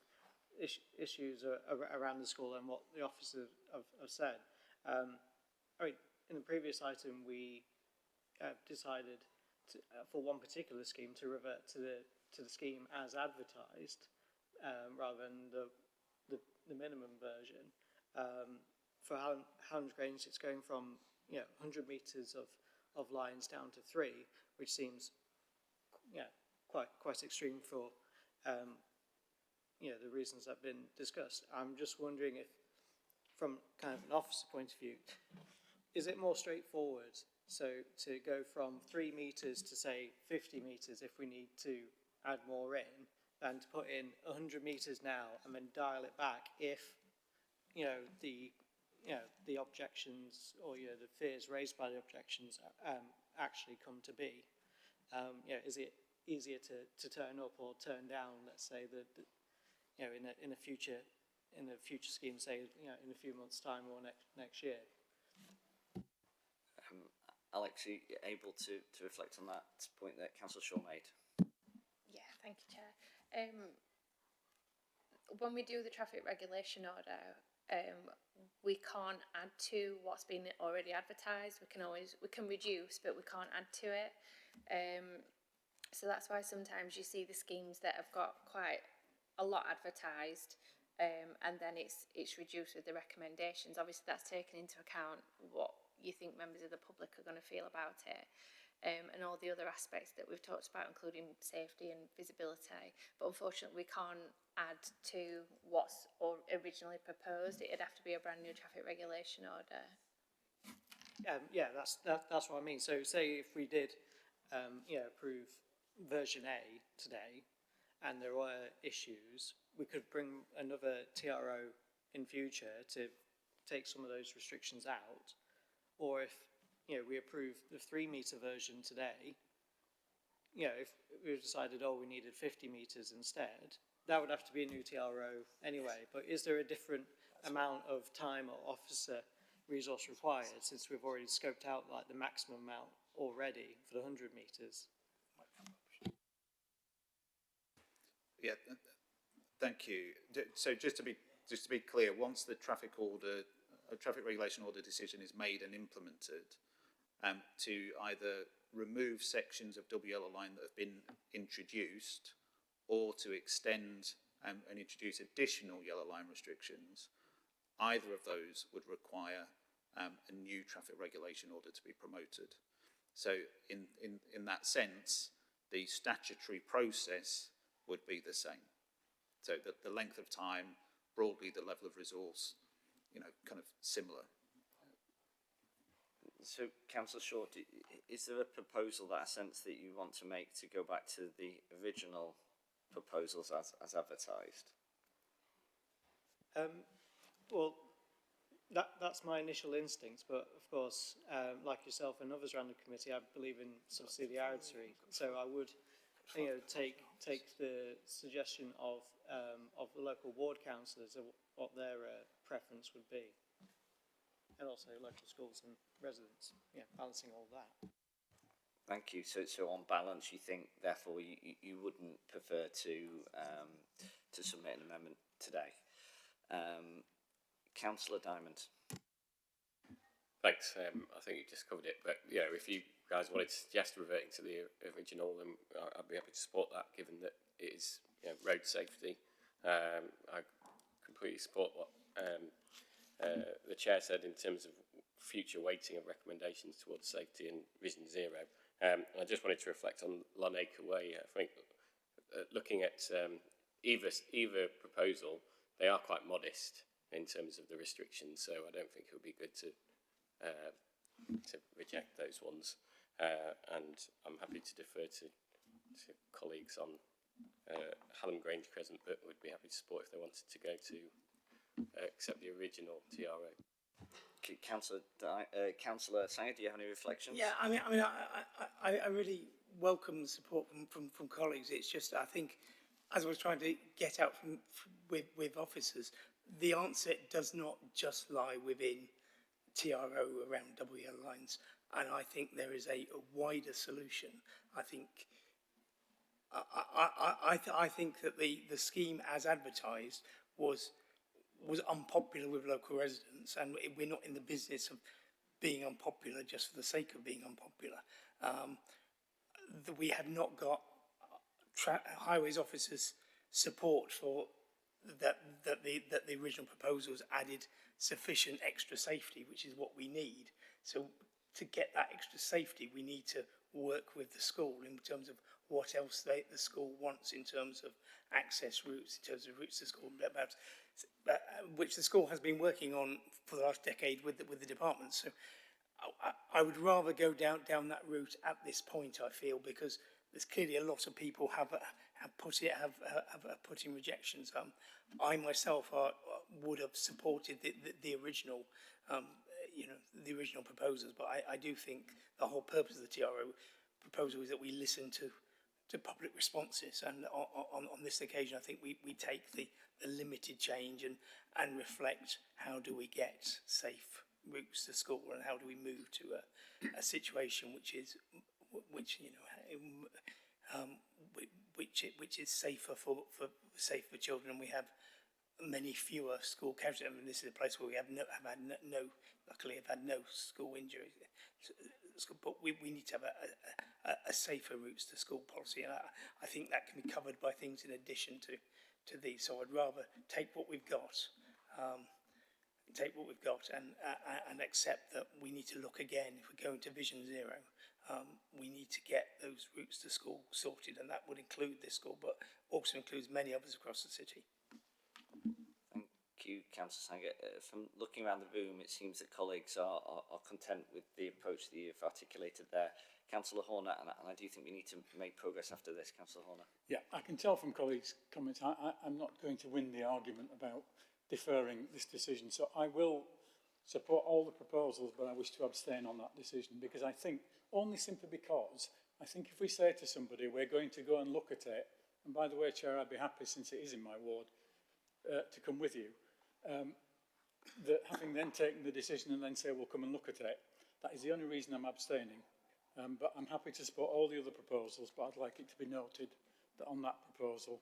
issues around the school and what the officers have said. In the previous item, we decided for one particular scheme to revert to the scheme as advertised, rather than the minimum version. For Hallam Grange, it's going from 100 metres of lines down to 3, which seems quite extreme for the reasons that have been discussed. I'm just wondering if, from kind of an officer point of view, is it more straightforward to go from 3 metres to say 50 metres if we need to add more in, than to put in 100 metres now and then dial it back if the objections or the fears raised by the objections actually come to be? Is it easier to turn up or turn down, let's say, in a future scheme, say in a few months' time or next year? Alex, are you able to reflect on that point that Councillor Shaw made? Yeah, thank you, Chair. When we do the traffic regulation order, we can't add to what's been already advertised. We can reduce, but we can't add to it. So that's why sometimes you see the schemes that have got quite a lot advertised, and then it's reduced with the recommendations. Obviously, that's taken into account what you think members of the public are going to feel about it. and all the other aspects that we've talked about, including safety and visibility. But unfortunately, we can't add to what's originally proposed. It'd have to be a brand new traffic regulation order. Yeah, that's what I mean. So say if we did, approve version A today, and there were issues, we could bring another TRO in future to take some of those restrictions out. Or if, we approve the 3-metre version today, if we decided, we needed 50 metres instead, that would have to be a new TRO anyway. But is there a different amount of time or officer resource required, since we've already scoped out like the maximum amount already for the 100 metres? Yeah, thank you. So just to be clear, once the traffic regulation order decision is made and implemented, to either remove sections of double yellow line that have been introduced, or to extend and introduce additional yellow line restrictions, either of those would require a new traffic regulation order to be promoted. So in that sense, the statutory process would be the same. So the length of time, broadly the level of resource, kind of similar. So, Councillor Short, is there a proposal that I sense that you want to make to go back to the original proposals as advertised? Well, that's my initial instincts, but of course, like yourself and others around the committee, I believe in subsidiarity. So I would, take the suggestion of the local ward councillors of what their preference would be, and also local schools and residents. Balancing all that. Thank you. So on balance, you think, therefore, you wouldn't prefer to submit an amendment today. Councillor Diamond. Thanks. I think you just covered it, but if you guys wanted to suggest reverting to the original, then I'd be happy to support that, given that it is road safety. I completely support what the chair said in terms of future weighting of recommendations towards safety and Vision Zero. I just wanted to reflect on Long Acre Way. I think looking at either proposal, they are quite modest in terms of the restrictions, so I don't think it would be good to reject those ones. And I'm happy to defer to colleagues on Hallam Grange Crescent, but would be happy to support if they wanted to go to accept the original TRO. Okay, Councillor Sanger, do you have any reflections? Yeah, I really welcome the support from colleagues. It's just, I think, as I was trying to get out with officers, the answer does not just lie within TRO around double yellow lines, and I think there is a wider solution. I think I think that the scheme as advertised was unpopular with local residents, and we're not in the business of being unpopular just for the sake of being unpopular. We have not got highways officers' support for that the original proposals added sufficient extra safety, which is what we need. So to get that extra safety, we need to work with the school in terms of what else the school wants in terms of access routes, in terms of routes to school, which the school has been working on for the last decade with the department. So I would rather go down that route at this point, I feel, because there's clearly a lot of people have put in rejections. I myself would have supported the original, the original proposals, but I do think the whole purpose of the TRO proposal is that we listen to public responses, and on this occasion, I think we take the limited change and reflect how do we get safe routes to school, and how do we move to a situation which is safer for children. We have many fewer school casualties. I mean, this is a place where we luckily have had no school injuries. But we need to have a safer routes to school policy, and I think that can be covered by things in addition to these. So I'd rather take what we've got, take what we've got and accept that we need to look again. If we're going to Vision Zero, we need to get those routes to school sorted, and that would include this school, but also includes many others across the city. Thank you, Councillor Sanger. From looking around the room, it seems that colleagues are content with the approach that you've articulated there. Councillor Horner, and I do think we need to make progress after this. Councillor Horner. Yeah, I can tell from colleagues' comments, I'm not going to win the argument about deferring this decision, so I will support all the proposals, but I wish to abstain on that decision, because I think, only simply because, I think if we say to somebody, we're going to go and look at it, and by the way, Chair, I'd be happy, since it is in my ward, to come with you, that having then taken the decision and then say, we'll come and look at it, that is the only reason I'm abstaining. But I'm happy to support all the other proposals, but I'd like it to be noted that on that proposal,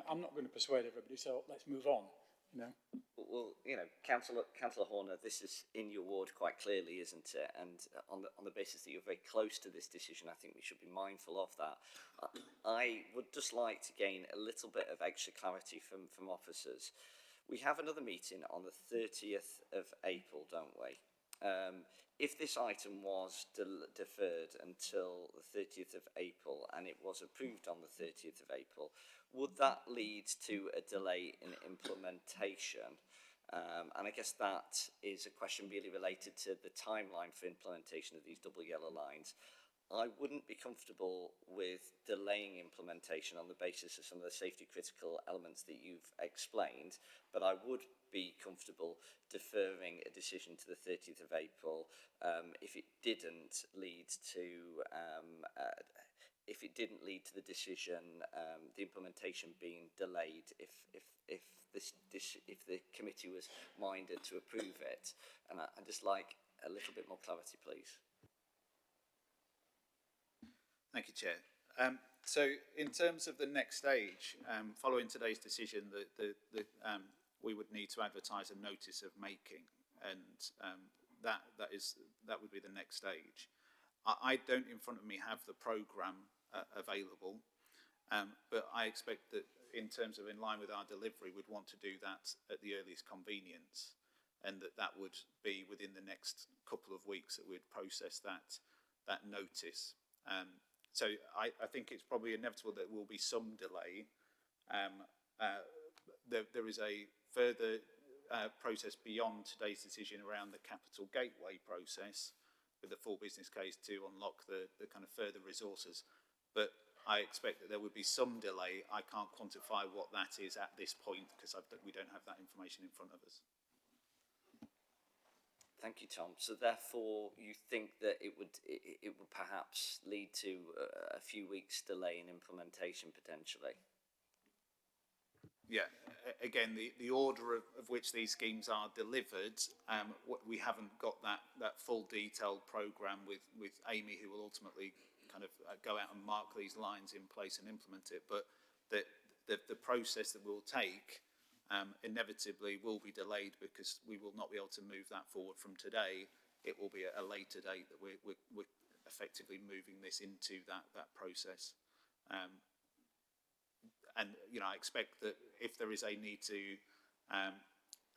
I'm not going to persuade everybody, so let's move on, you know. Well, you know, Councillor Horner, this is in your ward quite clearly, isn't it? And on the basis that you're very close to this decision, I think we should be mindful of that. I would just like to gain a little bit of extra clarity from officers. We have another meeting on the 30th of April, don't we? If this item was deferred until the 30th of April and it was approved on the 30th of April, would that lead to a delay in implementation? And I guess that is a question really related to the timeline for implementation of these double yellow lines. I wouldn't be comfortable with delaying implementation on the basis of some of the safety critical elements that you've explained, but I would be comfortable deferring a decision to the 30th of April if it didn't lead to the decision, the implementation being delayed if the committee was minded to approve it. And I'd just like a little bit more clarity, please. Thank you, Chair. So in terms of the next stage, following today's decision, we would need to advertise a notice of making, and that would be the next stage. I don't in front of me have the programme available, but I expect that in terms of in line with our delivery, we'd want to do that at the earliest convenience, and that would be within the next couple of weeks that we'd process that notice. So I think it's probably inevitable that there will be some delay. There is a further process beyond today's decision around the capital gateway process with the full business case to unlock the kind of further resources. But I expect that there would be some delay. I can't quantify what that is at this point because we don't have that information in front of us. Thank you, Tom. So therefore, you think that it would perhaps lead to a few weeks delay in implementation potentially? Yeah. Again, the order of which these schemes are delivered, we haven't got that full detailed programme with Amy, who will ultimately kind of go out and mark these lines in place and implement it. But the process that we'll take inevitably will be delayed because we will not be able to move that forward from today. It will be at a later date that we're effectively moving this into that process. And you know, I expect that if there is a need to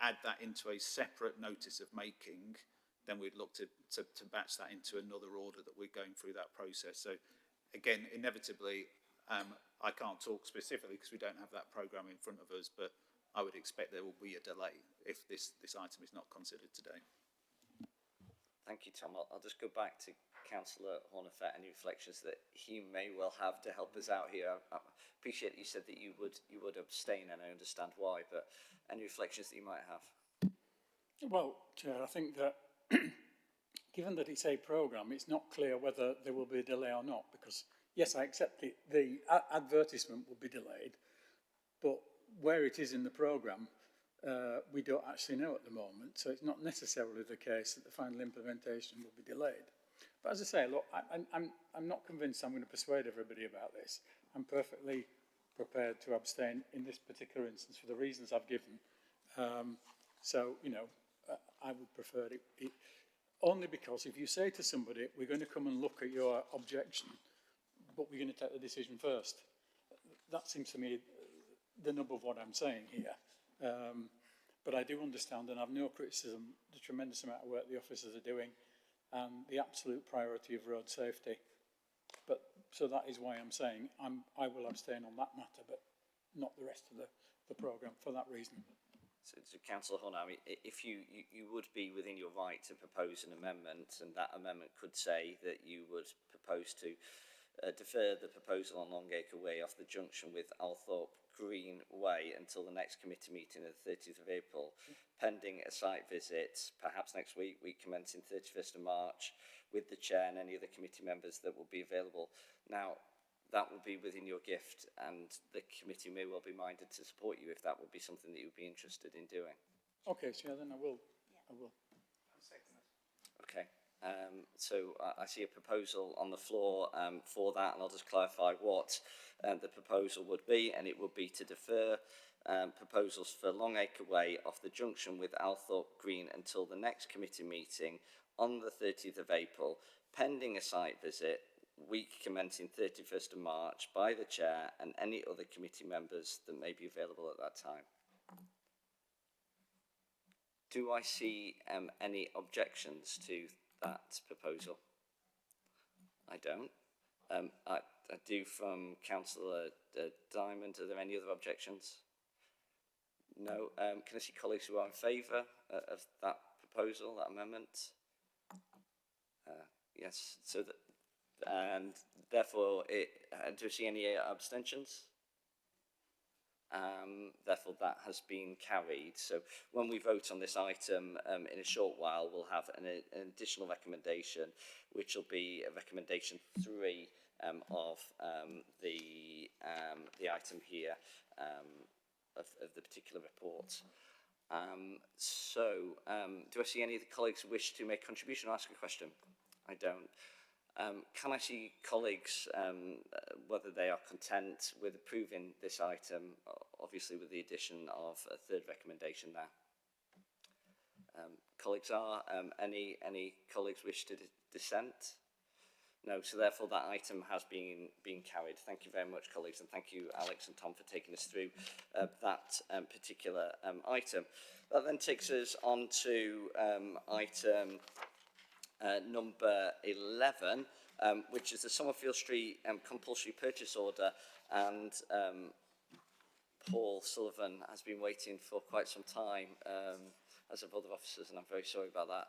add that into a separate notice of making, then we'd look to batch that into another order that we're going through that process. So again, inevitably, I can't talk specifically because we don't have that programme in front of us, but I would expect there will be a delay if this item is not considered today. Thank you, Tom. I'll just go back to Councillor Horner for any reflections that he may well have to help us out here. I appreciate that you said that you would abstain, and I understand why, but any reflections that you might have? Well, Chair, I think that given that it's a programme, it's not clear whether there will be a delay or not, because yes, I accept the advertisement will be delayed, but where it is in the programme, we don't actually know at the moment, so it's not necessarily the case that the final implementation will be delayed. But as I say, look, I'm not convinced I'm going to persuade everybody about this. I'm perfectly prepared to abstain in this particular instance for the reasons I've given. So, you know, I would prefer it only because if you say to somebody, we're going to come and look at your objection, but we're going to take the decision first, that seems to me the nub of what I'm saying here. But I do understand and have no criticism the tremendous amount of work the officers are doing and the absolute priority of road safety. But so that is why I'm saying I will abstain on that matter, but not the rest of the programme for that reason. So Councillor Horner, I mean, if you would be within your right to propose an amendment, and that amendment could say that you would propose to defer the proposal on Longacre Way off the junction with Althorpe Green Way until the next committee meeting of the 30th of April, pending a site visit, perhaps next week commencing 31st of March, with the chair and any other committee members that will be available. Now, that will be within your gift, and the committee may well be minded to support you if that would be something that you would be interested in doing. Okay, so yeah, then I will. Okay. So I see a proposal on the floor for that, and I'll just clarify what the proposal would be, and it would be to defer proposals for Longacre Way off the junction with Althorpe Green until the next committee meeting on the 30th of April, pending a site visit, week commencing 31st of March, by the chair and any other committee members that may be available at that time. Do I see any objections to that proposal? I don't. I do from Councillor Diamond. Are there any other objections? No. Can I see colleagues who are in favour of that proposal, that amendment? Yes. So that, and therefore, do you see any abstentions? Therefore, that has been carried. So when we vote on this item in a short while, we'll have an additional recommendation, which will be a recommendation 3 of the item here of the particular report. Do I see any of the colleagues who wish to make a contribution or ask a question? I don't. Can I see colleagues whether they are content with approving this item, obviously with the addition of a third recommendation there? Colleagues are. Any colleagues wish to dissent? No, so therefore that item has been carried. Thank you very much, colleagues, and thank you, Alex and Tom, for taking us through that particular item. That then takes us on to item number 11, which is the Summerfield Street compulsory purchase order, and Paul Sullivan has been waiting for quite some time, as have other officers, and I'm very sorry about that.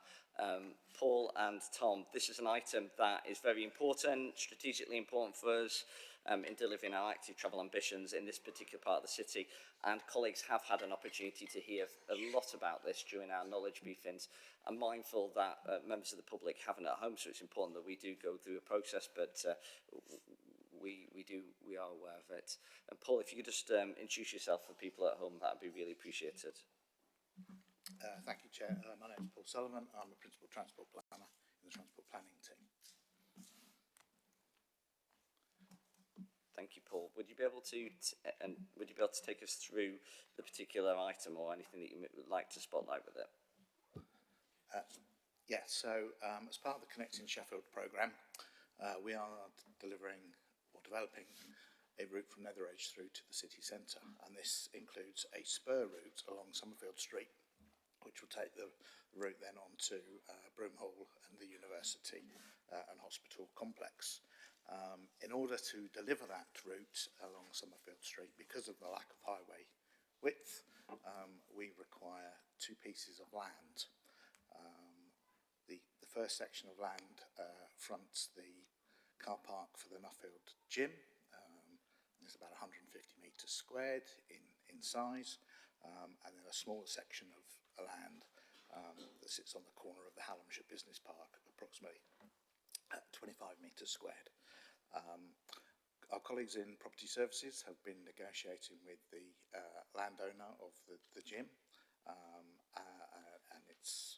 Paul and Tom, this is an item that is very important, strategically important for us in delivering our active travel ambitions in this particular part of the city, and colleagues have had an opportunity to hear a lot about this during our knowledge briefings. I'm mindful that members of the public haven't at home, so it's important that we do go through a process, but we are aware of it. And Paul, if you could just introduce yourself for people at home, that would be really appreciated. Thank you, Chair. My name is Paul Sullivan. I'm a Principal Transport Planner in the Transport Planning team. Thank you, Paul. Would you be able to take us through the particular item or anything that you would like to spotlight with it? Yes, so as part of the Connecting Sheffield programme, we are delivering or developing a route from Netheredge through to the city centre, and this includes a spur route along Summerfield Street, which will take the route then on to Broomhall and the University and Hospital Complex. In order to deliver that route along Summerfield Street, because of the lack of highway width, we require 2 pieces of land. The first section of land fronts the car park for the Nuffield Gym. It's about 150 metres squared in size, and then a smaller section of land that sits on the corner of the Hallamshire Business Park, approximately 25 metres squared. Our colleagues in Property Services have been negotiating with the landowner of the gym, and those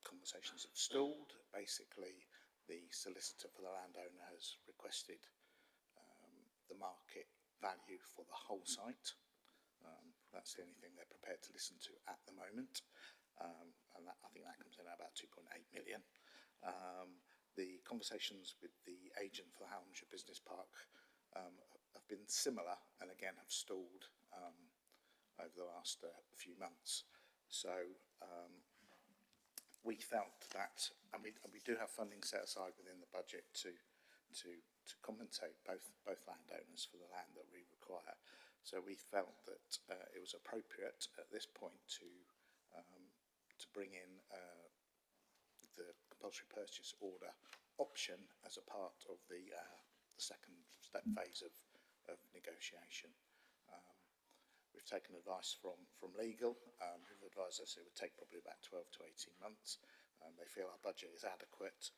conversations have stalled. Basically, the solicitor for the landowner has requested the market value for the whole site. That's the only thing they're prepared to listen to at the moment, and I think that comes in at about 2.8 million. The conversations with the agent for the Hallamshire Business Park have been similar, and again have stalled over the last few months. So we felt that, and we do have funding set aside within the budget to compensate both landowners for the land that we require. So we felt that it was appropriate at this point to bring in the compulsory purchase order option as a part of the second step phase of negotiation. We've taken advice from legal, who've advised us it would take probably about 12 to 18 months. They feel our budget is adequate,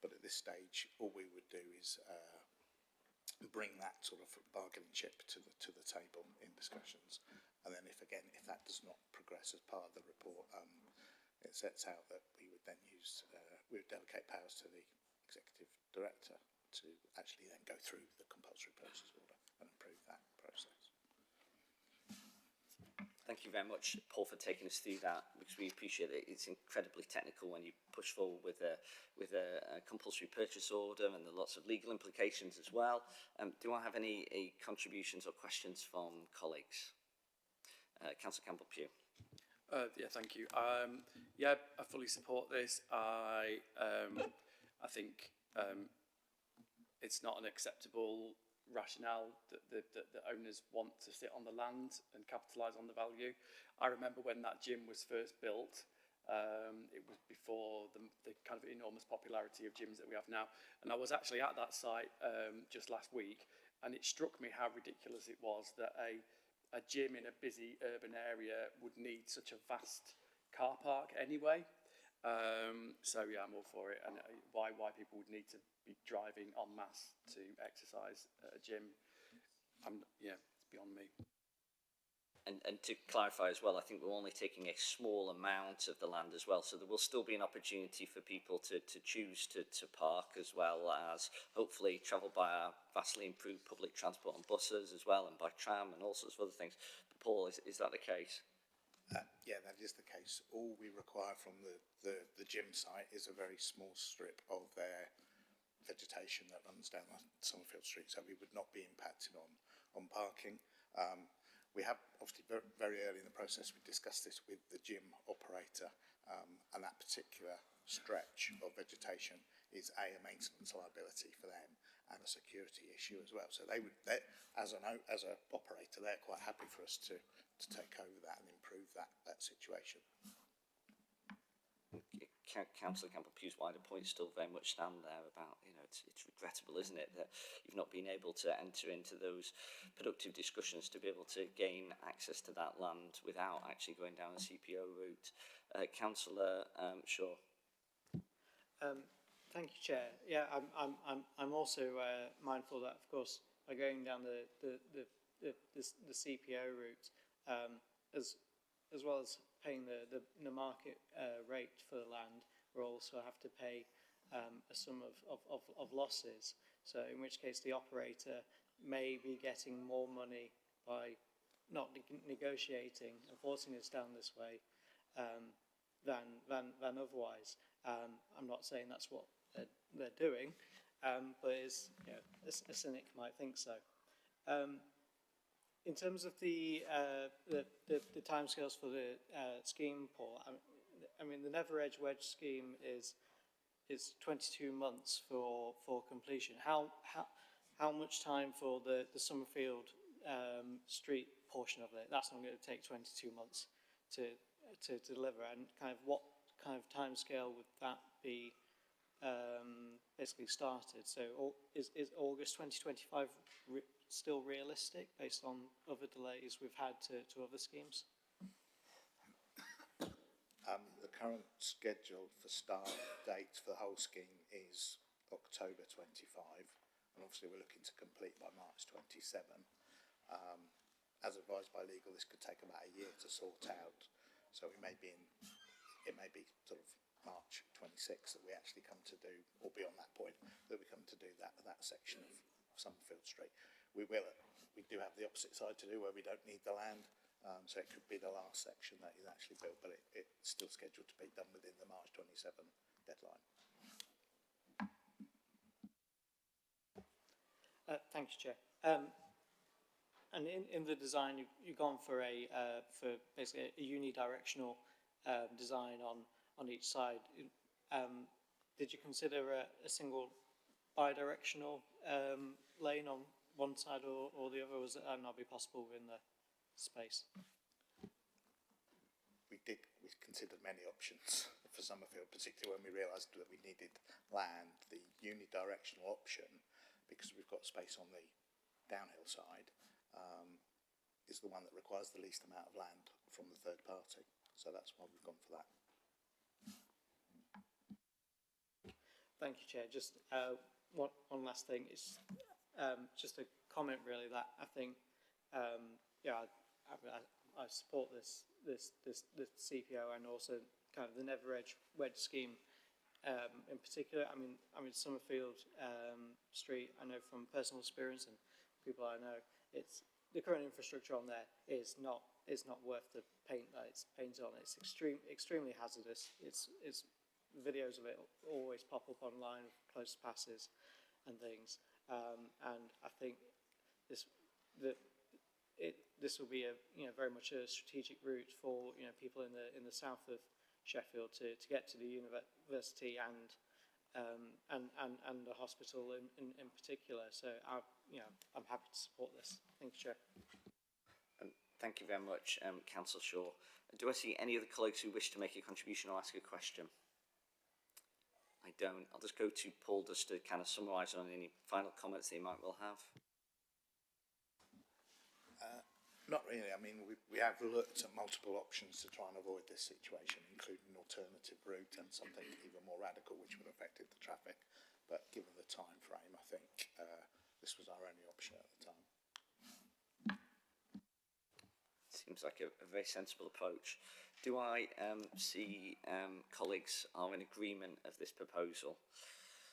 but at this stage, all we would do is bring that sort of bargaining chip to the table in discussions. And then if that does not progress as part of the report, it sets out that we would then we would delegate powers to the executive director to actually then go through the compulsory purchase order and approve that process. Thank you very much, Paul, for taking us through that, because we appreciate it. It's incredibly technical when you push forward with a compulsory purchase order, and there are lots of legal implications as well. Do I have any contributions or questions from colleagues? Councillor Campbell-Pugh. Yeah, thank you. Yeah, I fully support this. I think it's not an acceptable rationale that the owners want to sit on the land and capitalise on the value. I remember when that gym was first built, it was before the kind of enormous popularity of gyms that we have now, and I was actually at that site just last week, and it struck me how ridiculous it was that a gym in a busy urban area would need such a vast car park anyway. So yeah, I'm all for it, and why people would need to be driving en masse to exercise at a gym, yeah, it's beyond me. And to clarify as well, I think we're only taking a small amount of the land as well, so there will still be an opportunity for people to choose to park, as well as hopefully travel by our vastly improved public transport and buses as well, and by tram and all sorts of other things. But Paul, is that the case? Yeah, that is the case. All we require from the gym site is a very small strip of their vegetation that runs down Summerfield Street, so we would not be impacted on parking. We have, obviously, very early in the process, we discussed this with the gym operator, and that particular stretch of vegetation is a maintenance liability for them and a security issue as well. So as an operator, they're quite happy for us to take over that and improve that situation. Councillor Campbell-Pugh's wider points still very much stand there about, it's regrettable, isn't it, that you've not been able to enter into those productive discussions to be able to gain access to that land without actually going down a CPO route. Councillor Shaw. Thank you, Chair. Yeah, I'm also mindful that, of course, by going down the CPO route, as well as paying the market rate for the land, we'll also have to pay a sum of losses. So in which case the operator may be getting more money by not negotiating and forcing us down this way than otherwise. I'm not saying that's what they're doing, but a cynic might think so. In terms of the timescales for the scheme, Paul, I mean the Never Edge Wedge scheme is 22 months for completion. How much time for the Summerfield Street portion of it? That's not going to take 22 months to deliver. And kind of what kind of timescale would that be basically started? So is August 2025 still realistic based on other delays we've had to other schemes? The current schedule for start date for the whole scheme is October 25, and obviously we're looking to complete by March 27. As advised by legal, this could take about a year to sort out, so it may be sort of March 26 that we actually come to do, or beyond that point, that we come to do that section of Summerfield Street. We do have the opposite side to do where we don't need the land, so it could be the last section that is actually built, but it's still scheduled to be done within the March 27 deadline. Thank you, Chair. and in the design, you've gone for for basically a unidirectional design on each side. Did you consider a single bidirectional lane on one side or the other? Was it not be possible within the space? We considered many options for Summerfield, particularly when we realised that we needed land. The unidirectional option, because we've got space on the downhill side, is the one that requires the least amount of land from the third party. So that's why we've gone for that. Thank you, Chair. Just one last thing. It's just a comment, really, that I think, yeah, I support this CPO and also kind of the Never Edge Wedge scheme in particular. I mean Summerfield Street. I know from personal experience and people I know, it's the current infrastructure on there is not worth the paint that it's painted on. It's extremely hazardous. It's videos of it always pop up online, close passes and things, and I think this will be very much a strategic route for people in the south of Sheffield to get to the university and the hospital in particular. So I'm happy to support this. Thank you, Chair. Thank you very much, Councillor Shaw. Do I see any other colleagues who wish to make a contribution or ask a question? I don't. I'll just go to Paul just to kind of summarise on any final comments that you might well have. Not really. I mean, we have looked at multiple options to try and avoid this situation, including an alternative route and something even more radical, which would have affected the traffic. But given the time frame, I think this was our only option at the time. Seems like a very sensible approach. Do I see colleagues are in agreement of this proposal?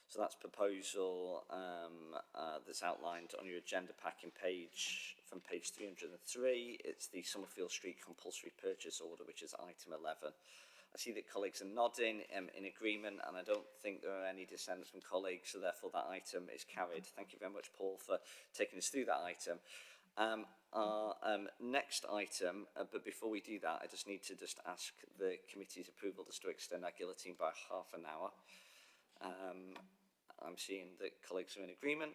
So that's proposal that's outlined on your agenda pack from page 303. It's the Summerfield Street Compulsory Purchase Order, which is item 11. I see that colleagues are nodding in agreement, and I don't think there are any dissent from colleagues, so therefore that item is carried. Thank you very much, Paul, for taking us through that item. Our next item, but before we do that, I just need to ask the committee's approval just to extend our guillotine by half an hour. I'm seeing that colleagues are in agreement,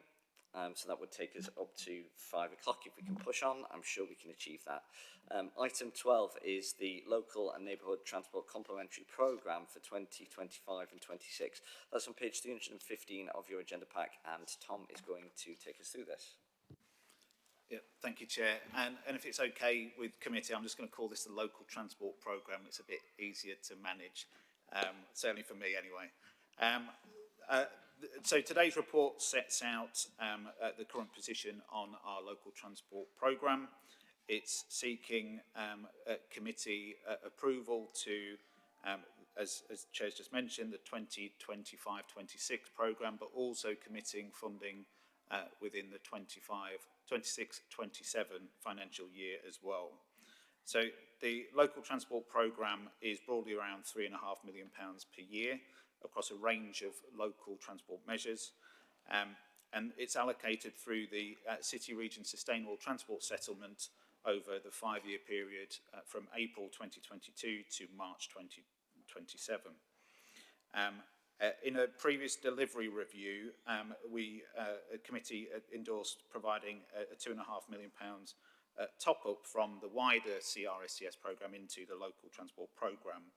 so that would take us up to 5 o'clock. If we can push on, I'm sure we can achieve that. Item 12 is the Local and Neighbourhood Transport Complementary Programme for 2025 and 26. That's on page 315 of your agenda pack, and Tom is going to take us through this. Yeah, thank you, Chair. And if it's okay with committee, I'm just going to call this the Local Transport Programme. It's a bit easier to manage, certainly for me anyway. So today's report sets out the current position on our local transport programme. It's seeking committee approval to, as Chair's just mentioned, the 2025-26 programme, but also committing funding within the 26-27 financial year as well. So the local transport programme is broadly around £3.5 million per year across a range of local transport measures, and it's allocated through the City Region Sustainable Transport Settlement over the 5-year period from April 2022 to March 2027. In a previous delivery review, a committee endorsed providing a £2.5 million top-up from the wider CRSCS programme into the local transport programme.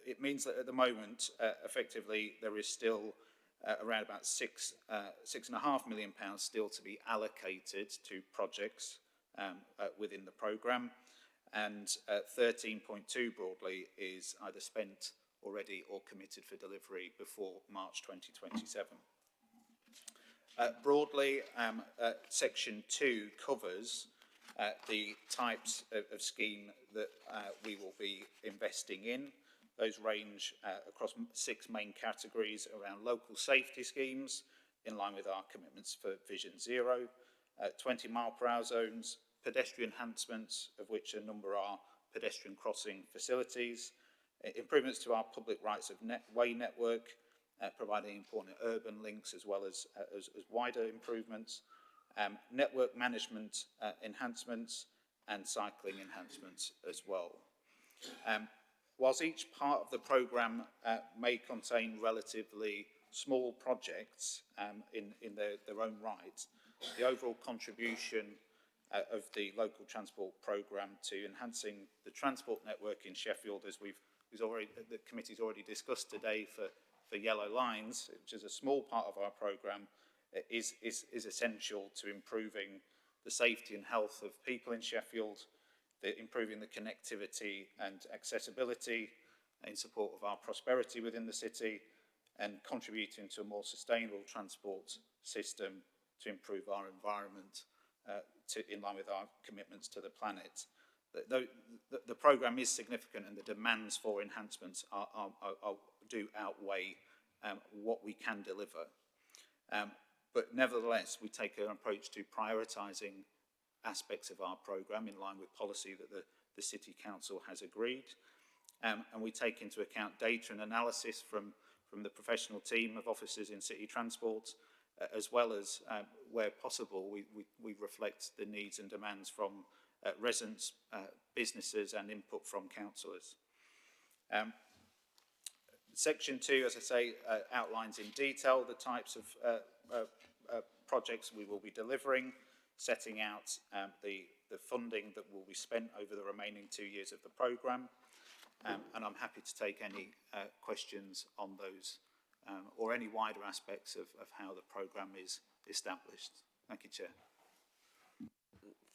It means that at the moment, effectively, there is still around about £6.5 million still to be allocated to projects within the programme, and 13.2 broadly is either spent already or committed for delivery before March 2027. Broadly, Section 2 covers the types of scheme that we will be investing in. Those range across 6 main categories around local safety schemes, in line with our commitments for Vision Zero, 20 mile/hour zones, pedestrian enhancements, of which a number are pedestrian crossing facilities, improvements to our public rights of way network, providing important urban links as well as wider improvements, network management enhancements and cycling enhancements as well. Whilst each part of the programme may contain relatively small projects in their own right, the overall contribution of the local transport programme to enhancing the transport network in Sheffield, as the committee's already discussed today for yellow lines, which is a small part of our programme, is essential to improving the safety and health of people in Sheffield, improving the connectivity and accessibility in support of our prosperity within the city, and contributing to a more sustainable transport system to improve our environment in line with our commitments to the planet. The programme is significant, and the demands for enhancements do outweigh what we can deliver. But nevertheless, we take an approach to prioritising aspects of our programme in line with policy that the City Council has agreed. And we take into account data and analysis from the professional team of officers in city transport, as well as, where possible, we reflect the needs and demands from residents, businesses and input from councillors. Section 2, as I say, outlines in detail the types of projects we will be delivering, setting out the funding that will be spent over the remaining 2 years of the programme. And I'm happy to take any questions on those or any wider aspects of how the programme is established. Thank you, Chair.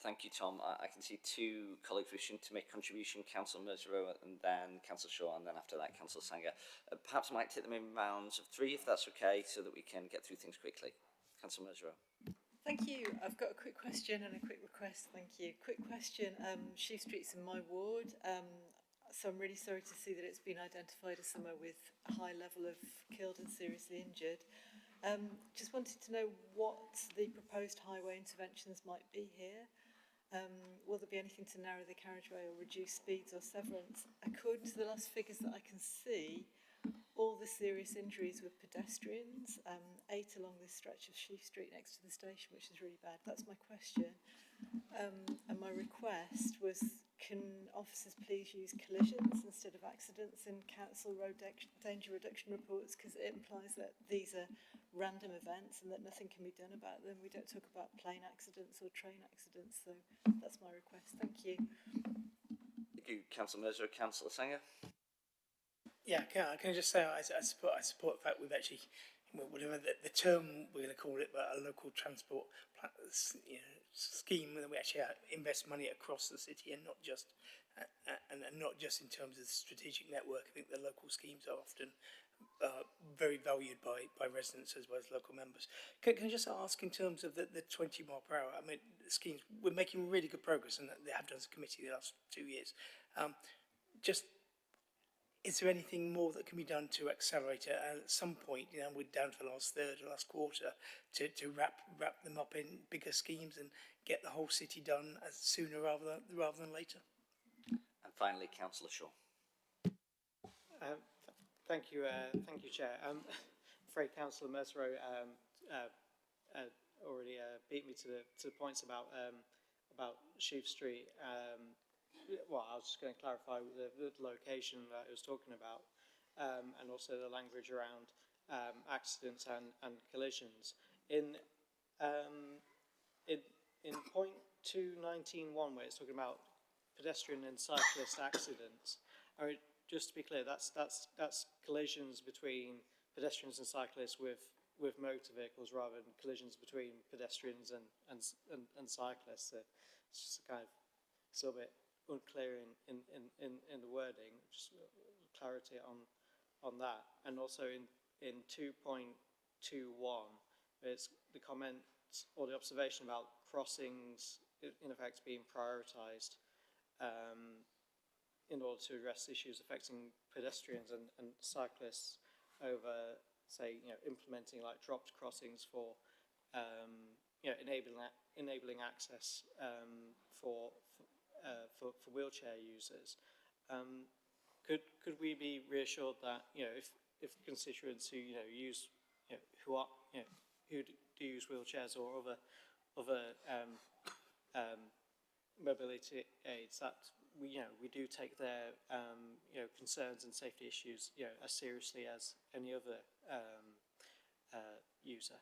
Thank you, Tom. I can see two colleagues wishing to make a contribution, Councillor Mersrow and then Councillor Shaw, and then after that, Councillor Sanger. Perhaps I might take them in rounds of 3, if that's okay, so that we can get through things quickly. Councillor Mersrow. Thank you. I've got a quick question and a quick request. Thank you. Quick question. Sheaf Street's in my ward. So I'm really sorry to see that it's been identified as somewhere with a high level of killed and seriously injured. Just wanted to know what the proposed highway interventions might be here. Will there be anything to narrow the carriageway or reduce speeds or severance? According to the last figures that I can see, all the serious injuries were pedestrians, 8 along this stretch of Sheffield Street next to the station, which is really bad. That's my question. And my request was, can officers please use collisions instead of accidents in council road danger reduction reports, because it implies that these are random events and that nothing can be done about them. We don't talk about plane accidents or train accidents, so that's my request. Thank you. Thank you, Councillor Mersrow. Councillor Sanger. Yeah, can I just say I support the fact we've actually, whatever the term we're going to call it, but a local transport scheme, that we actually invest money across the city and not just in terms of the strategic network. I think the local schemes are often very valued by residents as well as local members. Can I just ask, in terms of the 20 mile per hour, I mean, the schemes, we're making really good progress, and they have done as a committee the last 2 years. Is there anything more that can be done to accelerate it? And at some point, we're down to the last third or last quarter to wrap them up in bigger schemes and get the whole city done sooner rather than later. And finally, Councillor Shaw. Thank you, Chair. I'm afraid Councillor Mersrow already beat me to the points about Sheffield Street. Well, I was just going to clarify the location that I was talking about, and also the language around accidents and collisions. In point 219.1, where it's talking about pedestrian and cyclist accidents, I mean, just to be clear, that's collisions between pedestrians and cyclists with motor vehicles, rather than collisions between pedestrians and cyclists. So it's just kind of, it's a little bit unclear in the wording. Just clarity on that. And also in 2.21, it's the comment or the observation about crossings in effect being prioritised in order to address issues affecting pedestrians and cyclists over, say, implementing like dropped crossings for enabling access for wheelchair users. Could we be reassured that if constituents who who do use wheelchairs or other mobility aids, that we do take their concerns and safety issues as seriously as any other user.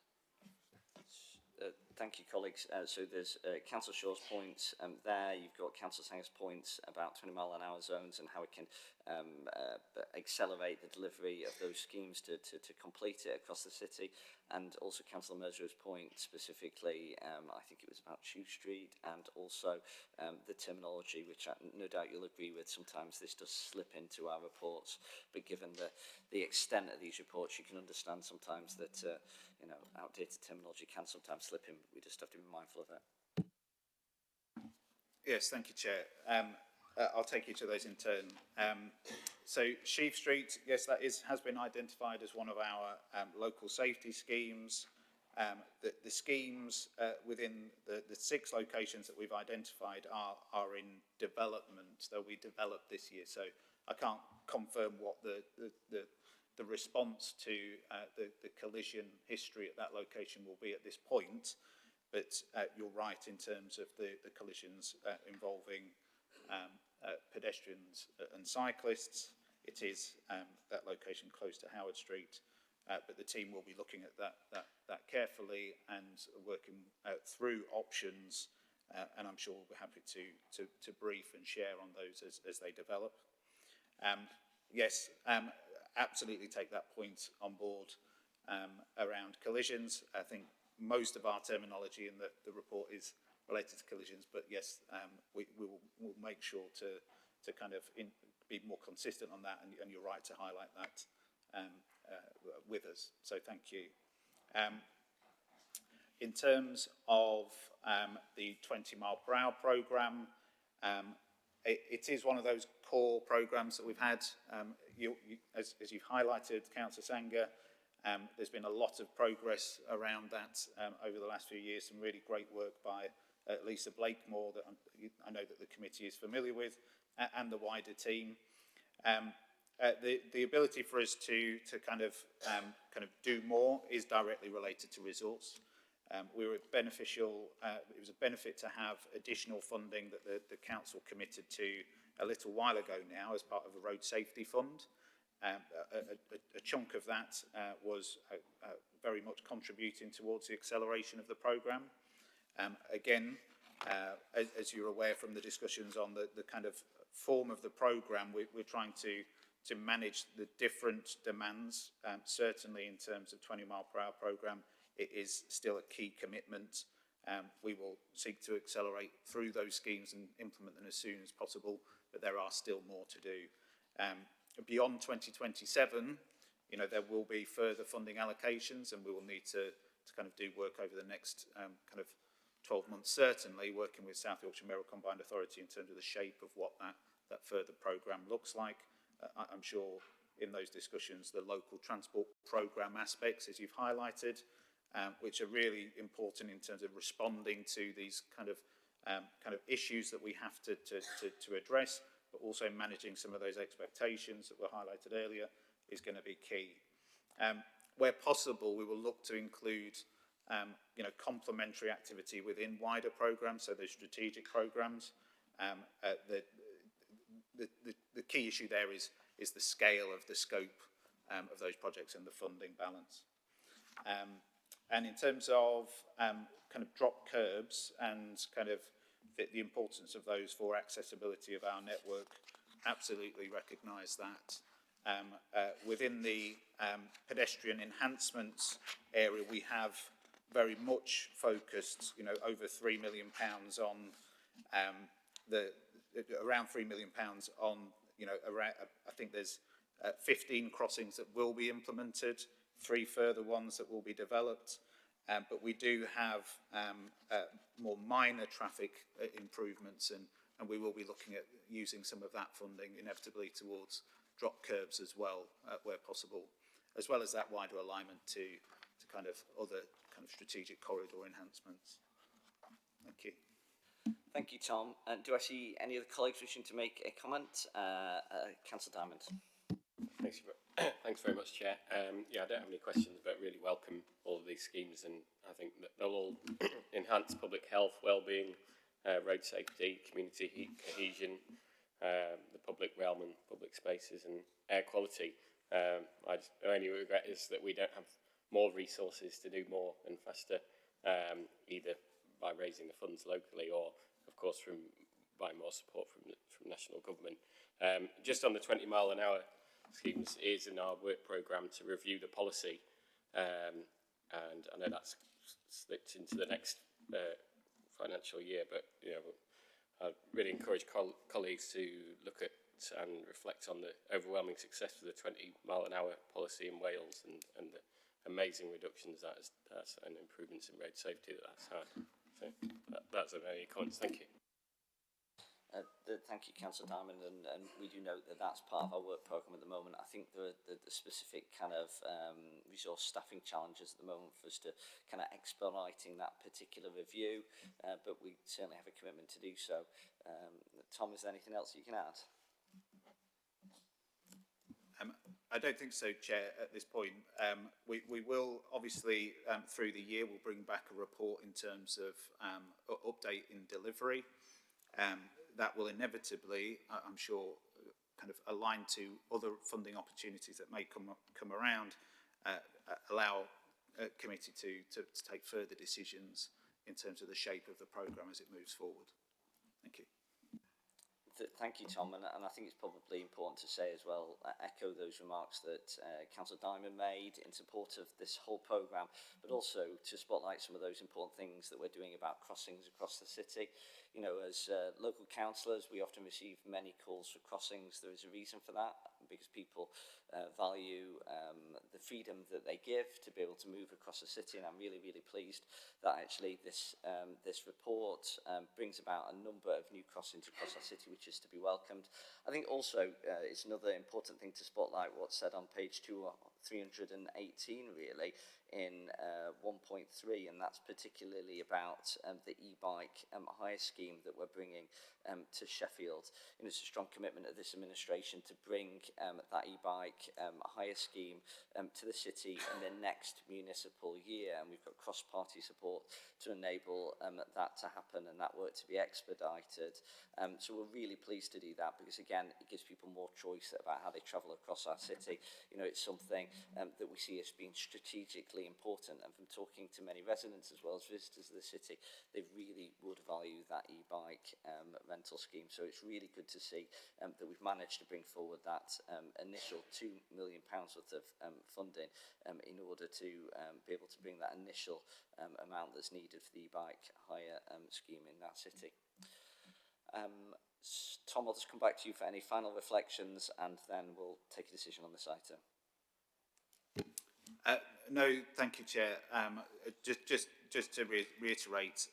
Thank you, colleagues. So there's Council Shaw's point there. You've got Council Sanger's point about 20-mile-an-hour zones and how it can accelerate the delivery of those schemes to complete it across the city. And also Councillor Measures' point specifically, I think it was about Shoe Street, and also the terminology, which no doubt you'll agree with. Sometimes this does slip into our reports, but given the extent of these reports, you can understand sometimes that outdated terminology can sometimes slip in. We just have to be mindful of it. Yes, thank you, Chair. I'll take each of those in turn. So Sheaf Street, yes, that has been identified as one of our local safety schemes. The schemes within the 6 locations that we've identified are in development. They'll be developed this year, so I can't confirm what the response to the collision history at that location will be at this point. But you're right in terms of the collisions involving pedestrians and cyclists. It is that location close to Howard Street, but the team will be looking at that carefully and working through options, and I'm sure we'll be happy to brief and share on those as they develop. Yes, absolutely take that point on board around collisions. I think most of our terminology in the report is related to collisions, but yes, we'll make sure to kind of be more consistent on that, and you're right to highlight that with us. So thank you. In terms of the 20-mile-per-hour programme, it is one of those core programmes that we've had. As you've highlighted, Councillor Sanger, there's been a lot of progress around that over the last few years, some really great work by Lisa Blakemore that I know that the committee is familiar with, and the wider team. The ability for us to kind of do more is directly related to resource. We were beneficial. It was a benefit to have additional funding that the council committed to a little while ago now as part of a road safety fund. A chunk of that was very much contributing towards the acceleration of the programme. Again, as you're aware from the discussions on the kind of form of the programme, we're trying to manage the different demands. Certainly in terms of 20-mile-per-hour programme, it is still a key commitment. We will seek to accelerate through those schemes and implement them as soon as possible, but there are still more to do. Beyond 2027, there will be further funding allocations, and we will need to kind of do work over the next kind of 12 months, certainly, working with South Yorkshire Mayoral Combined Authority in terms of the shape of what that further programme looks like. I'm sure in those discussions, the local transport programme aspects, as you've highlighted, which are really important in terms of responding to these kind of issues that we have to address, but also managing some of those expectations that were highlighted earlier is going to be key. Where possible, we will look to include complementary activity within wider programmes, so those strategic programmes. The key issue there is the scale of the scope of those projects and the funding balance. And in terms of kind of drop curbs and kind of the importance of those for accessibility of our network, absolutely recognise that. Within the pedestrian enhancements area, we have very much focused, over £3 million on around £3 million on, around, I think there's 15 crossings that will be implemented, 3 further ones that will be developed, but we do have more minor traffic improvements, and we will be looking at using some of that funding inevitably towards drop curbs as well, where possible, as well as that wider alignment to kind of other kind of strategic corridor enhancements. Thank you. Thank you, Tom. Do I see any other colleagues wishing to make a comment? Councillor Diamond. Thanks very much, Chair. I don't have any questions, but really welcome all of these schemes, and I think that they'll all enhance public health, well-being, road safety, community cohesion, the public realm and public spaces, and air quality. My only regret is that we don't have more resources to do more and faster, either by raising the funds locally or, of course, by more support from national government. Just on the 20-mile-an-hour schemes is in our work programme to review the policy, and I know that's slipped into the next financial year, but I really encourage colleagues to look at and reflect on the overwhelming success of the 20-mile-an-hour policy in Wales and the amazing reductions and improvements in road safety that's had. So that's a very comments. Thank you. Thank you, Councillor Diamond, and we do note that that's part of our work programme at the moment. I think there are the specific kind of resource staffing challenges at the moment for us to kind of expediting that particular review, but we certainly have a commitment to do so. Tom, is there anything else you can add? I don't think so, Chair, at this point. We will, obviously, through the year, we'll bring back a report in terms of update in delivery. That will inevitably, I'm sure, kind of align to other funding opportunities that may come around, allow a committee to take further decisions in terms of the shape of the programme as it moves forward. Thank you. Thank you, Tom, and I think it's probably important to say as well, echo those remarks that Councillor Diamond made in support of this whole programme, but also to spotlight some of those important things that we're doing about crossings across the city. You know, as local councillors, we often receive many calls for crossings. There is a reason for that, because people value the freedom that they give to be able to move across the city, and I'm really, really pleased that actually this report brings about a number of new crossings across our city, which is to be welcomed. I think also it's another important thing to spotlight what's said on page 318 really in 1.3, and that's particularly about the e-bike hire scheme that we're bringing to Sheffield. And it's a strong commitment of this administration to bring that e-bike hire scheme to the city in the next municipal year, and we've got cross-party support to enable that to happen and that work to be expedited. So we're really pleased to do that, because again it gives people more choice about how they travel across our city. You know, it's something that we see as being strategically important, and from talking to many residents as well as visitors of the city, they really would value that e-bike rental scheme. So it's really good to see that we've managed to bring forward that initial £2 million worth of funding in order to be able to bring that initial amount that's needed for the e-bike hire scheme in that city. Tom, I'll just come back to you for any final reflections, and then we'll take a decision on this item. No, thank you, Chair. Just to reiterate,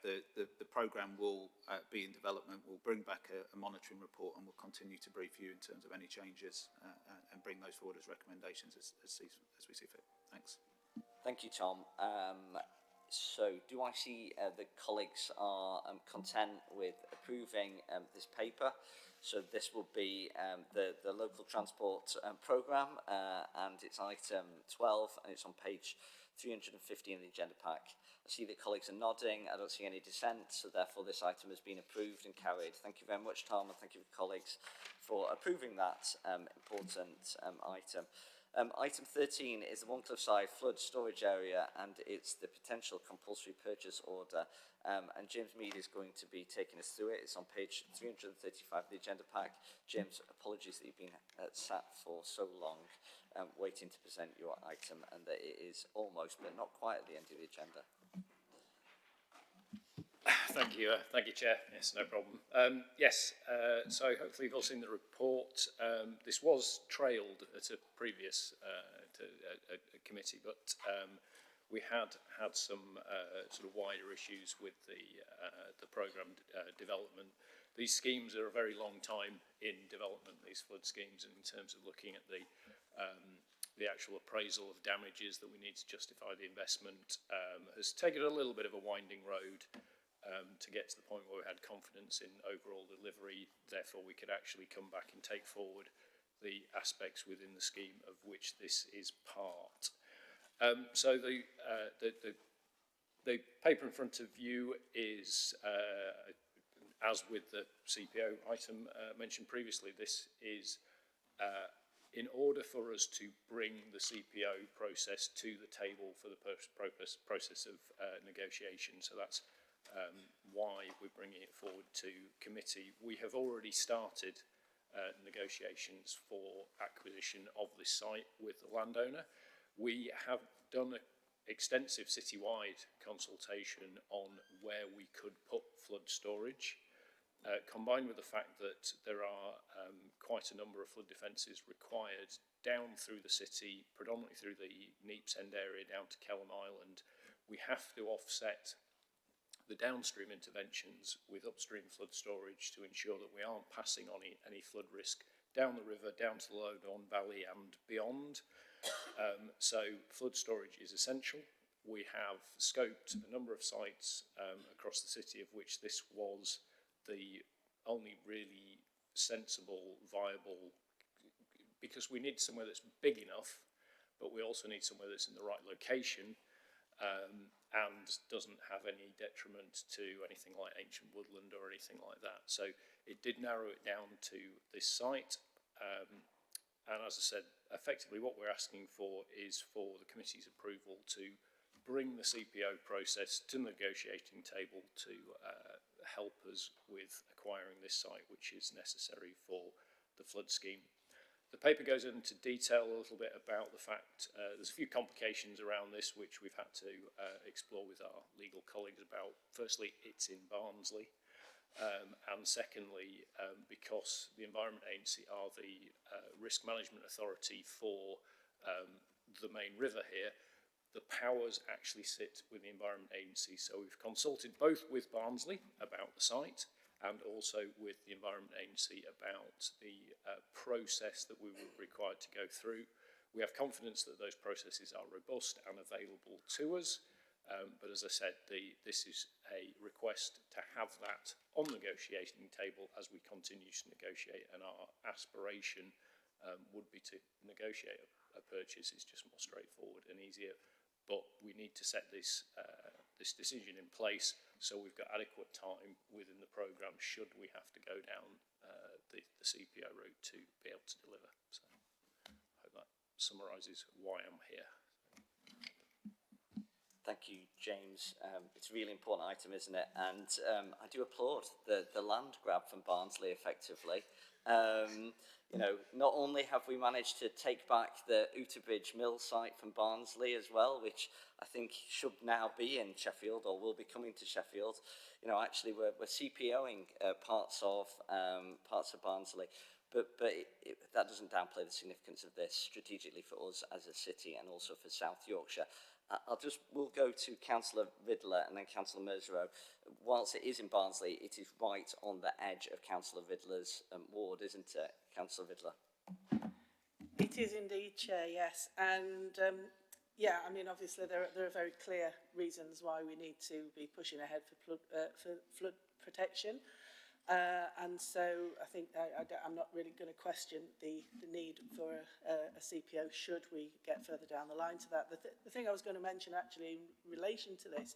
the programme will be in development. We'll bring back a monitoring report, and we'll continue to brief you in terms of any changes and bring those forward as recommendations as we see fit. Thanks. Thank you, Tom. So do I see the colleagues are content with approving this paper? So this will be the local transport programme, and it's item 12, and it's on page 350 in the agenda pack. I see that colleagues are nodding. I don't see any dissent, so therefore this item has been approved and carried. Thank you very much, Tom, and thank you, colleagues, for approving that important item. Item 13 is the Warncliffe flood storage area, and it's the potential compulsory purchase order. And James Mead is going to be taking us through it. It's on page 335 of the agenda pack. James, apologies that you've been sat for so long waiting to present your item, and that it is almost, but not quite, at the end of the agenda. Thank you, Chair. Yes, no problem. So hopefully you've all seen the report. This was trailed at a previous committee, but we had some sort of wider issues with the programme development. These schemes are a very long time in development, these flood schemes, and in terms of looking at the actual appraisal of damages that we need to justify the investment has taken a little bit of a winding road to get to the point where we had confidence in overall delivery. Therefore, we could actually come back and take forward the aspects within the scheme of which this is part. So the The paper in front of you is, as with the CPO item mentioned previously, this is in order for us to bring the CPO process to the table for the process of negotiation. So that's why we're bringing it forward to committee. We have already started negotiations for acquisition of this site with the landowner. We have done an extensive citywide consultation on where we could put flood storage. Combined with the fact that there are quite a number of flood defences required down through the city, predominantly through the Neeps End area down to Kelham Island, we have to offset the downstream interventions with upstream flood storage to ensure that we aren't passing on any flood risk down the river, down to the Lowdon Valley and beyond. So flood storage is essential. We have scoped a number of sites across the city, of which this was the only really sensible, viable, because we need somewhere that's big enough, but we also need somewhere that's in the right location and doesn't have any detriment to anything like ancient woodland or anything like that. So it did narrow it down to this site. And as I said, effectively what we're asking for is for the committee's approval to bring the CPO process to the negotiating table to help us with acquiring this site, which is necessary for the flood scheme. The paper goes into detail a little bit about the fact there's a few complications around this which we've had to explore with our legal colleagues about. Firstly, it's in Barnsley, and secondly, because the Environment Agency are the risk management authority for the main river here, the powers actually sit with the Environment Agency. So we've consulted both with Barnsley about the site and also with the Environment Agency about the process that we were required to go through. We have confidence that those processes are robust and available to us, but as I said, this is a request to have that on the negotiating table as we continue to negotiate, and our aspiration would be to negotiate a purchase. It's just more straightforward and easier, but we need to set this this decision in place so we've got adequate time within the programme should we have to go down the CPO route to be able to deliver. So I hope that summarises why I'm here. Thank you, James. It's a really important item, isn't it? And I do applaud the land grab from Barnsley, effectively. You know, not only have we managed to take back the Uterbridge Mill site from Barnsley as well, which I think should now be in Sheffield or will be coming to Sheffield. You know, actually we're CPOing parts of Barnsley, but that doesn't downplay the significance of this strategically for us as a city and also for South Yorkshire. We'll go to Councillor Riddler and then Councillor Mersrow. Whilst it is in Barnsley, it is right on the edge of Councillor Riddler's ward, isn't it, Councillor Riddler? It is indeed, Chair, yes. And yeah, I mean, obviously there are very clear reasons why we need to be pushing ahead for flood protection. And so I think I'm not really going to question the need for a CPO should we get further down the line to that. The thing I was going to mention actually in relation to this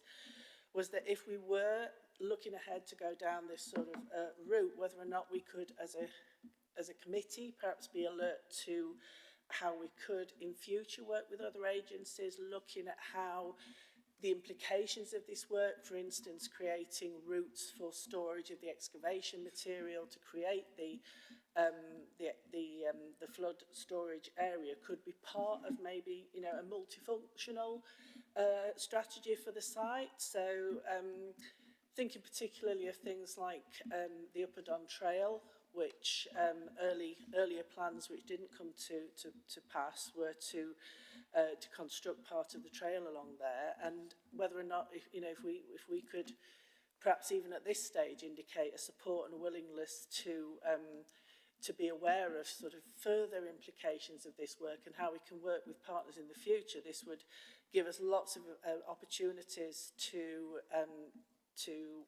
was that if we were looking ahead to go down this sort of route, whether or not we could as a committee perhaps be alert to how we could in future work with other agencies, looking at how the implications of this work, for instance, creating routes for storage of the excavation material to create the flood storage area could be part of maybe, you know, a multifunctional strategy for the site. So thinking particularly of things like the Upperdon Trail, which earlier plans which didn't come to pass were to construct part of the trail along there, and whether or not if we could perhaps even at this stage indicate a support and a willingness to be aware of sort of further implications of this work and how we can work with partners in the future. This would give us lots of opportunities to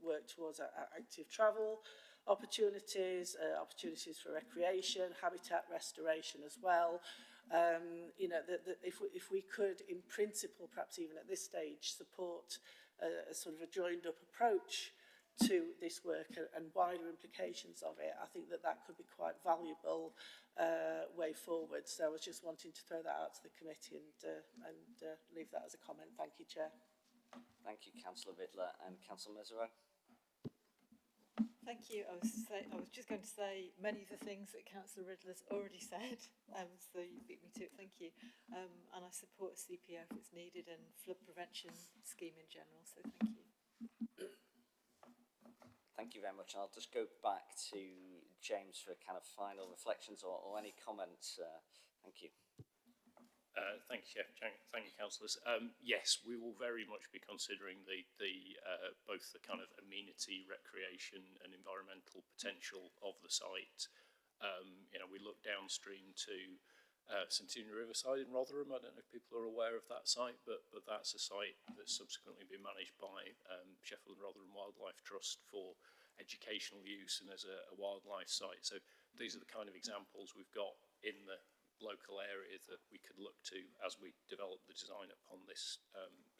work towards active travel opportunities, opportunities for recreation, habitat restoration as well. You know, if we could, in principle, perhaps even at this stage, support a sort of a joined up approach to this work and wider implications of it, I think that that could be quite valuable way forward. So I was just wanting to throw that out to the committee and leave that as a comment. Thank you, Chair. Thank you, Councillor Vidler and Councillor Mesereau. Thank you. I was just going to say many of the things that Councillor Riddler's already said, so you beat me to it. Thank you. And I support a CPO if it's needed and flood prevention scheme in general. So thank you. Thank you very much. And I'll just go back to James for kind of final reflections or any comments. Thank you. Thank you, Chair. Thank you, councillors. Yes, we will very much be considering both the kind of amenity, recreation and environmental potential of the site. You know, we look downstream to Centenary Riverside in Rotherham. I don't know if people are aware of that site, but that's a site that's subsequently been managed by Sheffield and Rotherham Wildlife Trust for educational use and as a wildlife site. So these are the kind of examples we've got in the local area that we could look to as we develop the design upon this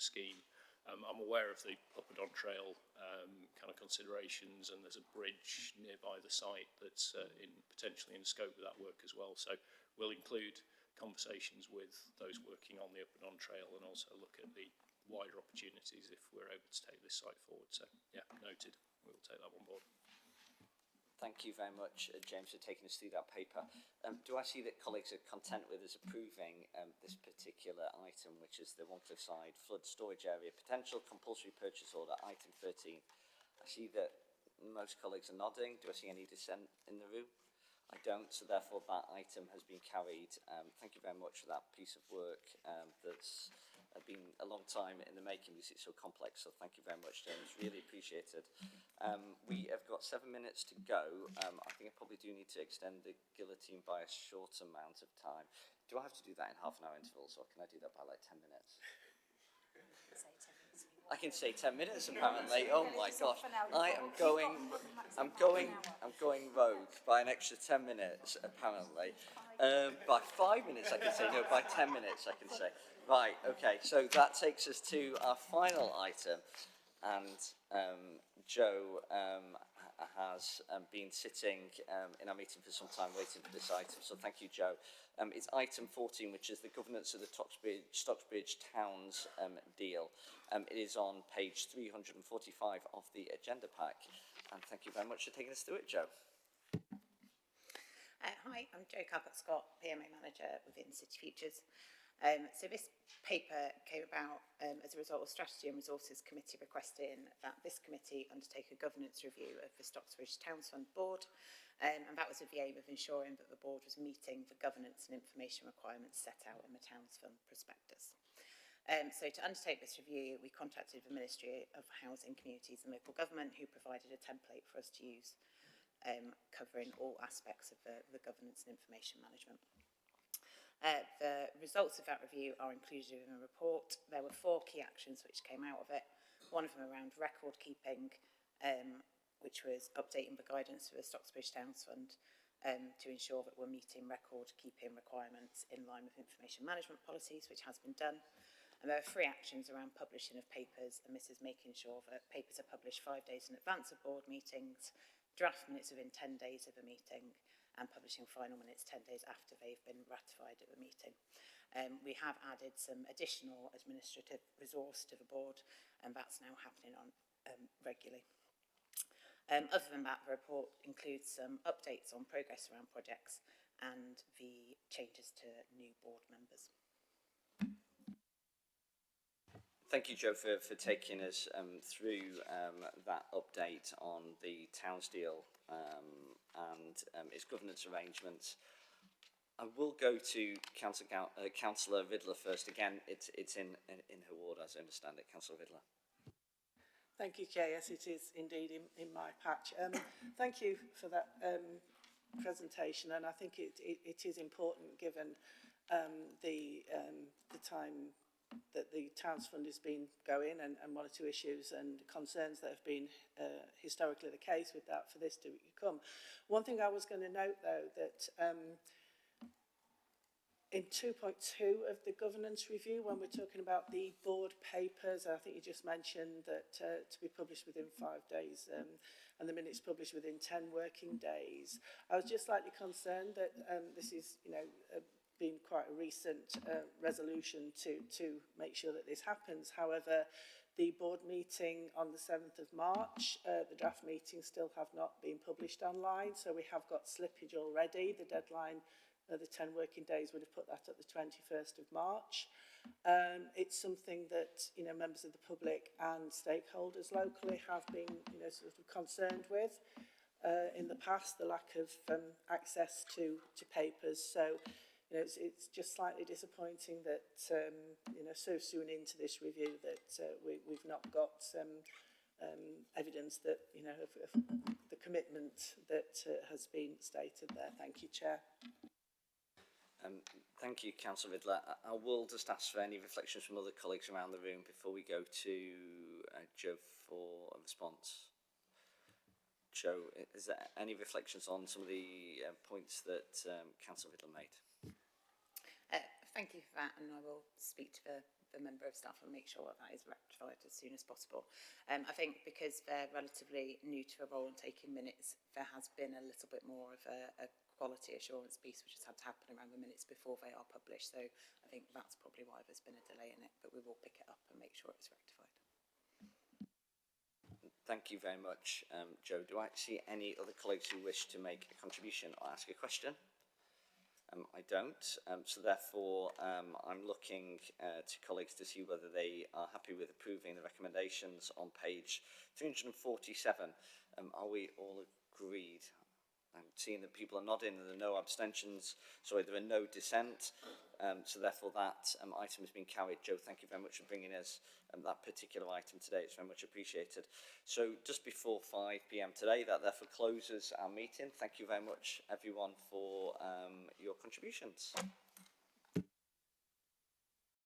scheme. I'm aware of the Up and On Trail kind of considerations, and there's a bridge nearby the site that's potentially in scope of that work as well. So we'll include conversations with those working on the Up and On Trail and also look at the wider opportunities if we're able to take this site forward. So yeah, noted. We'll take that on board. Thank you very much, James, for taking us through that paper. Do I see that colleagues are content with us approving this particular item, which is the Cliffside Flood Storage Area Potential Compulsory Purchase Order, item 13? I see that most colleagues are nodding. Do I see any dissent in the room? I don't, so therefore that item has been carried. Thank you very much for that piece of work that's been a long time in the making because it's so complex, so thank you very much, James, really appreciated. We have got 7 minutes to go. I think I probably do need to extend the guillotine by a short amount of time. Do I have to do that in half-an-hour intervals, or can I do that by like 10 minutes? I can say 10 minutes apparently. Oh my gosh, I'm going rogue by an extra 10 minutes apparently. By 5 minutes I can say, no, by 10 minutes I can say. Right, okay, so that takes us to our final item, and Joe has been sitting in our meeting for some time waiting for this item, so thank you, Joe. It's item 14, which is the governance of the Stocksbridge Towns deal. It is on page 345 of the agenda pack, and thank you very much for taking us through it, Joe. Hi, I'm Jo Calcott-Scott, PMO Manager within City Futures. So this paper came about as a result of Strategy and Resources Committee requesting that this committee undertake a governance review of the Stocksbridge Towns Fund Board, and that was with the aim of ensuring that the board was meeting the governance and information requirements set out in the Towns Fund prospectus. So to undertake this review, we contacted the Ministry of Housing, Communities and Local Government, who provided a template for us to use, covering all aspects of the governance and information management. The results of that review are included in the report. There were 4 key actions which came out of it. One of them around record keeping, which was updating the guidance for the Stocksbridge Towns Fund to ensure that we're meeting record keeping requirements in line with information management policies, which has been done. And there are 3 actions around publishing of papers, and this is making sure that papers are published 5 days in advance of board meetings, draft minutes within 10 days of a meeting, and publishing final minutes 10 days after they've been ratified at the meeting. We have added some additional administrative resource to the board, and that's now happening on regularly. Other than that, the report includes some updates on progress around projects and the changes to new board members. Thank you, Joe, for taking us through that update on the Towns deal and its governance arrangements. I will go to Councillor Vidler first. Again, it's in her ward, as I understand it. Councillor Vidler. Thank you, Chair. Yes, it is indeed in my patch. Thank you for that presentation, and I think it is important given the time that the Towns Fund has been going and one or two issues and concerns that have been historically the case with that for this to come. One thing I was going to note, though, that in 2.2 of the governance review, when we're talking about the board papers, I think you just mentioned that to be published within 5 days and the minutes published within 10 working days. I was just slightly concerned that this is, been quite a recent resolution to make sure that this happens. However, the board meeting on the 7th of March, the draft meetings still have not been published online, so we have got slippage already. The deadline, the 10 working days, would have put that at the 21st of March. It's something that, members of the public and stakeholders locally have been, sort of concerned with in the past, the lack of access to papers. So, it's just slightly disappointing that, so soon into this review that we've not got evidence that, of the commitment that has been stated there. Thank you, Chair. Thank you, Councillor Ridler. I will just ask for any reflections from other colleagues around the room before we go to Joe for a response. Joe, is there any reflections on some of the points that Councillor Ridler made? Thank you for that, and I will speak to the member of staff and make sure that is rectified as soon as possible. I think because they're relatively new to a role and taking minutes, there has been a little bit more of a quality assurance piece which has had to happen around the minutes before they are published. So I think that's probably why there's been a delay in it, but we will pick it up and make sure it's rectified. Thank you very much, Joe. Do I see any other colleagues who wish to make a contribution or ask a question? I don't, so therefore I'm looking to colleagues to see whether they are happy with approving the recommendations on page 347. Are we all agreed? I'm seeing that people are nodding and there are no abstentions, sorry, there are no dissent, so therefore that item has been carried. Joe, thank you very much for bringing us that particular item today. It's very much appreciated. So just before 5 p.m. today, that therefore closes our meeting. Thank you very much, everyone, for your contributions.